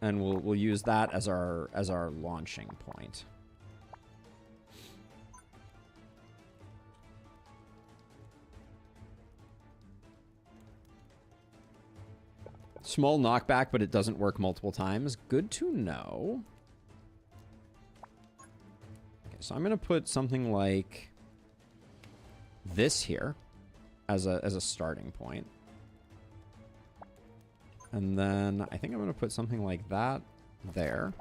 and we'll use that as our launching point. Small knockback, but it doesn't work multiple times. Good to know. Okay, so I'm gonna put something like this here as a starting point. And then I think I'm going to put something like that there.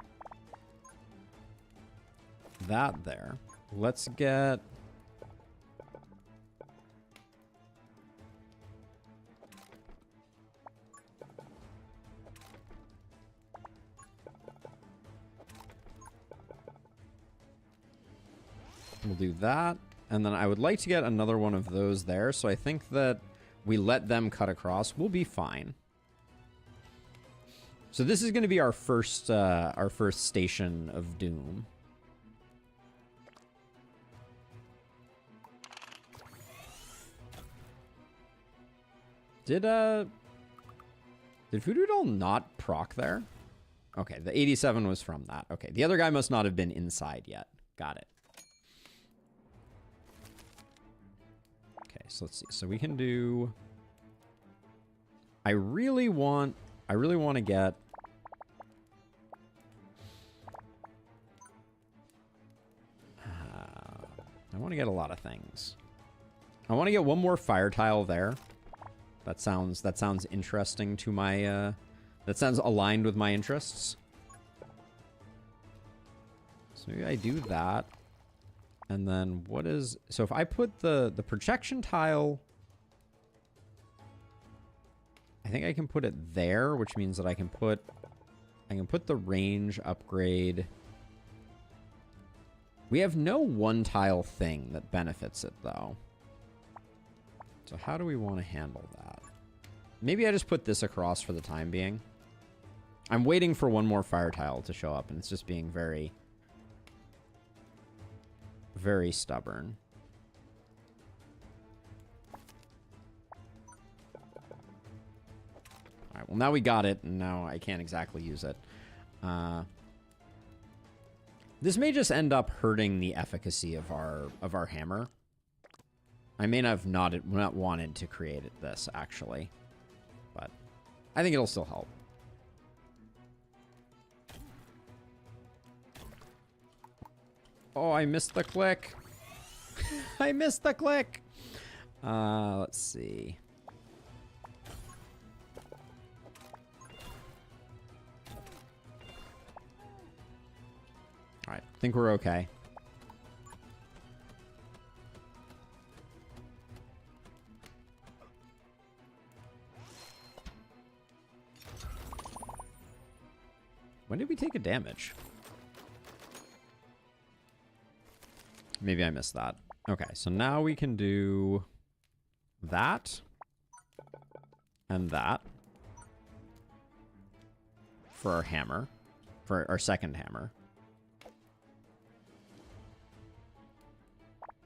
That there. Let's get... We'll do that. And then I would like to get another one of those there. So I think that we let them cut across. We'll be fine. So this is going to be our first station of doom. Did Voodoo Doll not proc there? Okay, the 87 was from that. Okay, the other guy must not have been inside yet. Got it. Okay, so let's see. So we can do... I really want to get... I want to get a lot of things. I want to get one more fire tile there. That sounds interesting to my... that sounds aligned with my interests. So maybe I do that. And then what is... So if I put the projection tile... I think I can put it there, which means that I can put the range upgrade. We have no one tile thing that benefits it though. So how do we want to handle that? Maybe I just put this across for the time being. I'm waiting for one more fire tile to show up and it's just being very, very stubborn. All right, well, now we got it, and now I can't exactly use it. This may just end up hurting the efficacy of our hammer. I may not wanted to create this, actually. But I think it'll still help. Oh, I missed the click. I missed the click. Let's see. All right, I think we're okay. When did we take a damage? Maybe I missed that. Okay, so now we can do that and that for our hammer, for our second hammer.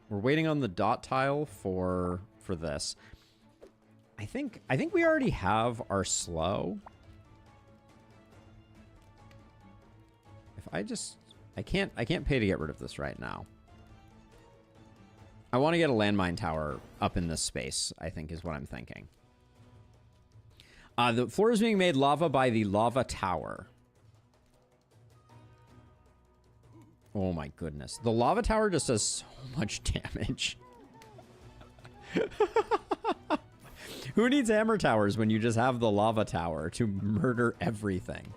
We're waiting on the dot tile for this. I think we already have our slow. If I can't pay to get rid of this right now. I want to get a landmine tower up in this space, I think is what I'm thinking. The floor is being made lava by the lava tower. Oh my goodness. The lava tower just does so much damage. Who needs hammer towers when you just have the lava tower to murder everything?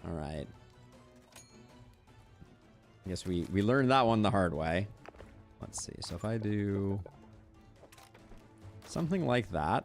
All right. I guess we learned that one the hard way. Let's see. So if I do something like that.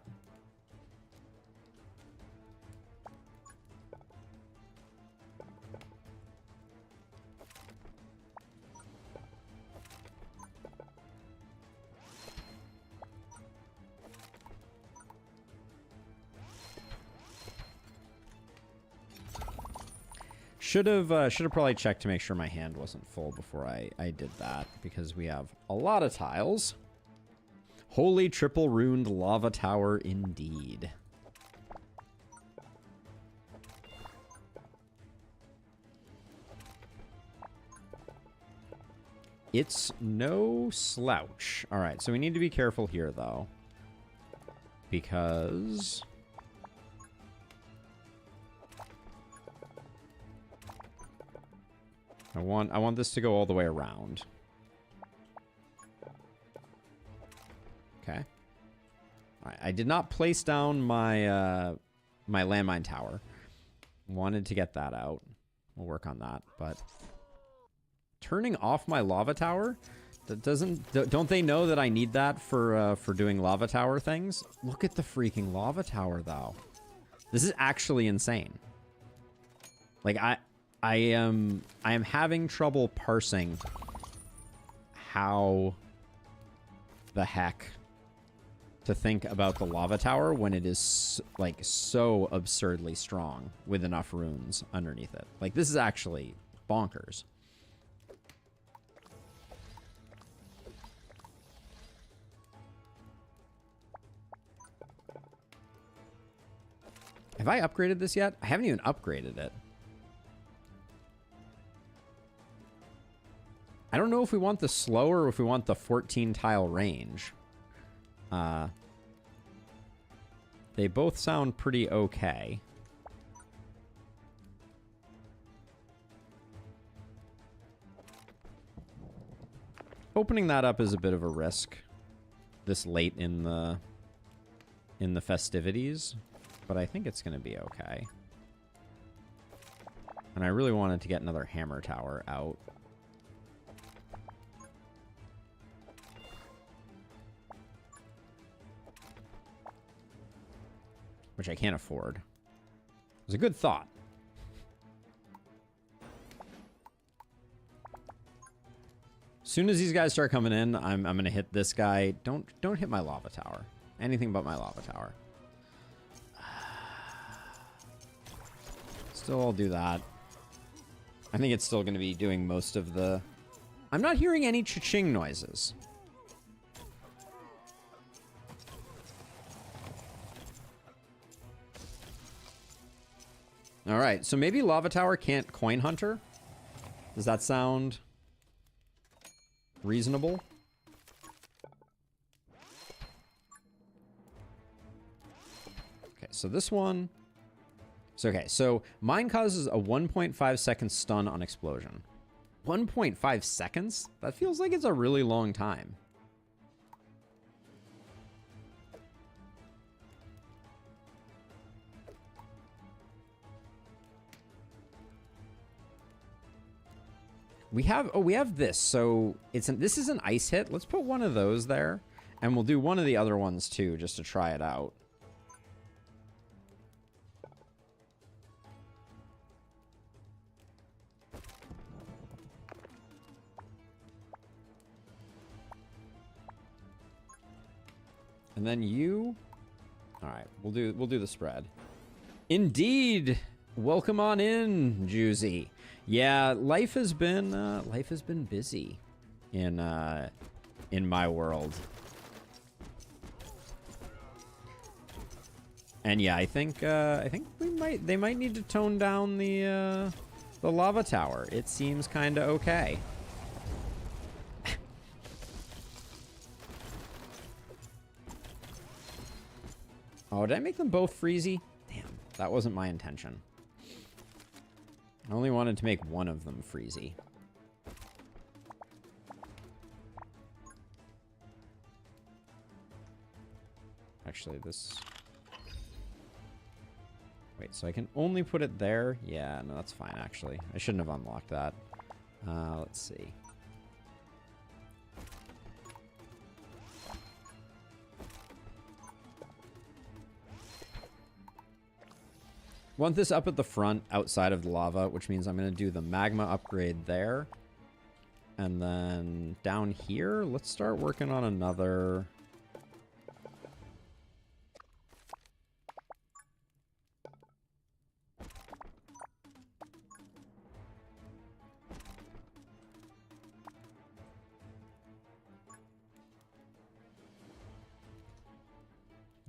Should have probably checked to make sure my hand wasn't full before I did that, because we have a lot of tiles. Holy triple runed lava tower indeed. It's no slouch. All right, so we need to be careful here though, because I want this to go all the way around. Okay. All right, I did not place down my my landmine tower. Wanted to get that out. We'll work on that, but turning off my lava tower, that don't they know that I need that for doing lava tower things? Look at the freaking lava tower though. This is actually insane. Like I am having trouble parsing how the heck to think about the lava tower when it is like so absurdly strong with enough runes underneath it. Like this is actually bonkers. Have I upgraded this yet? I haven't even upgraded it. I don't know if we want the slower or if we want the 14 tile range. They both sound pretty okay. Opening that up is a bit of a risk this late in the festivities, but I think it's going to be okay. And I really wanted to get another hammer tower out. Which I can't afford. It was a good thought. As soon as these guys start coming in, I'm gonna hit this guy. Don't hit my lava tower. Anything but my lava tower. Still, I'll do that. I think it's still gonna be doing most of the... I'm not hearing any cha-ching noises. All right, so maybe Lava Tower can't Coin Hunter? Does that sound reasonable? Okay, so this one... So, okay, so mine causes a 1.5 second stun on explosion. 1.5 seconds? That feels like it's a really long time. We have this. So this is an ice hit. Let's put one of those there, and we'll do one of the other ones too, just to try it out. And then you. All right, we'll do the spread. Indeed. Welcome on in, Juicy. Yeah, life has been busy in my world. And yeah, I think they might need to tone down the lava tower. It seems kind of okay. Oh, did I make them both freezy? Damn, that wasn't my intention. I only wanted to make one of them freezy. Actually, this... Wait, so I can only put it there? Yeah, no, that's fine, actually. I shouldn't have unlocked that. Let's see. Want this up at the front outside of the lava, which means I'm going to do the magma upgrade there. And then down here, let's start working on another...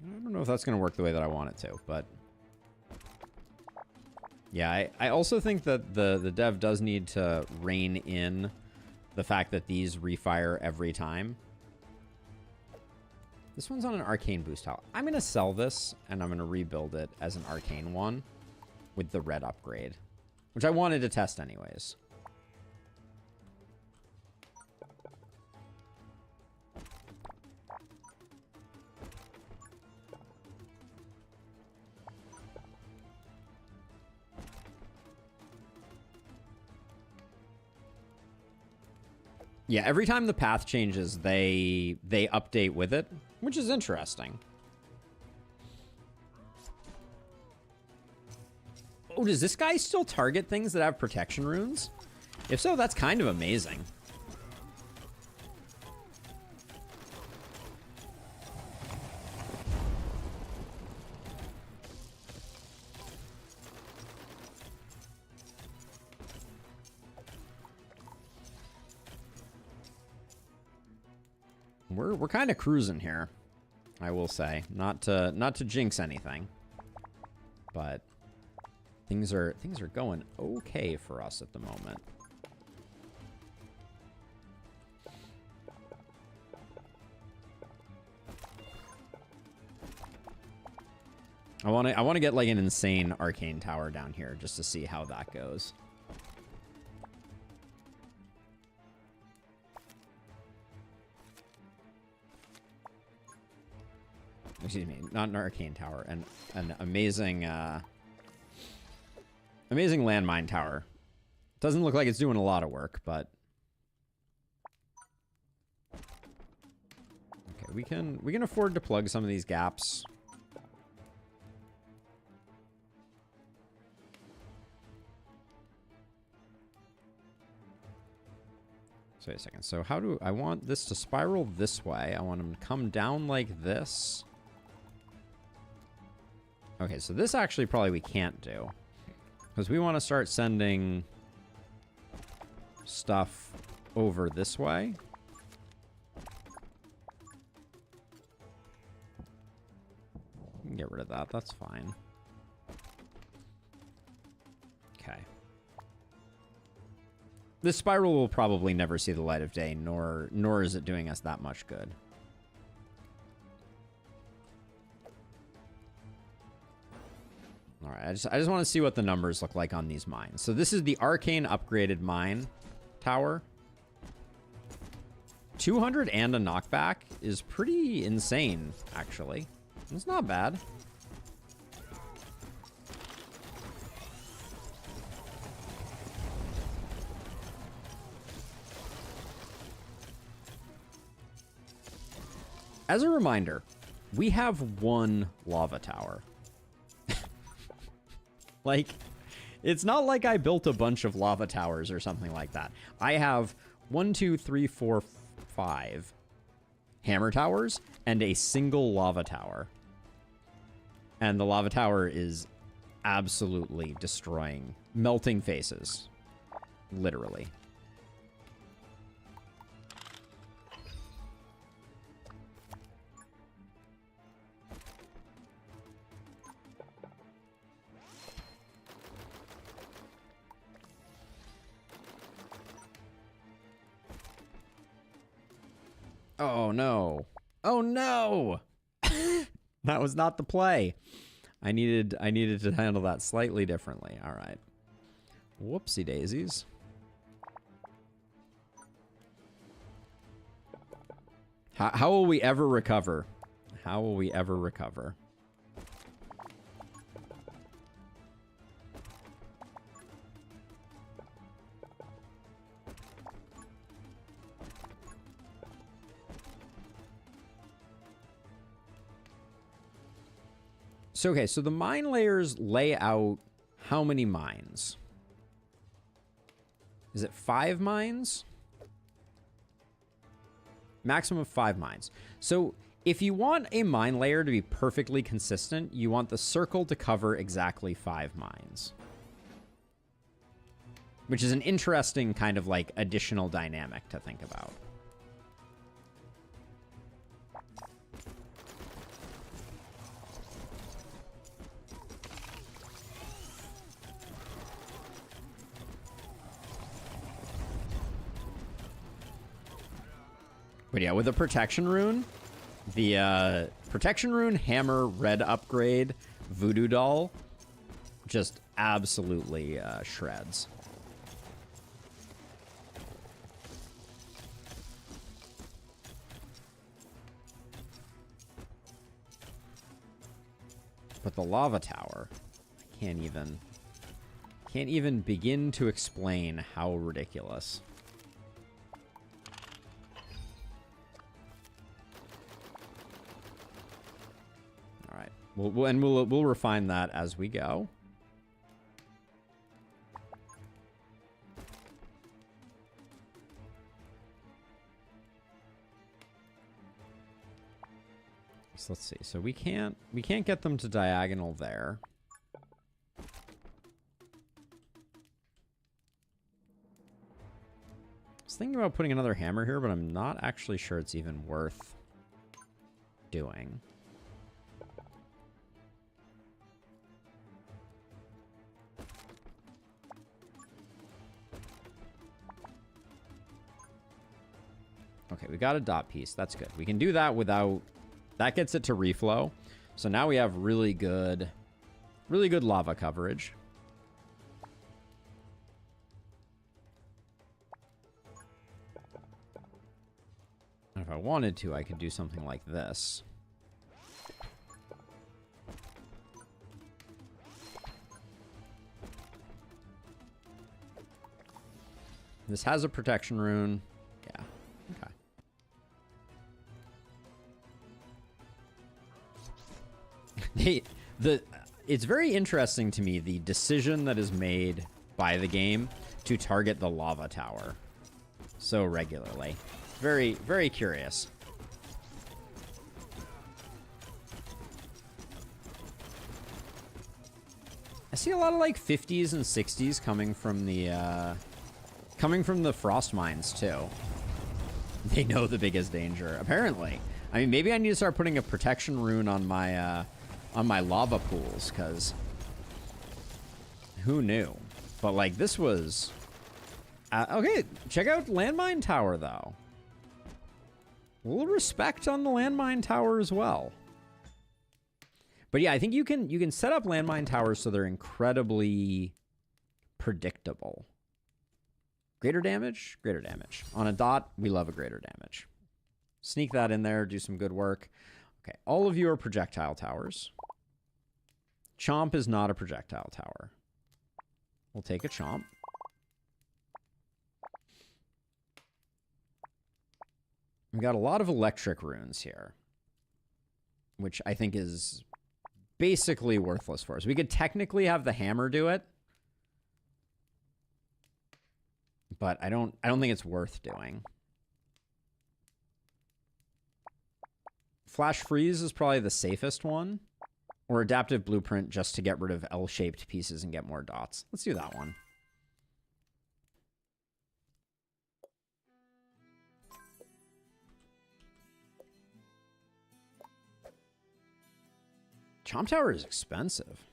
I don't know if that's going to work the way that I want it to, but... Yeah, I also think that the dev does need to rein in the fact that these refire every time. This one's on an arcane boost tower. I'm going to sell this, and I'm going to rebuild it as an arcane one with the red upgrade, which I wanted to test anyways. Yeah, every time the path changes, they update with it, which is interesting. Oh, does this guy still target things that have protection runes? If so, that's kind of amazing. We're kind of cruising here, I will say. Not to jinx anything, but things are going okay for us at the moment. I want to get like an insane arcane tower down here just to see how that goes. Excuse me, not an arcane tower, an amazing amazing landmine tower. Doesn't look like it's doing a lot of work, but okay, we can afford to plug some of these gaps. So wait a second. So how do I want this to spiral this way? I want them to come down like this. Okay, so this actually probably we can't do, because we want to start sending stuff over this way. We can get rid of that. That's fine. Okay. This spiral will probably never see the light of day, nor is it doing us that much good. All right, I just want to see what the numbers look like on these mines. So this is the arcane upgraded mine tower. 200 and a knockback is pretty insane, actually. It's not bad. As a reminder, we have one lava tower. Like, it's not like I built a bunch of lava towers or something like that. I have 1, 2, 3, 4, 5 hammer towers and a single lava tower. And the lava tower is absolutely destroying, melting faces. Literally. Oh, no. Oh, no. That was not the play. I needed to handle that slightly differently. All right. Whoopsie daisies. How will we ever recover? How will we ever recover? So, okay, so the mine layers lay out how many mines? Is it 5 mines? Maximum of 5 mines. So if you want a mine layer to be perfectly consistent, you want the circle to cover exactly 5 mines. Which is an interesting kind of like additional dynamic to think about. But yeah, with the protection rune, the protection rune hammer red upgrade voodoo doll just absolutely shreds. But the lava tower, I can't even begin to explain how ridiculous. All right, we'll refine that as we go. So let's see. So we can't get them to diagonal there. I was thinking about putting another hammer here, but I'm not actually sure it's even worth doing. Okay, we got a dot piece. That's good. We can do that without... That gets it to reflow. So now we have really good lava coverage. And if I wanted to, I could do something like this. This has a protection rune. Yeah, okay. It's very interesting to me, the decision that is made by the game to target the lava tower so regularly. Very, very curious. I see a lot of like 50s and 60s coming from the frost mines too. They know the biggest danger, apparently. I mean, maybe I need to start putting a protection rune on my lava pools, because who knew? But like, this was okay. Check out landmine tower though. A little respect on the landmine tower as well. But yeah, I think you can set up landmine towers so they're incredibly predictable. Greater damage, greater damage. On a dot, we love a greater damage. Sneak that in there, do some good work. Okay, all of you are projectile towers. Chomp is not a projectile tower. We'll take a chomp. We've got a lot of electric runes here, which I think is basically worthless for us. We could technically have the hammer do it, but I don't think it's worth doing. Flash freeze is probably the safest one, or adaptive blueprint just to get rid of L-shaped pieces and get more dots. Let's do that one. Chomp Tower is expensive.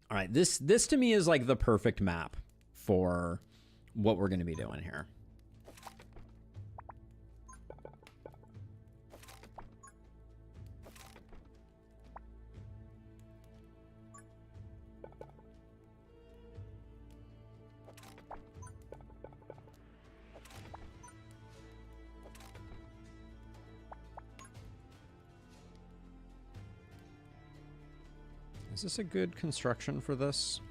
All right, this to me is like the perfect map for what we're going to be doing here. Is this a good construction for this?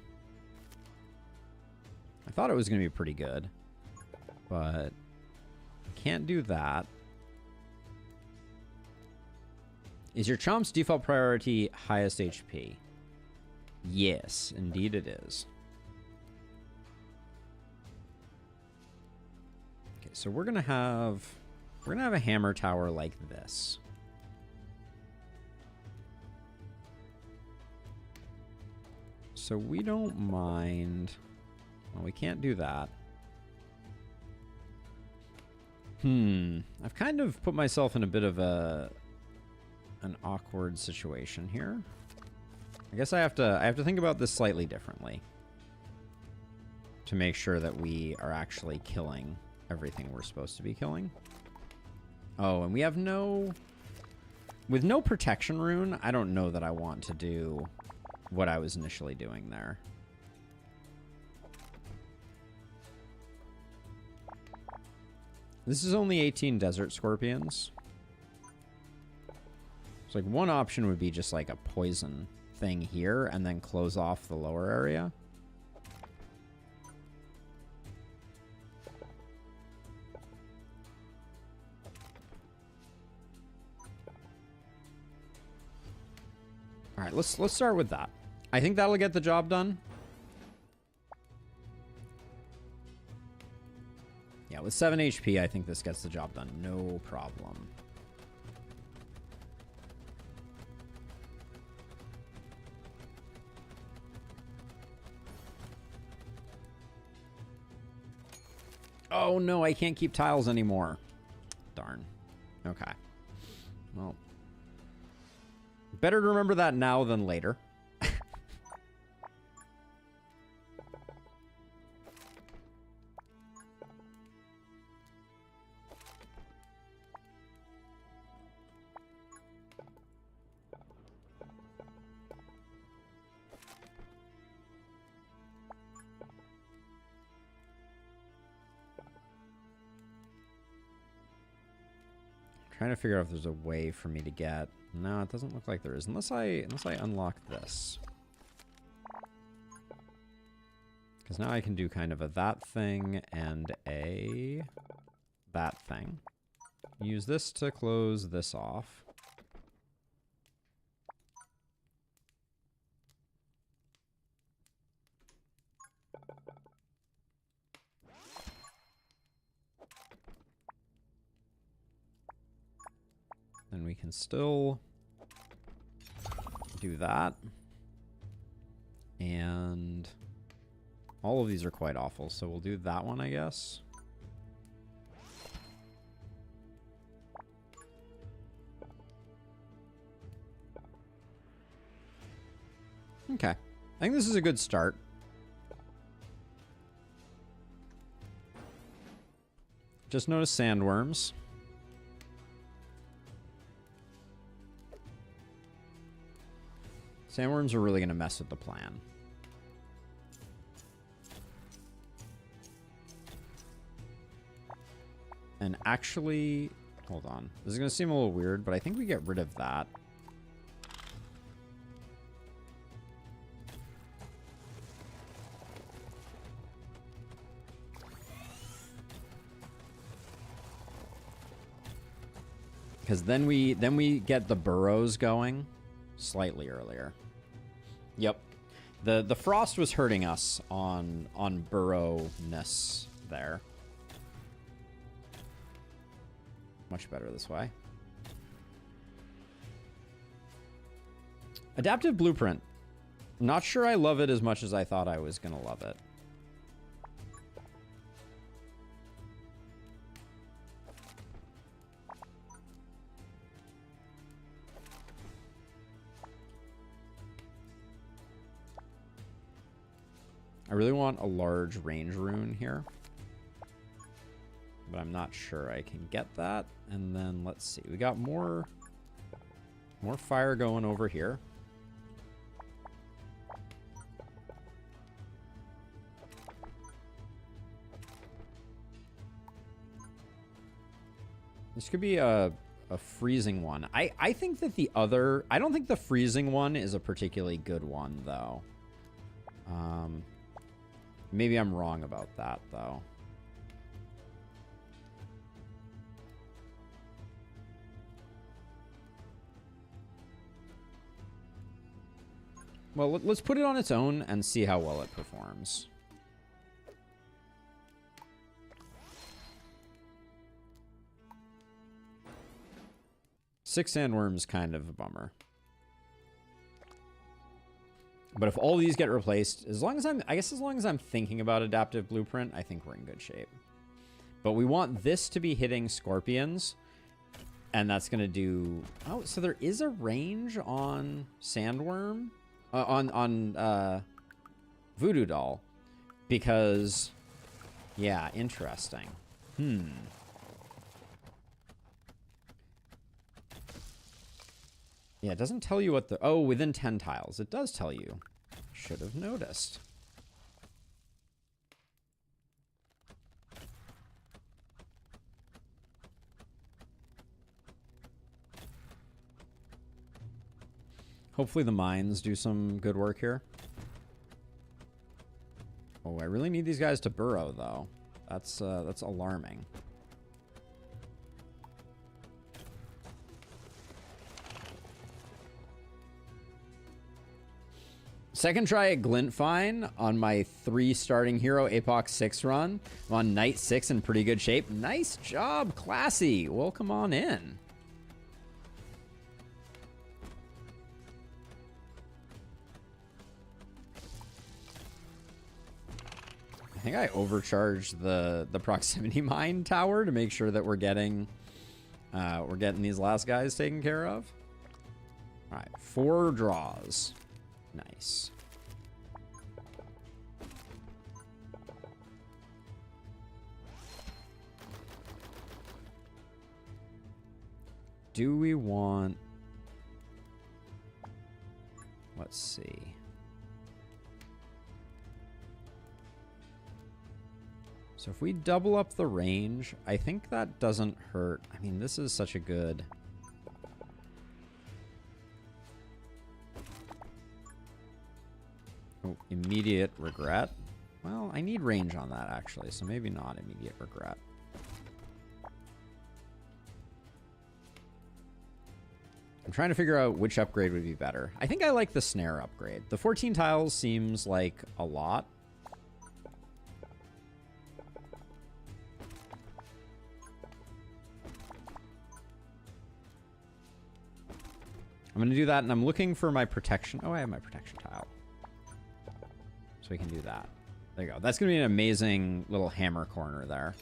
I thought it was going to be pretty good. But can't do that. Is your chomp's default priority highest HP? Yes, indeed it is. Okay, so we're gonna have a hammer tower like this. So we don't mind. Well, we can't do that. I've kind of put myself in a bit of an awkward situation here. I guess I have to think about this slightly differently to make sure that we are actually killing everything we're supposed to be killing. Oh, and we have with no protection rune, I don't know that I want to do what I was initially doing there. This is only 18 desert scorpions. So like one option would be just like a poison thing here and then close off the lower area. All right, let's start with that. I think that'll get the job done. Yeah, with 7 HP, I think this gets the job done. No problem. Oh no, I can't keep tiles anymore. Darn. Okay. Well, better to remember that now than later. Trying to figure out if there's a way for me to get... No, it doesn't look like there is. Unless I unlock this. Because now I can do kind of a that thing and a that thing. Use this to close this off. Then we can still do that. And all of these are quite awful, so we'll do that one, I guess. Okay. I think this is a good start. Just notice sandworms. Sandworms are really going to mess with the plan. And actually, hold on. This is going to seem a little weird, but I think we get rid of that. Because then we get the burrows going slightly earlier. Yep. The frost was hurting us on burrowness there. Much better this way. Adaptive blueprint. Not sure I love it as much as I thought I was gonna love it. I really want a large range rune here, but I'm not sure I can get that. And then let's see, we got more fire going over here. This could be a freezing one. I think that the other... I don't think the freezing one is a particularly good one, though. Maybe I'm wrong about that, though. Well, let's put it on its own and see how well it performs. Six sandworms, kind of a bummer. But if all these get replaced, as long as I'm thinking about adaptive blueprint, I think we're in good shape. But we want this to be hitting scorpions, and that's going to do... Oh, so there is a range on sandworm, on voodoo doll, because, yeah, interesting. Yeah, it doesn't tell you what the... Oh, within 10 tiles. It does tell you. Should have noticed. Hopefully the mines do some good work here. Oh, I really need these guys to burrow, though. That's alarming. Second try at Glintfine on my 3 starting hero Apoc 6 run. I'm on night 6 in pretty good shape. Nice job, Classy. Welcome on in. I think I overcharged the proximity mine tower to make sure that we're getting these last guys taken care of. All right, 4 draws. Nice. Do we want... Let's see. So if we double up the range, I think that doesn't hurt. I mean, this is such a good... Oh, immediate regret. Well, I need range on that, actually, so maybe not immediate regret. I'm trying to figure out which upgrade would be better. I think I like the snare upgrade. The 14 tiles seems like a lot. I'm going to do that, and I'm looking for my protection. Oh, I have my protection tile. So we can do that. There you go. That's going to be an amazing little hammer corner there.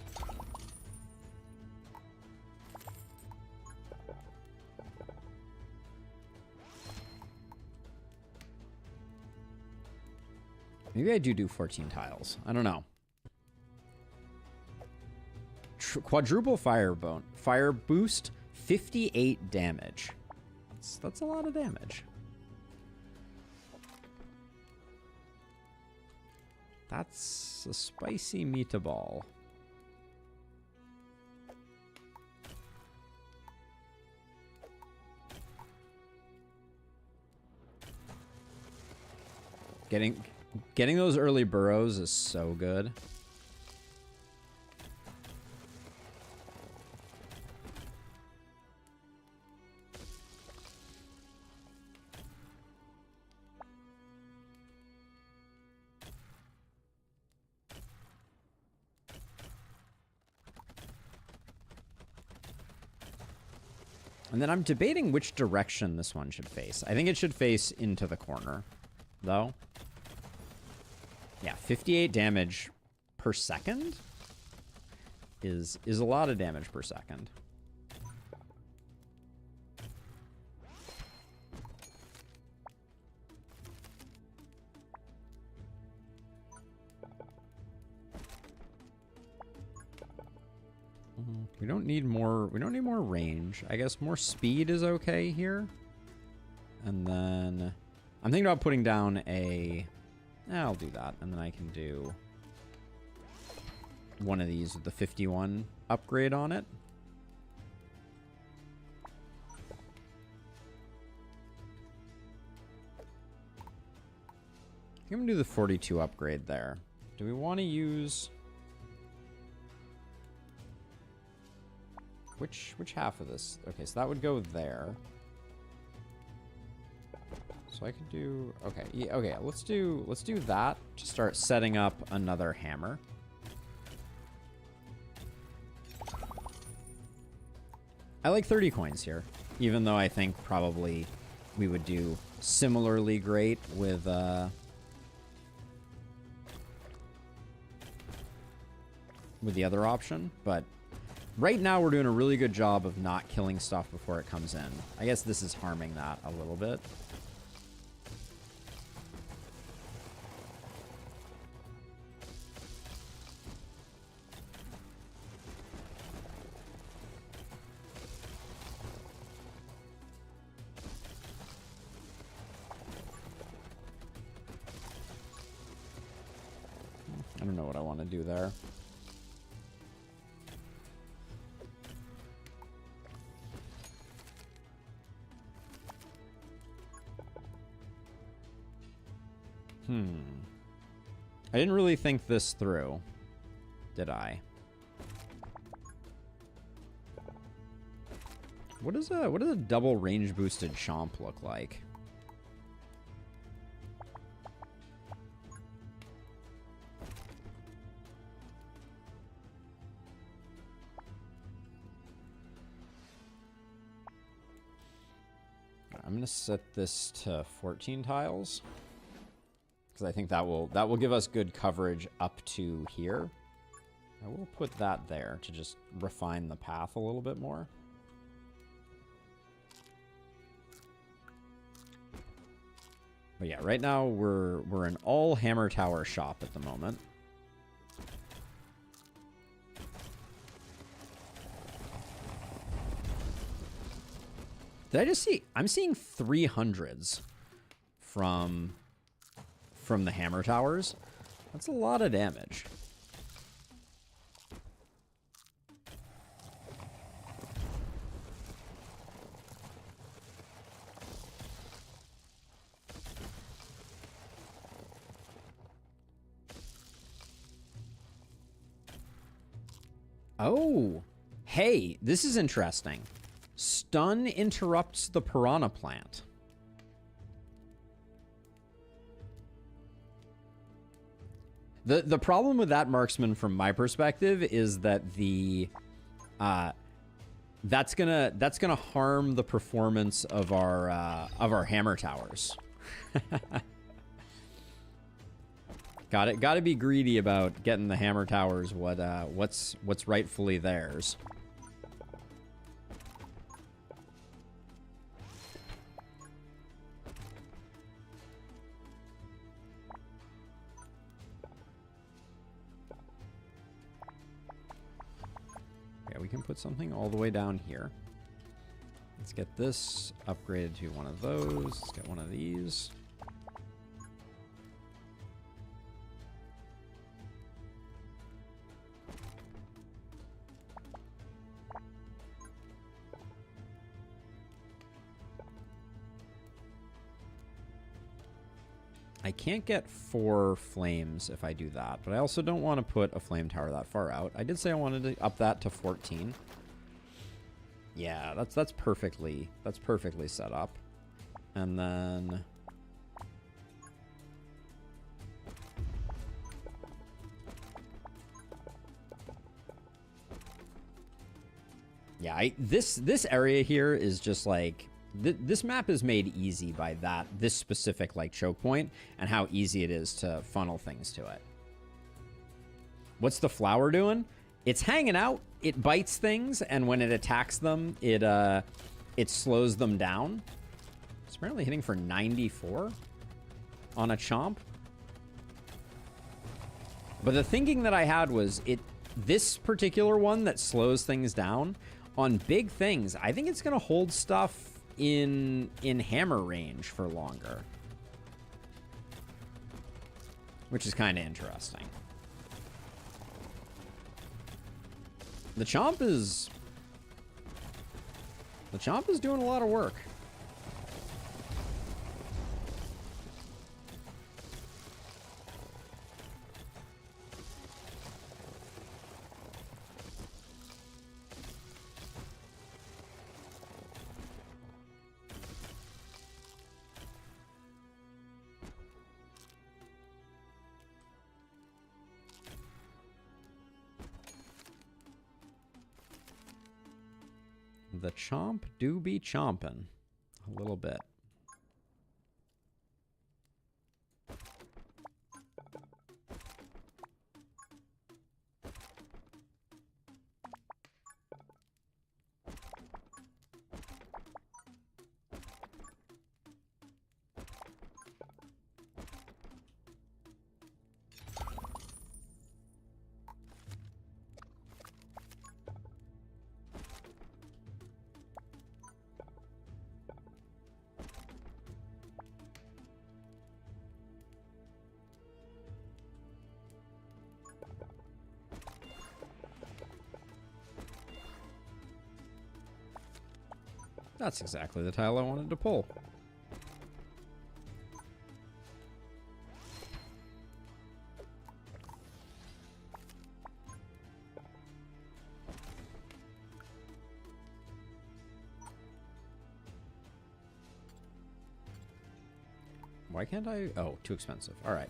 Maybe I do 14 tiles. I don't know. Quadruple fire boost, 58 damage. That's a lot of damage. That's a spicy meatball. Getting those early burrows is so good. And then I'm debating which direction this one should face. I think it should face into the corner, though. Yeah, 58 damage per second is a lot of damage per second. We don't need more range. I guess more speed is okay here. And then I'm thinking about putting down a... I'll do that, and then I can do one of these with the 51 upgrade on it. I'm gonna do the 42 upgrade there. Do we want to use... Which half of this? Okay, so that would go there. So I could do, okay, yeah, okay, let's do that to start setting up another hammer. I like 30 coins here, even though I think probably we would do similarly great with the other option, but right now we're doing a really good job of not killing stuff before it comes in. I guess this is harming that a little bit. I don't know what I want to do there. I didn't really think this through, did I? What does a double range boosted chomp look like? I'm gonna set this to 14 tiles, because I think that will give us good coverage up to here. I will put that there to just refine the path a little bit more. But yeah, right now we're an all hammer tower shop at the moment. Did I just see? I'm seeing 300s from the hammer towers. That's a lot of damage. Oh, hey, this is interesting. Stun interrupts the piranha plant. The problem with that marksman from my perspective is that that's gonna harm the performance of our hammer towers. Gotta be greedy about getting the hammer towers what's rightfully theirs. Yeah, we can put something all the way down here. Let's get this upgraded to one of those. Let's get one of these. I can't get 4 flames if I do that, but I also don't want to put a flame tower that far out. I did say I wanted to up that to 14. Yeah, that's perfectly set up. And then yeah, this area here is just like this map is made easy by this specific like choke point and how easy it is to funnel things to it. What's the flower doing? It's hanging out. It bites things, and when it attacks them, it slows them down. It's apparently hitting for 94 on a chomp. But the thinking that I had was this particular one that slows things down on big things, I think it's gonna hold stuff in hammer range for longer, which is kind of interesting. The chomp is doing a lot of work. The chomp do be chomping a little bit. That's exactly the tile I wanted to pull. Why can't I? Oh, too expensive. All right.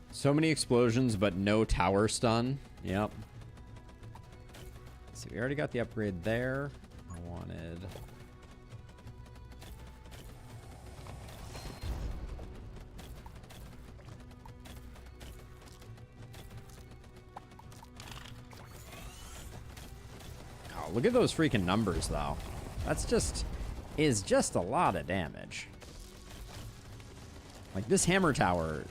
So many explosions, but no tower stun. Yep. So we already got the upgrade there. I wanted... Oh, look at those freaking numbers, though. That's just... is just a lot of damage. Like, this hammer tower...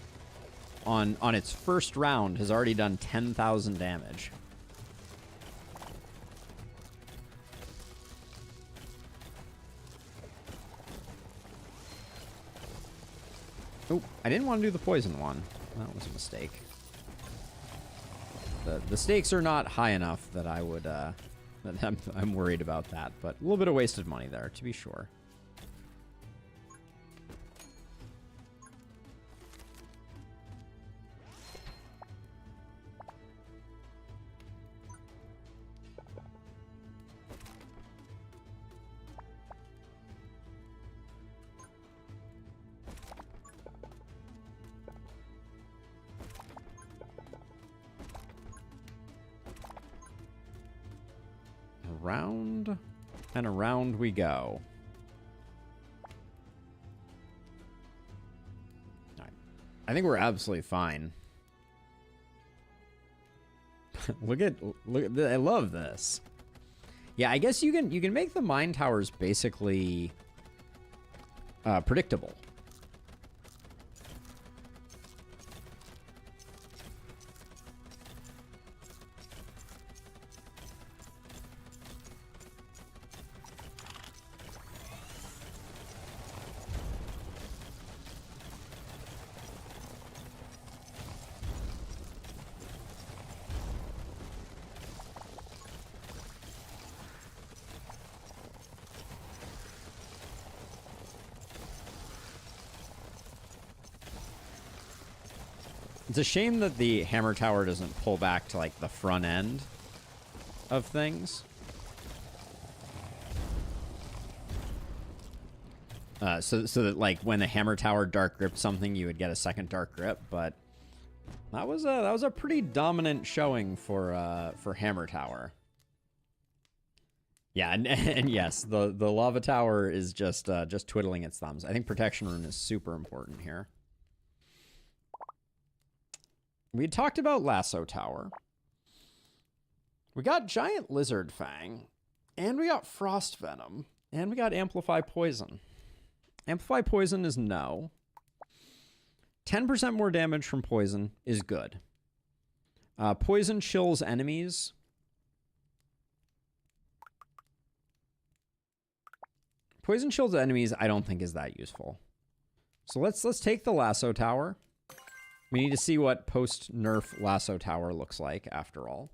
on its first round has already done 10,000 damage. Oh, I didn't want to do the poison one. That was a mistake. The stakes are not high enough that I would that I'm worried about that, but a little bit of wasted money there, to be sure. Around and around we go. All right. I think we're absolutely fine. look at I love this. Yeah, I guess you can make the mine towers basically predictable. It's a shame that the hammer tower doesn't pull back to, like, the front end of things. So that, like, when the hammer tower dark gripped something, you would get a second dark grip. But that was a pretty dominant showing for hammer tower. Yeah, and yes, the lava tower is just twiddling its thumbs. I think protection rune is super important here. We talked about Lasso Tower. We got Giant Lizard Fang. And we got Frost Venom. And we got Amplify Poison. Amplify Poison is no. 10% more damage from Poison is good. Poison chills enemies. Poison chills enemies I don't think is that useful. So let's take the Lasso Tower. We need to see what post-nerf Lasso Tower looks like, after all.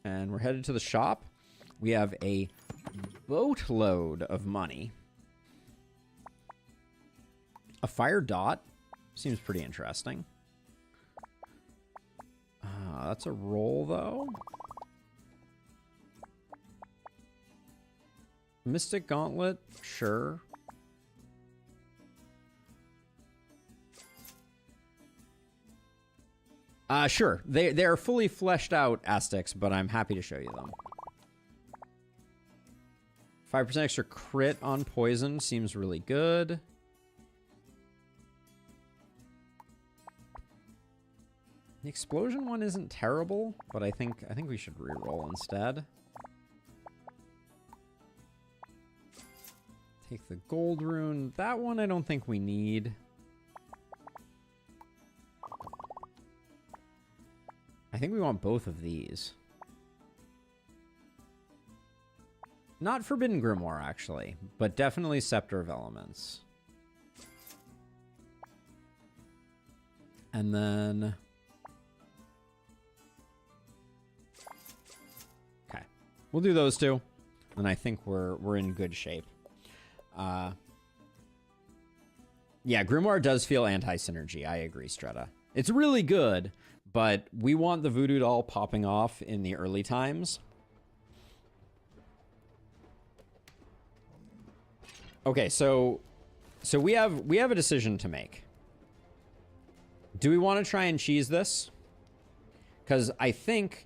And we're headed to the shop. We have a boatload of money. A fire dot seems pretty interesting. That's a roll, though. Mystic Gauntlet, sure. Sure. They're fully fleshed out Aztecs, but I'm happy to show you them. 5% extra crit on poison seems really good. The explosion one isn't terrible, but I think we should reroll instead. Take the gold rune. That one I don't think we need. I think we want both of these. Not Forbidden Grimoire, actually, but definitely Scepter of Elements. And then... okay. We'll do those two. And I think we're in good shape. Yeah, Grimoire does feel anti-synergy. I agree, Stretta. It's really good, but we want the Voodoo Doll popping off in the early times. Okay, so we have a decision to make. Do we want to try and cheese this? Because I think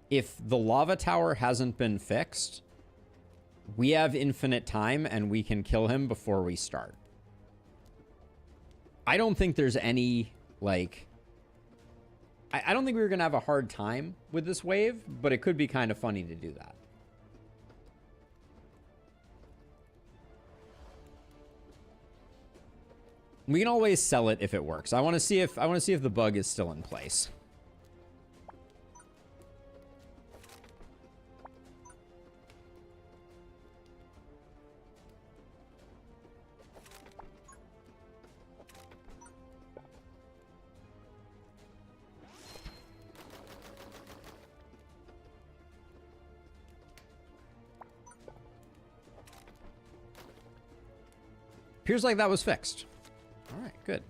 if the lava tower hasn't been fixed, we have infinite time and we can kill him before we start. I don't think there's any, like... I don't think we're going to have a hard time with this wave, but it could be kind of funny to do that. We can always sell it if it works. I want to see if the bug is still in place. Appears like that was fixed. All right, good.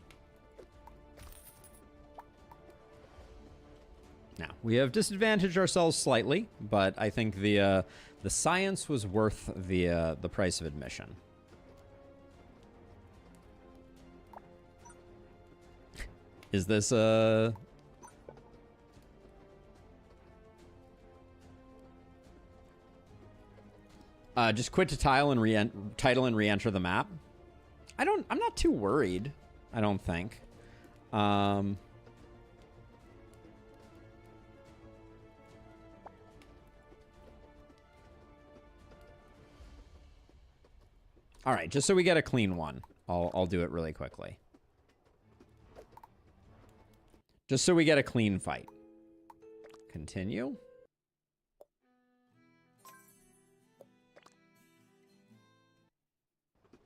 Now, we have disadvantaged ourselves slightly, but I think the science was worth the price of admission. Is this just quit to title and re-enter the map? I'm not too worried, I don't think. All right, just so we get a clean one, I'll do it really quickly. Just so we get a clean fight. Continue.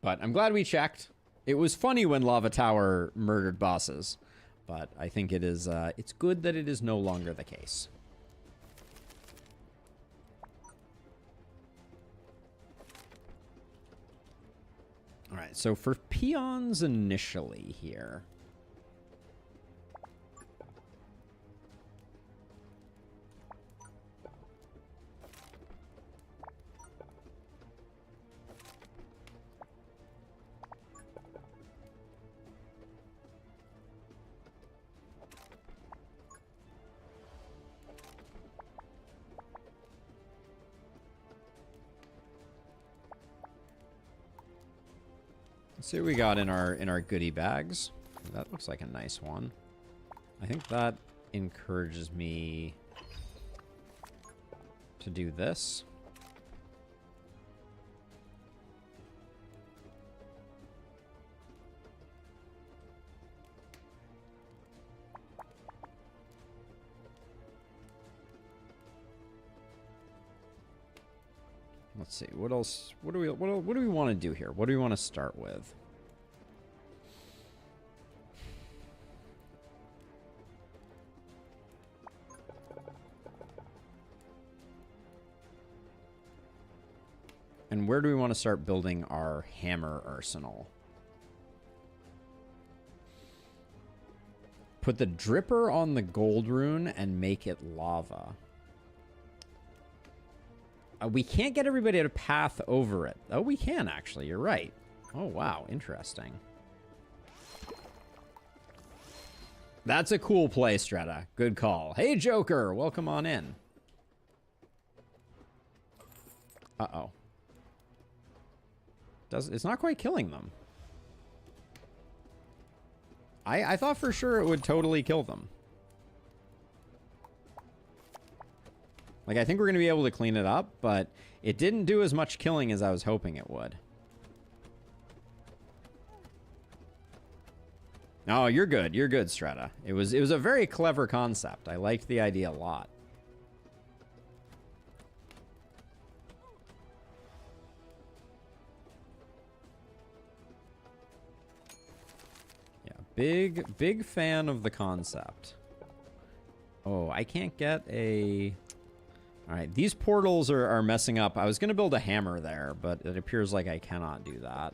But I'm glad we checked. It was funny when Lava Tower murdered bosses, but I think it is it's good that it is no longer the case. All right, so for peons initially here. Let's see what we got in our goodie bags. That looks like a nice one. I think that encourages me to do this. Let's see. What else? What do we want to do here? What do we want to start with? And where do we want to start building our hammer arsenal? Put the dripper on the gold rune and make it lava. We can't get everybody to path over it. Oh, we can, actually. You're right. Oh, wow. Interesting. That's a cool play, Strata. Good call. Hey, Joker. Welcome on in. Uh-oh. It's not quite killing them. I thought for sure it would totally kill them. Like, I think we're going to be able to clean it up, but it didn't do as much killing as I was hoping it would. Oh, you're good. You're good, Strata. It was a very clever concept. I liked the idea a lot. Yeah, big fan of the concept. Oh, I can't get a... All right, these portals are messing up. I was going to build a hammer there, but it appears like I cannot do that.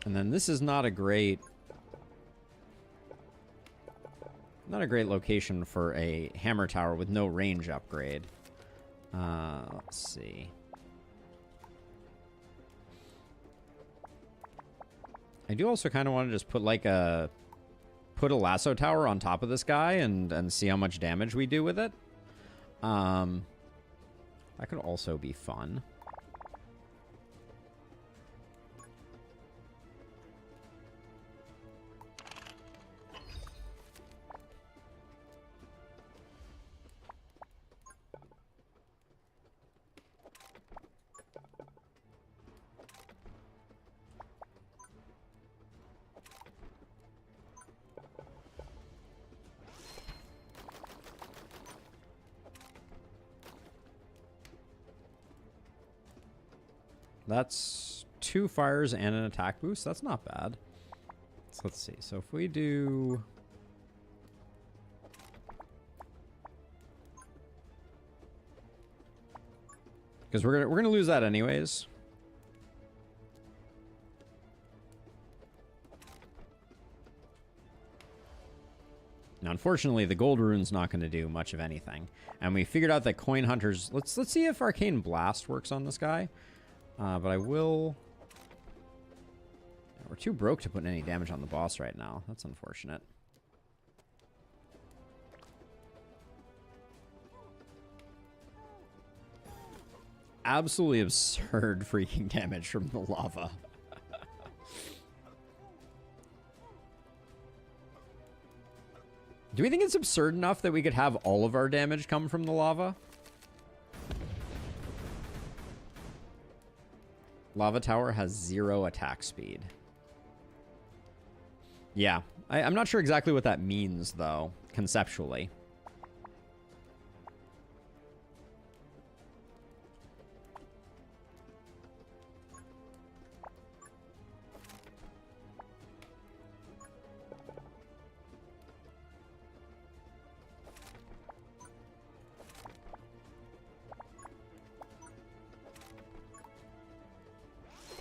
And then this is not a great location for a hammer tower with no range upgrade. Let's see. I do also kind of want to just put like a lasso tower on top of this guy and see how much damage we do with it. That could also be fun. That's 2 fires and an attack boost. That's not bad. So let's see. So if we do... Because we're gonna lose that anyways. Now, unfortunately, the gold rune's not going to do much of anything. And we figured out that coin hunters... Let's see if Arcane Blast works on this guy. But I will... We're too broke to put any damage on the boss right now. That's unfortunate. Absolutely absurd freaking damage from the lava. Do we think it's absurd enough that we could have all of our damage come from the lava? Lava Tower has 0 attack speed. Yeah, I'm not sure exactly what that means, though, conceptually.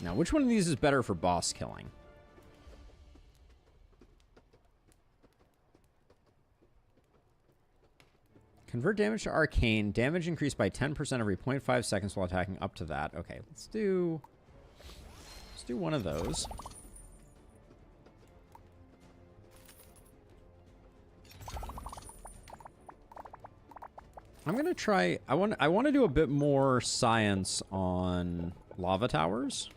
Now, which one of these is better for boss killing? Convert damage to arcane. Damage increased by 10% every 0.5 seconds while attacking up to that. Okay, let's do one of those. I'm gonna try. I want to do a bit more science on lava towers.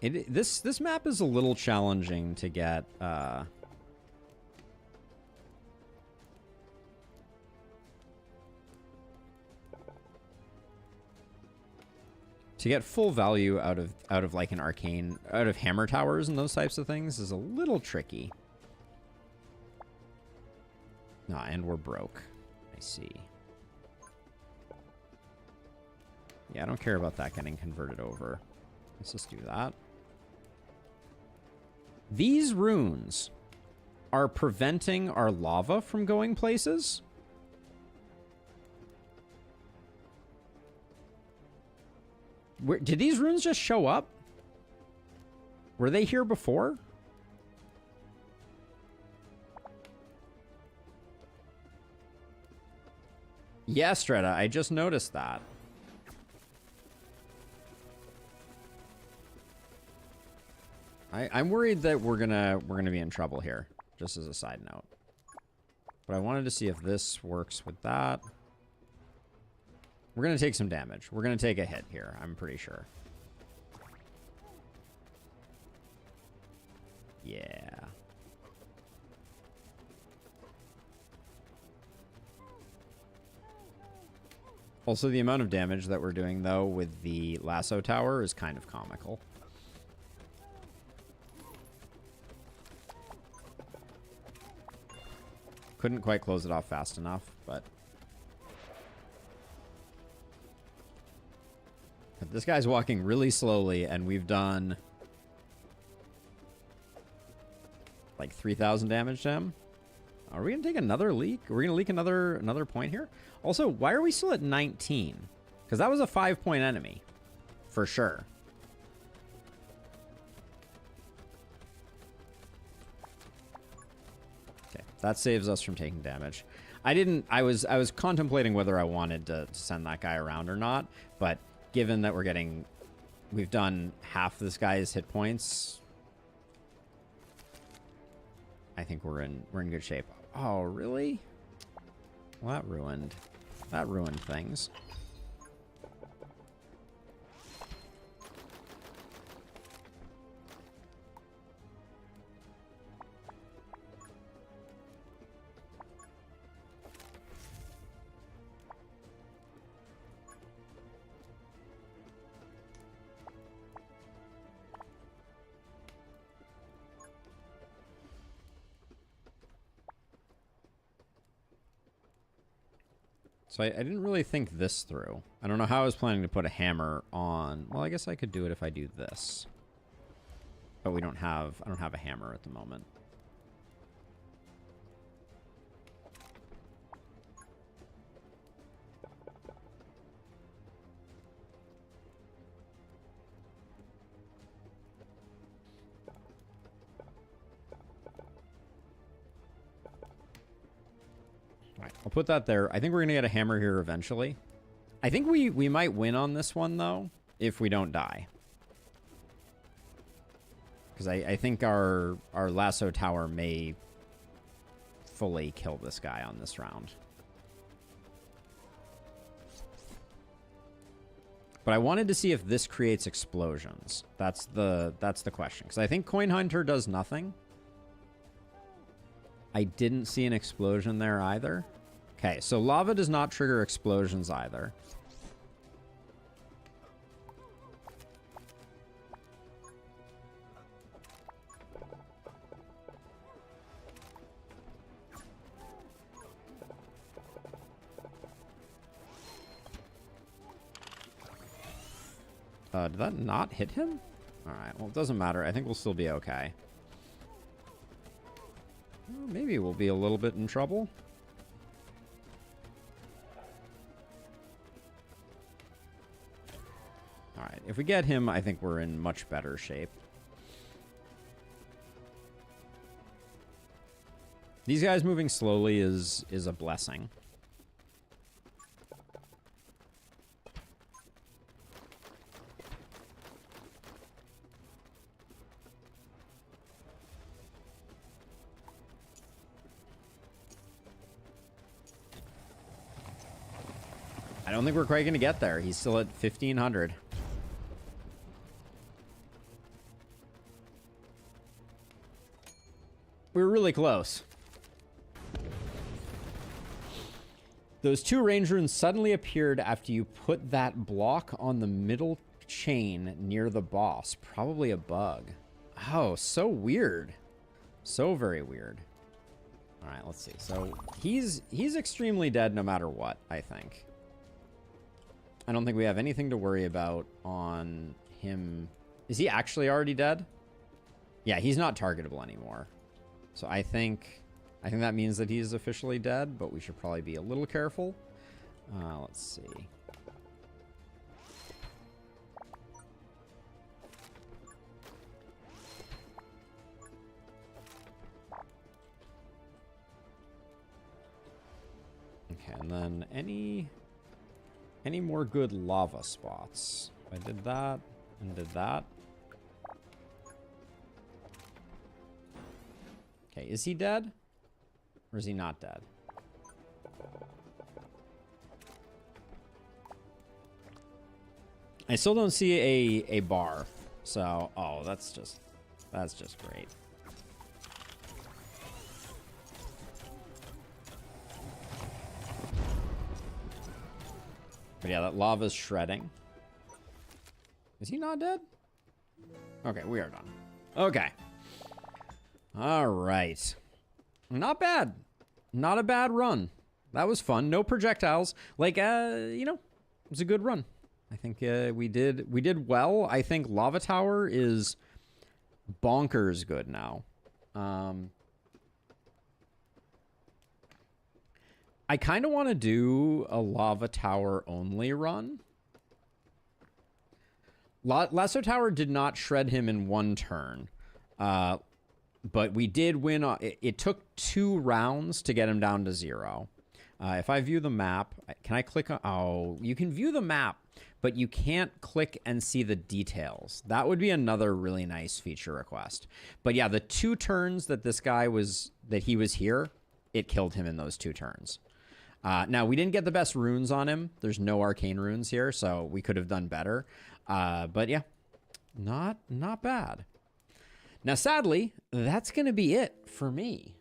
This map is a little challenging to get To get full value out of like an arcane, out of hammer towers and those types of things is a little tricky. Nah, and we're broke. I see. Yeah, I don't care about that getting converted over. Let's just do that. These runes are preventing our lava from going places. Did these runes just show up? Were they here before? Yeah, Strata, I just noticed that. I'm worried that we're gonna be in trouble here, just as a side note. But I wanted to see if this works with that. We're gonna take some damage. We're gonna take a hit here, I'm pretty sure. Yeah. Also, the amount of damage that we're doing, though, with the lasso tower is kind of comical. Couldn't quite close it off fast enough, but this guy's walking really slowly, and we've done like 3,000 damage to him. Are we gonna take another leak? Are we gonna leak another point here? Also, why are we still at 19? Because that was a 5-point enemy, for sure. Okay, that saves us from taking damage. I was contemplating whether I wanted to send that guy around or not, but given that we've done half this guy's hit points, I think we're in good shape. Oh, really? Well, that ruined things. So I didn't really think this through. I don't know how I was planning to put a hammer on. Well, I guess I could do it if I do this. But I don't have a hammer at the moment. I'll put that there. I think we're going to get a hammer here eventually. I think we might win on this one, though, if we don't die. Because I think our lasso tower may fully kill this guy on this round. But I wanted to see if this creates explosions. That's the question. Because I think Coin Hunter does nothing. I didn't see an explosion there either. Okay, so lava does not trigger explosions either. Did that not hit him? All right, well, it doesn't matter. I think we'll still be okay. Well, maybe we'll be a little bit in trouble. All right, if we get him, I think we're in much better shape. These guys moving slowly is a blessing. I don't think we're quite going to get there. He's still at 1,500. We were really close. Those two range runes suddenly appeared after you put that block on the middle chain near the boss. Probably a bug. Oh, so weird. So very weird. All right, let's see. So he's extremely dead no matter what, I think. I don't think we have anything to worry about on him. Is he actually already dead? Yeah, he's not targetable anymore. So I think that means that he's officially dead, but we should probably be a little careful. Let's see. Okay, and then any more good lava spots? I did that and did that. Okay, is he dead? Or is he not dead? I still don't see a bar. So, oh, that's just great. But yeah, that lava's shredding. Is he not dead? Okay, we are done. Okay. All right. Not bad. Not a bad run. That was fun. No projectiles. Like, you know, it was a good run. I think we did well. I think Lava Tower is bonkers good now. I kind of want to do a Lava Tower only run. Lasso Tower did not shred him in one turn. But we did win. It took 2 rounds to get him down to 0. If I view the map, can I click on... Oh, you can view the map, but you can't click and see the details. That would be another really nice feature request. But yeah, the 2 turns that this guy was... that he was here, it killed him in those 2 turns. Now, we didn't get the best runes on him. There's no arcane runes here, so we could have done better. But yeah, not bad. Now, sadly, that's going to be it for me.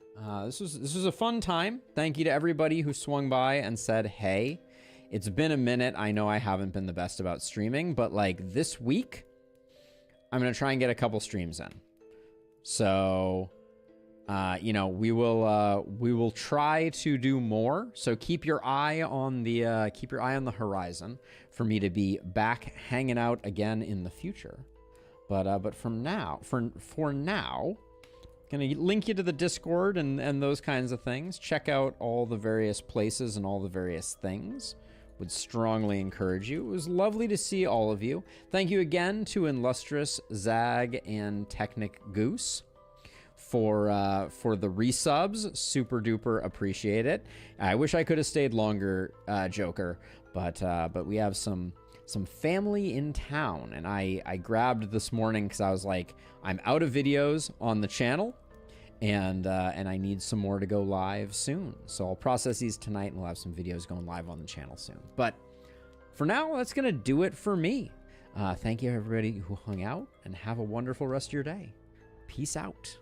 This was a fun time. Thank you to everybody who swung by and said, hey, it's been a minute. I know I haven't been the best about streaming, but like this week, I'm going to try and get a couple streams in. So, you know, we will try to do more. So keep your eye on the horizon for me to be back hanging out again in the future. But for now, gonna link you to the Discord and those kinds of things. Check out all the various places and all the various things. Would strongly encourage you. It was lovely to see all of you. Thank you again to Illustrious, Zag, and Technic Goose for the resubs. Super duper appreciate it. I wish I could have stayed longer, Joker, but we have some family in town, and I grabbed this morning because I was like, I'm out of videos on the channel, and I need some more to go live soon. So I'll process these tonight, and we'll have some videos going live on the channel soon. But for now, that's gonna do it for me. Thank you everybody who hung out, and have a wonderful rest of your day. Peace out.